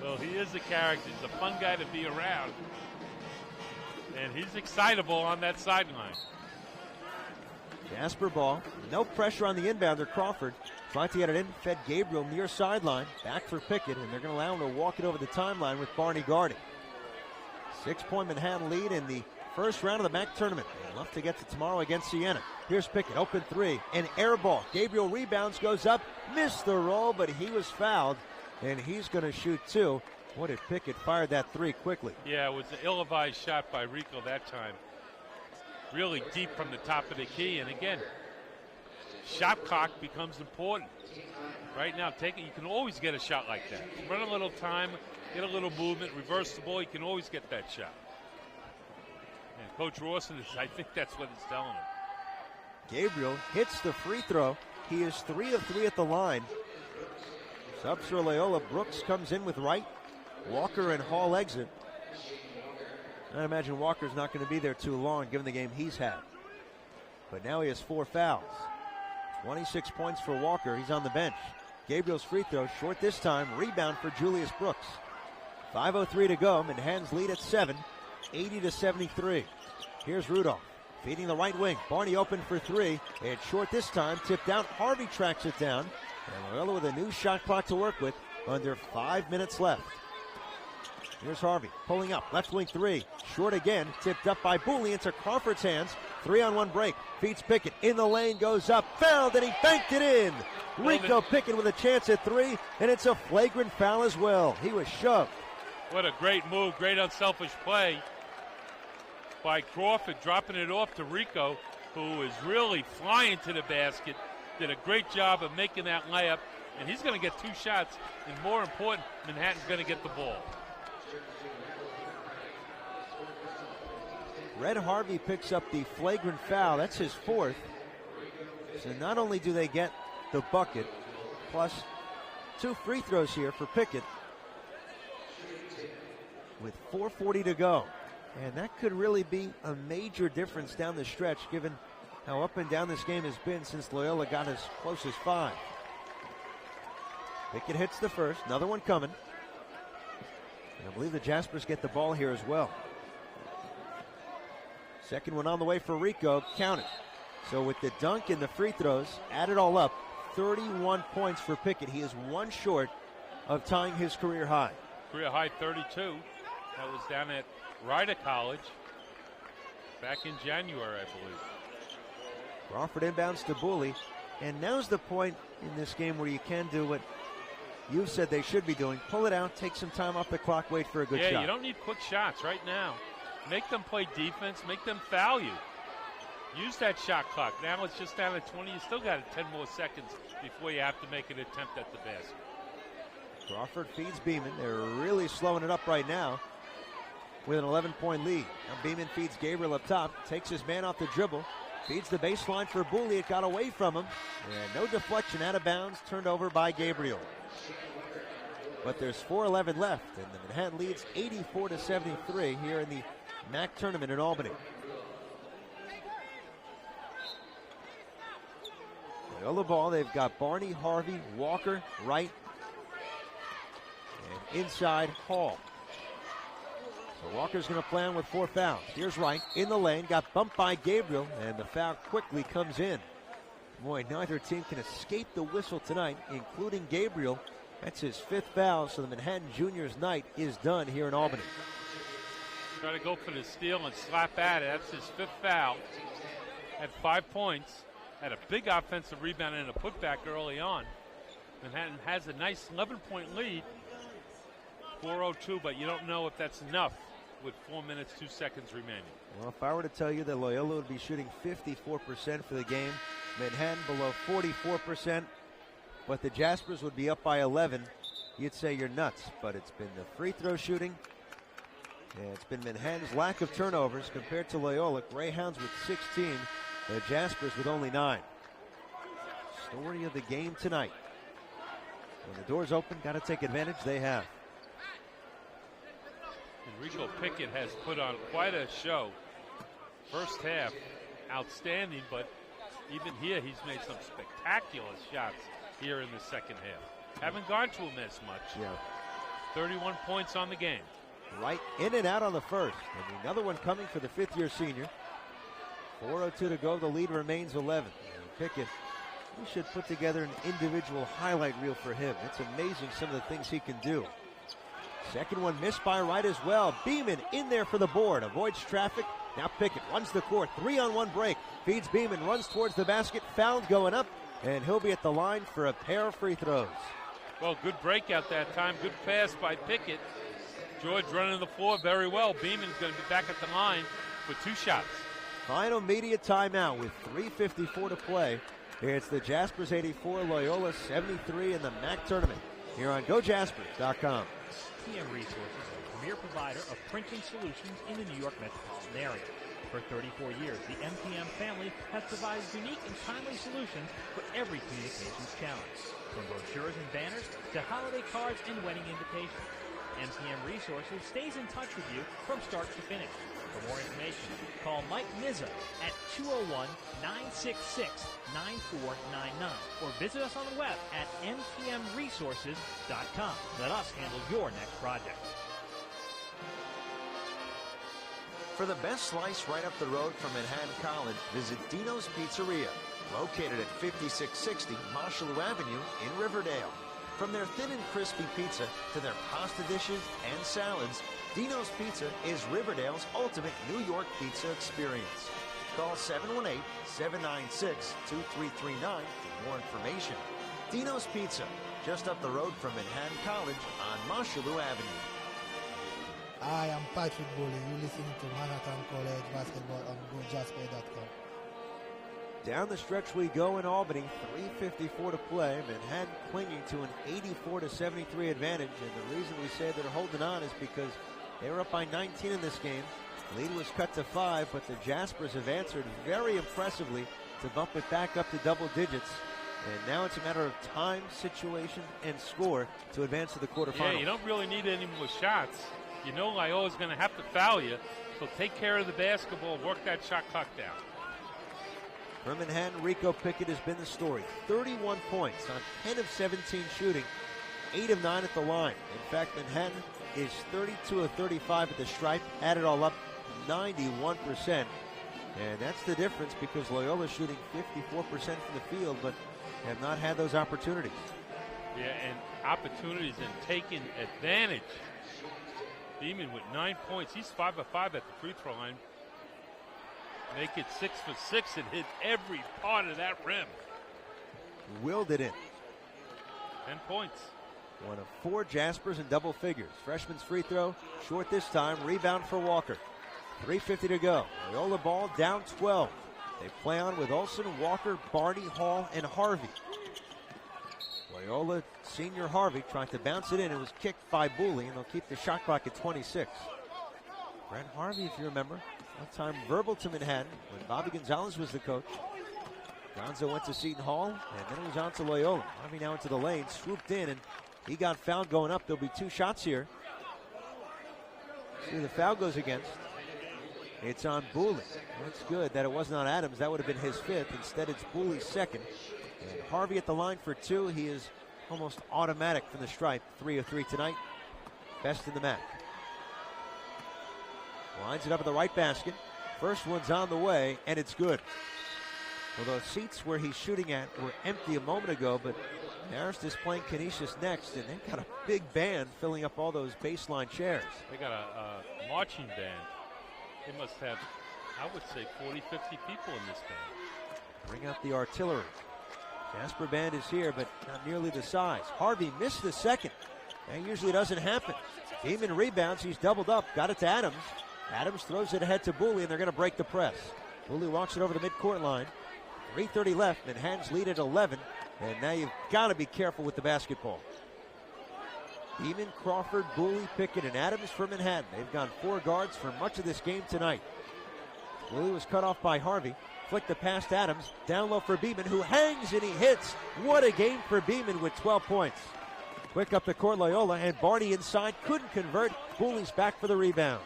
B: Well, he is a character. He's a fun guy to be around. And he's excitable on that sideline.
A: Jasper ball. No pressure on the inbounder, Crawford. Trying to get it in. Fed Gabriel near sideline. Back for Pickett, and they're going to allow him to walk it over the timeline with Barney guarding. 6-point Manhattan lead in the first round of the MAAC tournament. Enough to get to tomorrow against Siena. Here's Pickett, open three, an air ball. Gabriel rebounds, goes up, missed the roll, but he was fouled, and he's going to shoot two. What if Pickett fired that three quickly?
B: Yeah, it was an ill-advised shot by Rico that time. Really deep from the top of the key, and again, shot clock becomes important. Right now, take it. You can always get a shot like that. Run a little time, get a little movement, reverse the ball. You can always get that shot. And Coach Rawson, I think that's what he's telling him.
A: Gabriel hits the free throw. He is 3 of 3 at the line. Subs for Loyola. Brooks comes in with right. Walker and Hall exit. I imagine Walker's not going to be there too long given the game he's had. But now he has 4 fouls. 26 points for Walker. He's on the bench. Gabriel's free throw short this time. Rebound for Julius Brooks. 5:03 to go. Manhattan's lead at 7. 80-73. Here's Rudolph. Feeding the right wing. Barney open for 3. It's short this time. Tipped out. Harvey tracks it down. And Loyola with a new shot clock to work with. Under 5 minutes left. Here's Harvey pulling up. Left wing 3. Short again. Tipped up by Booley into Crawford's hands. 3-on-1 break. Feeds Pickett. In the lane. Goes up. Fouled. And he banked it in. Rico Pickett with a chance at 3. And it's a flagrant foul as well. He was shoved.
B: What a great move. Great unselfish play by Crawford, dropping it off to Rico, who is really flying to the basket. Did a great job of making that layup, and he's going to get 2 shots, and more important, Manhattan's going to get the ball.
A: Red Harvey picks up the flagrant foul. That's his 4th. So not only do they get the bucket, plus 2 free throws here for Pickett with 4:40 to go. And that could really be a major difference down the stretch, given how up and down this game has been since Loyola got as close as 5. Pickett hits the first. Another one coming. And I believe the Jaspers get the ball here as well. Second one on the way for Rico. Count it. So with the dunk and the free throws, add it all up, 31 points for Pickett. He is 1 short of tying his career high.
B: Career high 32. That was down at Ryder College back in January, I believe.
A: Crawford inbounds to Booley. And now's the point in this game where you can do what you've said they should be doing. Pull it out, take some time off the clock, wait for a good shot.
B: Yeah, you don't need quick shots right now. Make them play defense, make them foul you. Use that shot clock. Now it's just down at 20. You still got 10 more seconds before you have to make an attempt at the basket.
A: Crawford feeds Beeman. They're really slowing it up right now with an 11-point lead. Now Beeman feeds Gabriel up top, takes his man off the dribble, feeds the baseline for Booley. It got away from him. And no deflection, out of bounds, turned over by Gabriel. But there's 4:11 left, and the Manhattan leads 84-73 here in the MAAC tournament in Albany. Loyola ball, they've got Barney, Harvey, Walker, Wright, and inside Hall. So Walker's going to play on with 4 fouls. Here's Wright in the lane, got bumped by Gabriel, and the foul quickly comes in. Boy, neither team can escape the whistle tonight, including Gabriel. That's his 5th foul, so the Manhattan Juniors' night is done here in Albany.
B: Try to go for the steal and slap at it. That's his 5th foul. At 5 points. Had a big offensive rebound and a putback early on. Manhattan has a nice 11-point lead. 4:02, but you don't know if that's enough with 4 minutes, 2 seconds remaining.
A: Well, if I were to tell you that Loyola would be shooting 54% for the game, Manhattan below 44%, but the Jaspers would be up by 11, you'd say you're nuts. But it's been the free throw shooting, and it's been Manhattan's lack of turnovers compared to Loyola. Greyhounds with 16, the Jaspers with only 9. Story of the game tonight. When the doors open, got to take advantage. They have.
B: Rico Pickett has put on quite a show. First half, outstanding, but even here he's made some spectacular shots here in the second half. Haven't gone to him as much.
A: Yeah.
B: 31 points on the game.
A: Right in and out on the first. And another one coming for the 5th-year senior. 4:02 to go. The lead remains 11. And Pickett, we should put together an individual highlight reel for him. It's amazing some of the things he can do. Second one missed by Wright as well. Beeman in there for the board. Avoids traffic. Now Pickett runs the court. 3-on-1 break. Feeds Beeman. Runs towards the basket. Fouled going up. And he'll be at the line for a pair of free throws.
B: Well, good breakout that time. Good pass by Pickett. George running the floor very well. Beeman's going to be back at the line for 2 shots.
A: Final media timeout with 3:54 to play. It's the Jaspers 84, Loyola 73 in the MAAC tournament. Here on GoJaspers.com.
C: MTM Resources is a premier provider of printing solutions in the New York metropolitan area. For 34 years, the MTM family has provided unique and timely solutions for every communications challenge. From brochures and banners to holiday cards and wedding invitations, MTM Resources stays in touch with you from start to finish. For more information, call Mike Nizza at 201-966-9499 or visit us on the web at mtmresources.com. Let us handle your next project.
D: For the best slice right up the road from Manhattan College, visit Dino's Pizzeria, located at 5660 Marshallou Avenue in Riverdale. From their thin and crispy pizza to their pasta dishes and salads, Dino's Pizza is Riverdale's ultimate New York pizza experience. Call 718-796-2339 for more information. Dino's Pizza, just up the road from Manhattan College on Marshallou Avenue.
I: I am Patrick Bowley. You're listening to Manhattan College Basketball on GoJaspers.com.
A: Down the stretch we go in Albany, 3:54 to play. Manhattan clinging to an 84-73 advantage, and the reason we say they're holding on is because they were up by 19 in this game. Lead was cut to 5, but the Jaspers have answered very impressively to bump it back up to double digits. And now it's a matter of time, situation, and score to advance to the quarterfinals.
B: Yeah, you don't really need any more shots. You know Loyola's going to have to foul you, so take care of the basketball, work that shot clock down.
A: For Manhattan, Rico Pickett has been the story. 31 points on 10 of 17 shooting, 8 of 9 at the line. In fact, Manhattan is 32 of 35 at the stripe. Add it all up, 91%. And that's the difference because Loyola's shooting 54% from the field, but have not had those opportunities.
B: Yeah, and opportunities and taking advantage. Beeman with 9 points. He's 5 of 5 at the free throw line. Make it 6 for 6 and hit every part of that rim.
A: Willed it in.
B: 10 points.
A: 1 of 4 Jaspers in double figures. Freshman's free throw, short this time. Rebound for Walker. 3:50 to go. Loyola ball down 12. They play on with Olsen, Walker, Barney, Hall, and Harvey. Loyola senior Harvey trying to bounce it in. It was kicked by Booley, and they'll keep the shot clock at 26. Brent Harvey, if you remember, one time verbal to Manhattan when Bobby Gonzalez was the coach. Gonzo went to Seton Hall, and then it was on to Loyola. Harvey now into the lane, swooped in, and he got fouled going up. There'll be 2 shots here. See who the foul goes against. It's on Booley. That's good that it wasn't on Adams. That would have been his 5th. Instead, it's Booley's 2nd. And Harvey at the line for 2. He is almost automatic from the stripe. 3 of 3 tonight. Best in the MAAC. Lines it up at the right basket. First one's on the way, and it's good. Well, those seats where he's shooting at were empty a moment ago, but Marist is playing Canisius next, and they've got a big band filling up all those baseline chairs.
B: They got a marching band. They must have, I would say, 40, 50 people in this band.
A: Bring out the artillery. Jasper band is here, but not nearly the size. Harvey missed the second. That usually doesn't happen. Beeman rebounds. He's doubled up. Got it to Adams. Adams throws it ahead to Booley, and they're going to break the press. Booley walks it over the midcourt line. 3:30 left. Manhattan's lead at 11. And now you've got to be careful with the basketball. Beeman, Crawford, Booley, Pickett, and Adams for Manhattan. They've gone 4 guards for much of this game tonight. Booley was cut off by Harvey. Flicked the pass to Adams. Down low for Beeman, who hangs and he hits. What a game for Beeman with 12 points. Quick up the court, Loyola, and Barney inside. Couldn't convert. Booley's back for the rebound.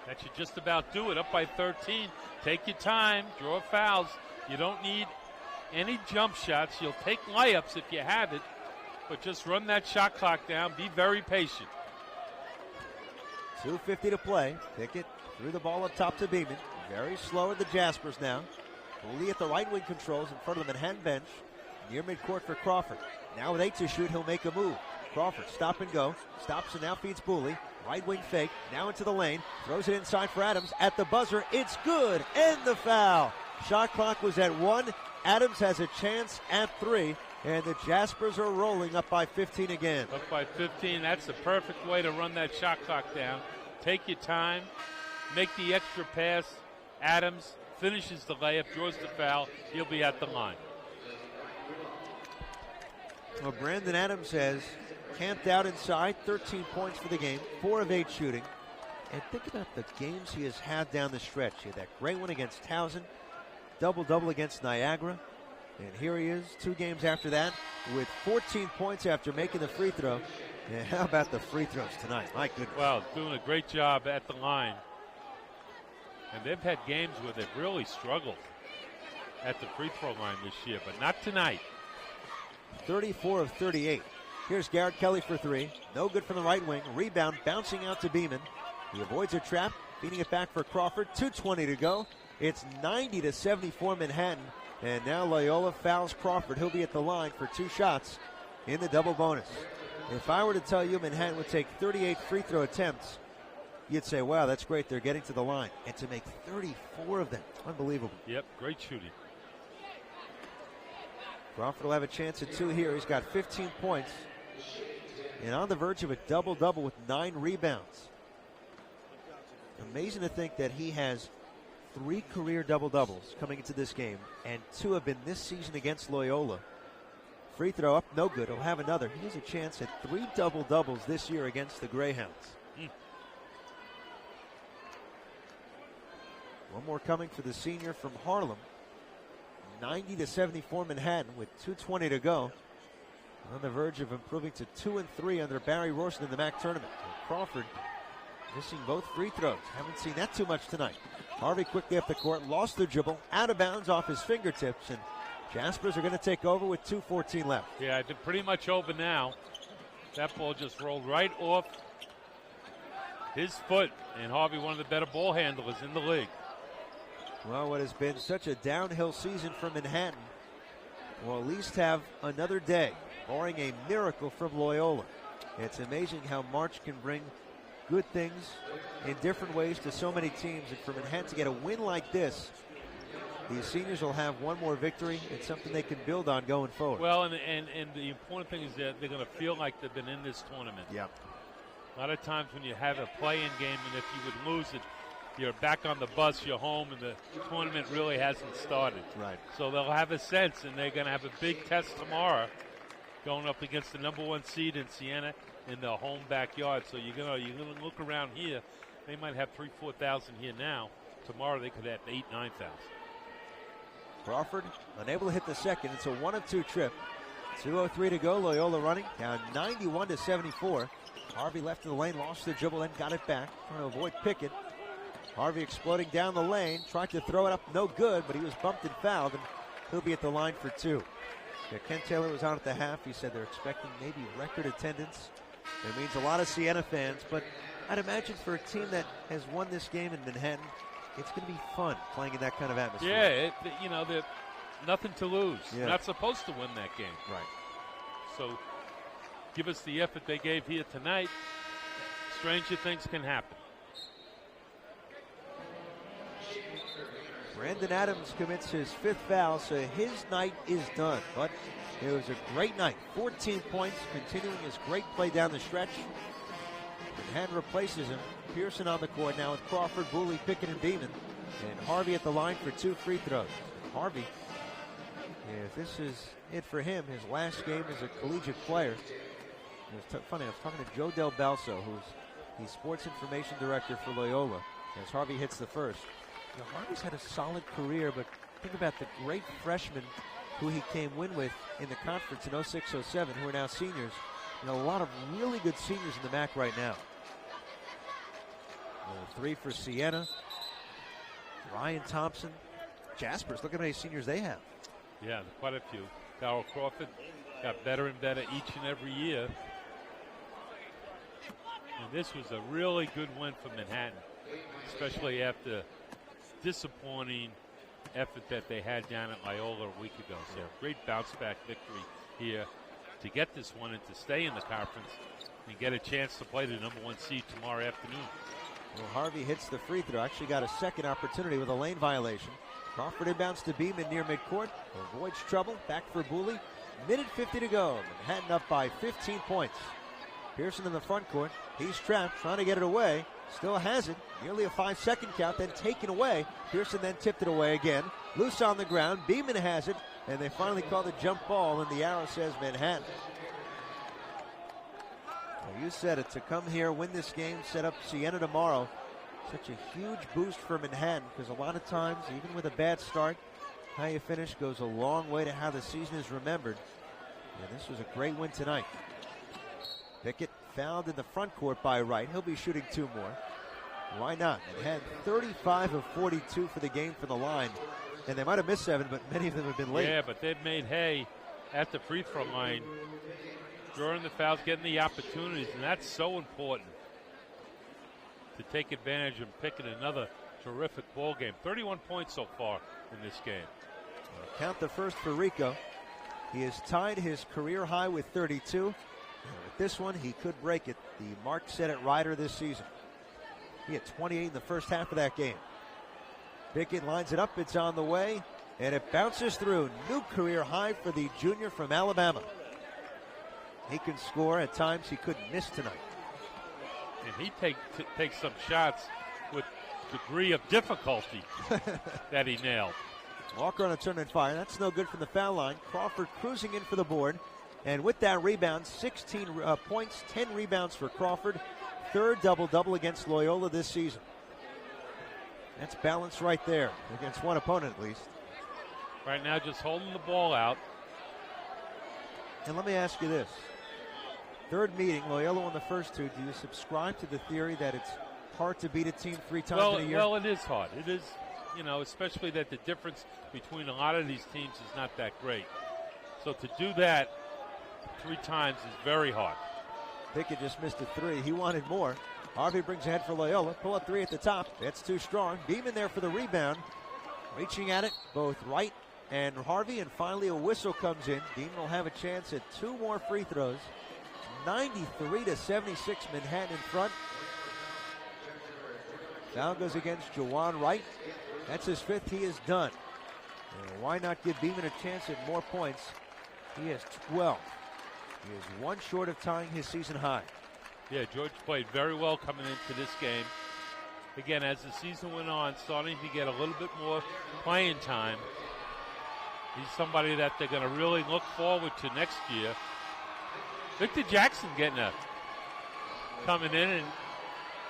B: That should just about do it. Up by 13. Take your time. Draw fouls. You don't need any jump shots. You'll take layups if you have it. But just run that shot clock down. Be very patient.
A: 2:50 to play. Pickett Threw the ball up top to Beeman. Very slow at the Jaspers now. Lee at the right wing controls in front of the Manhattan bench. Near midcourt for Crawford. Now with 8 to shoot, he'll make a move. Crawford, stop and go. Stops and now feeds Booley. Right wing fake. Now into the lane. Throws it inside for Adams. At the buzzer, it's good. And the foul. Shot clock was at 1. Adams has a chance at 3. And the Jaspers are rolling up by 15 again.
B: Up by 15. That's the perfect way to run that shot clock down. Take your time. Make the extra pass. Adams finishes the layup, draws the foul. He'll be at the line.
A: Well, Brandon Adams has camped out inside, 13 points for the game, 4 of 8 shooting. And think about the games he has had down the stretch. He had that great one against Towson, double-double against Niagara. And here he is 2 games after that with 14 points after making the free throw. And how about the free throws tonight? My goodness.
B: Well, doing a great job at the line. And they've had games where they've really struggled at the free throw line this year, but not tonight.
A: 34 of 38. Here's Garrett Kelly for 3. No good from the right wing. Rebound bouncing out to Beeman. He avoids a trap, feeding it back for Crawford. 2:20 to go. It's 90-74 Manhattan. And now Loyola fouls Crawford. He'll be at the line for 2 shots in the double bonus. If I were to tell you Manhattan would take 38 free throw attempts, you'd say, wow, that's great. They're getting to the line. And to make 34 of them, unbelievable.
B: Yep, great shooting.
A: Crawford will have a chance at 2 here. He's got 15 points. And on the verge of a double-double with 9 rebounds. Amazing to think that he has 3 career double-doubles coming into this game. And 2 have been this season against Loyola. Free throw up, no good. He'll have another. He has a chance at 3 double-doubles this year against the Greyhounds. One more coming for the senior from Harlem. 90-74 Manhattan with 2:20 to go. On the verge of improving to 2-3 under Barry Rorston in the MAAC tournament. And Crawford missing both free throws. Haven't seen that too much tonight. Harvey quickly up the court, lost the dribble, out of bounds off his fingertips, and Jaspers are going to take over with 2:14 left.
B: Yeah, they're pretty much over now. That ball just rolled right off his foot, and Harvey, one of the better ball handlers in the league.
A: Well, what has been such a downhill season for Manhattan will at least have another day, barring a miracle from Loyola. It's amazing how March can bring good things in different ways to so many teams. And for Manhattan to get a win like this, these seniors will have one more victory. It's something they can build on going forward.
B: Well, and the important thing is that they're going to feel like they've been in this tournament.
A: Yeah.
B: A lot of times when you have a play-in game, and if you would lose it, you're back on the bus, you're home, and the tournament really hasn't started.
A: Right.
B: So they'll have a sense, and they're going to have a big test tomorrow going up against the #1 seed in Siena in their home backyard. So you're gonna look around here. They might have 3,000-4,000 here now. Tomorrow they could have 8,000-9,000.
A: Crawford unable to hit the second. It's a 1 of 2 trip. 2:03 to go. Loyola running down 91-74. Harvey left in the lane, lost the dribble, then got it back. Trying to avoid Pickett. Harvey exploding down the lane, tried to throw it up, no good, but he was bumped and fouled, and he'll be at the line for 2. Yeah, Ken Taylor was on at the half. He said they're expecting maybe record attendance. It means a lot of Siena fans, but I'd imagine for a team that has won this game in Manhattan, it's going to be fun playing in that kind of atmosphere.
B: Yeah, they're nothing to lose.
A: Yeah.
B: Not supposed to win that game.
A: Right.
B: So give us the effort they gave here tonight. Stranger things can happen.
A: Brandon Adams commits his 5th foul, so his night is done. But it was a great night. 14 points, continuing his great play down the stretch. Manhattan replaces him. Pearson on the court now with Crawford, Booley, Pickett, and Beeman. And Harvey at the line for 2 free throws. Harvey, if this is it for him, his last game as a collegiate player. It was funny, I was talking to Joe Del Balso, who's the sports information director for Loyola, as Harvey hits the first. You know, Harvey's had a solid career, but think about the great freshmen who he came win with in the conference in 06-07, who are now seniors. You know, a lot of really good seniors in the MAAC right now. 3 for Siena. Ryan Thompson. Jaspers, look at how many seniors they have.
B: Yeah, quite a few. Darryl Crawford got better and better each and every year. And this was a really good win for Manhattan. especially after disappointing effort that they had down at Loyola a week ago. So great bounce-back victory here to get this one and to stay in the conference and get a chance to play the number 1 seed tomorrow afternoon.
A: Well, Harvey hits the free throw. Actually got a second opportunity with a lane violation. Crawford inbounds to Beeman near midcourt. Avoids trouble. Back for Booley. Minute 50 to go. Manhattan up by 15 points. Pearson in the front court. He's trapped, trying to get it away. Still has it. Nearly a 5-second count, then taken away. Pearson then tipped it away again. Loose on the ground. Beeman has it. And they finally call the jump ball, and the arrow says Manhattan. Well, you said it. To come here, win this game, set up Siena tomorrow. Such a huge boost for Manhattan, because a lot of times, even with a bad start, how you finish goes a long way to how the season is remembered. And this was a great win tonight. Pickett fouled in the front court by Wright. He'll be shooting 2 more. Why not? Manhattan 35 of 42 for the game from the line. And they might have missed 7, but many of them have been late.
B: Yeah, but they've made hay at the free throw line, drawing the fouls, getting the opportunities, and that's so important to take advantage of Pickett. Another terrific ball game. 31 points so far in this game.
A: Count the first for Rico. He has tied his career high with 32. And with this one, he could break it. The mark set at Ryder this season. He had 28 in the first half of that game. Pickett lines it up. It's on the way. And it bounces through. New career high for the junior from Alabama. He can score. At times, he couldn't miss tonight.
B: And he takes some shots with degree of difficulty that he nailed.
A: Walker on a turn and fire. That's no good from the foul line. Crawford cruising in for the board. And with that rebound, 16 points, 10 rebounds for Crawford. Third double-double against Loyola this season. That's balance right there against one opponent at least.
B: Right now just holding the ball out.
A: And let me ask you this. Third meeting, Loyola won the first 2. Do you subscribe to the theory that it's hard to beat a team 3 times in a year?
B: Well, it is hard. It is, especially that the difference between a lot of these teams is not that great. So to do that 3 times is very hard.
A: Pickett just missed a 3. He wanted more. Harvey brings ahead for Loyola. Pull up 3 at the top. That's too strong. Beeman there for the rebound. Reaching at it, both Wright and Harvey, and finally a whistle comes in. Beeman will have a chance at 2 more free throws. 93-76, Manhattan in front. Foul goes against Jawan Wright. That's his 5th. He is done. And why not give Beeman a chance at more points? He has 12. He is 1 short of tying his season high.
B: Yeah, George played very well coming into this game. Again, as the season went on, starting to get a little bit more playing time. He's somebody that they're going to really look forward to next year. Victor Jackson coming in, and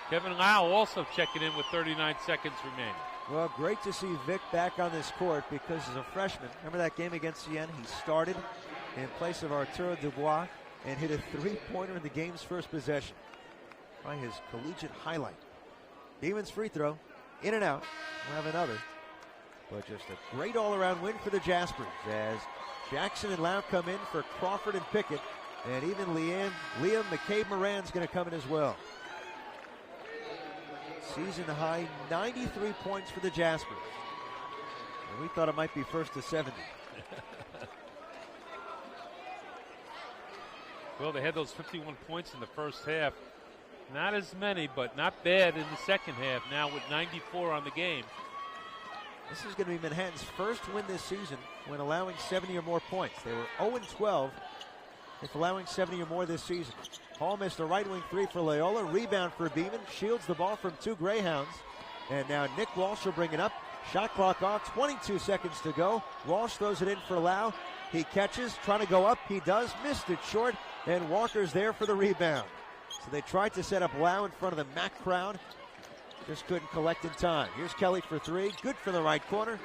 B: Kevin Lau also checking in with 39 seconds remaining.
A: Well, great to see Vic back on this court because as a freshman, remember that game against Siena? He started in place of Arturo Dubois and hit a 3-pointer in the game's first possession. By his collegiate highlight. Beeman's free throw, in and out. We'll have another. But just a great all-around win for the Jaspers as Jackson and Lau come in for Crawford and Pickett. And even Liam McCabe Moran's going to come in as well. Season high 93 points for the Jaspers. And we thought it might be first to 70.
B: Well, they had those 51 points in the first half. Not as many, but not bad in the second half. Now with 94 on the game.
A: This is going to be Manhattan's first win this season when allowing 70 or more points. They were 0-12 if allowing 70 or more this season. Hall missed a right wing 3 for Loyola. Rebound for Beeman. Shields the ball from 2 Greyhounds. And now Nick Walsh will bring it up. Shot clock off. 22 seconds to go. Walsh throws it in for Lau. He catches. Trying to go up. He does. Missed it short. And Walker's there for the rebound. So they tried to set up Lau in front of the MAAC crowd. Just couldn't collect in time. Here's Kelly for 3. Good from the right corner.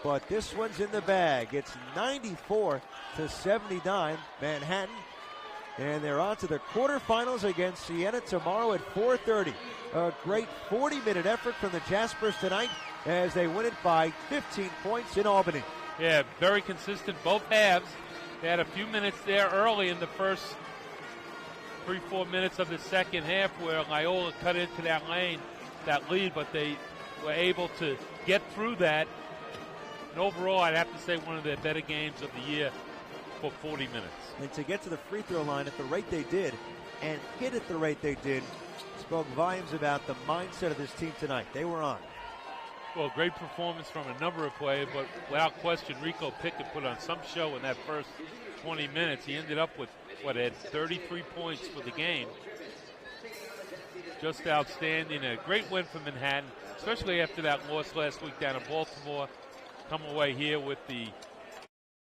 A: But this one's in the bag. It's 94-79 Manhattan. And they're on to the quarterfinals against Siena tomorrow at 4:30. A great 40-minute effort from the Jaspers tonight as they win it by 15 points in Albany.
B: Yeah, very consistent both halves. They had a few minutes there early in the first 3-4 minutes of the second half where Loyola cut into that lane that lead, but they were able to get through that. And overall, I'd have to say one of their better games of the year for 40 minutes.
A: And to get to the free throw line at the rate they did and hit at the rate they did spoke volumes about the mindset of this team tonight. They were on.
B: Well, great performance from a number of players, but without question, Rico Pickett put on some show in that first 20 minutes. He ended up with, had 33 points for the game. Just outstanding. A great win for Manhattan, especially after that loss last week down in Baltimore. Come away here with the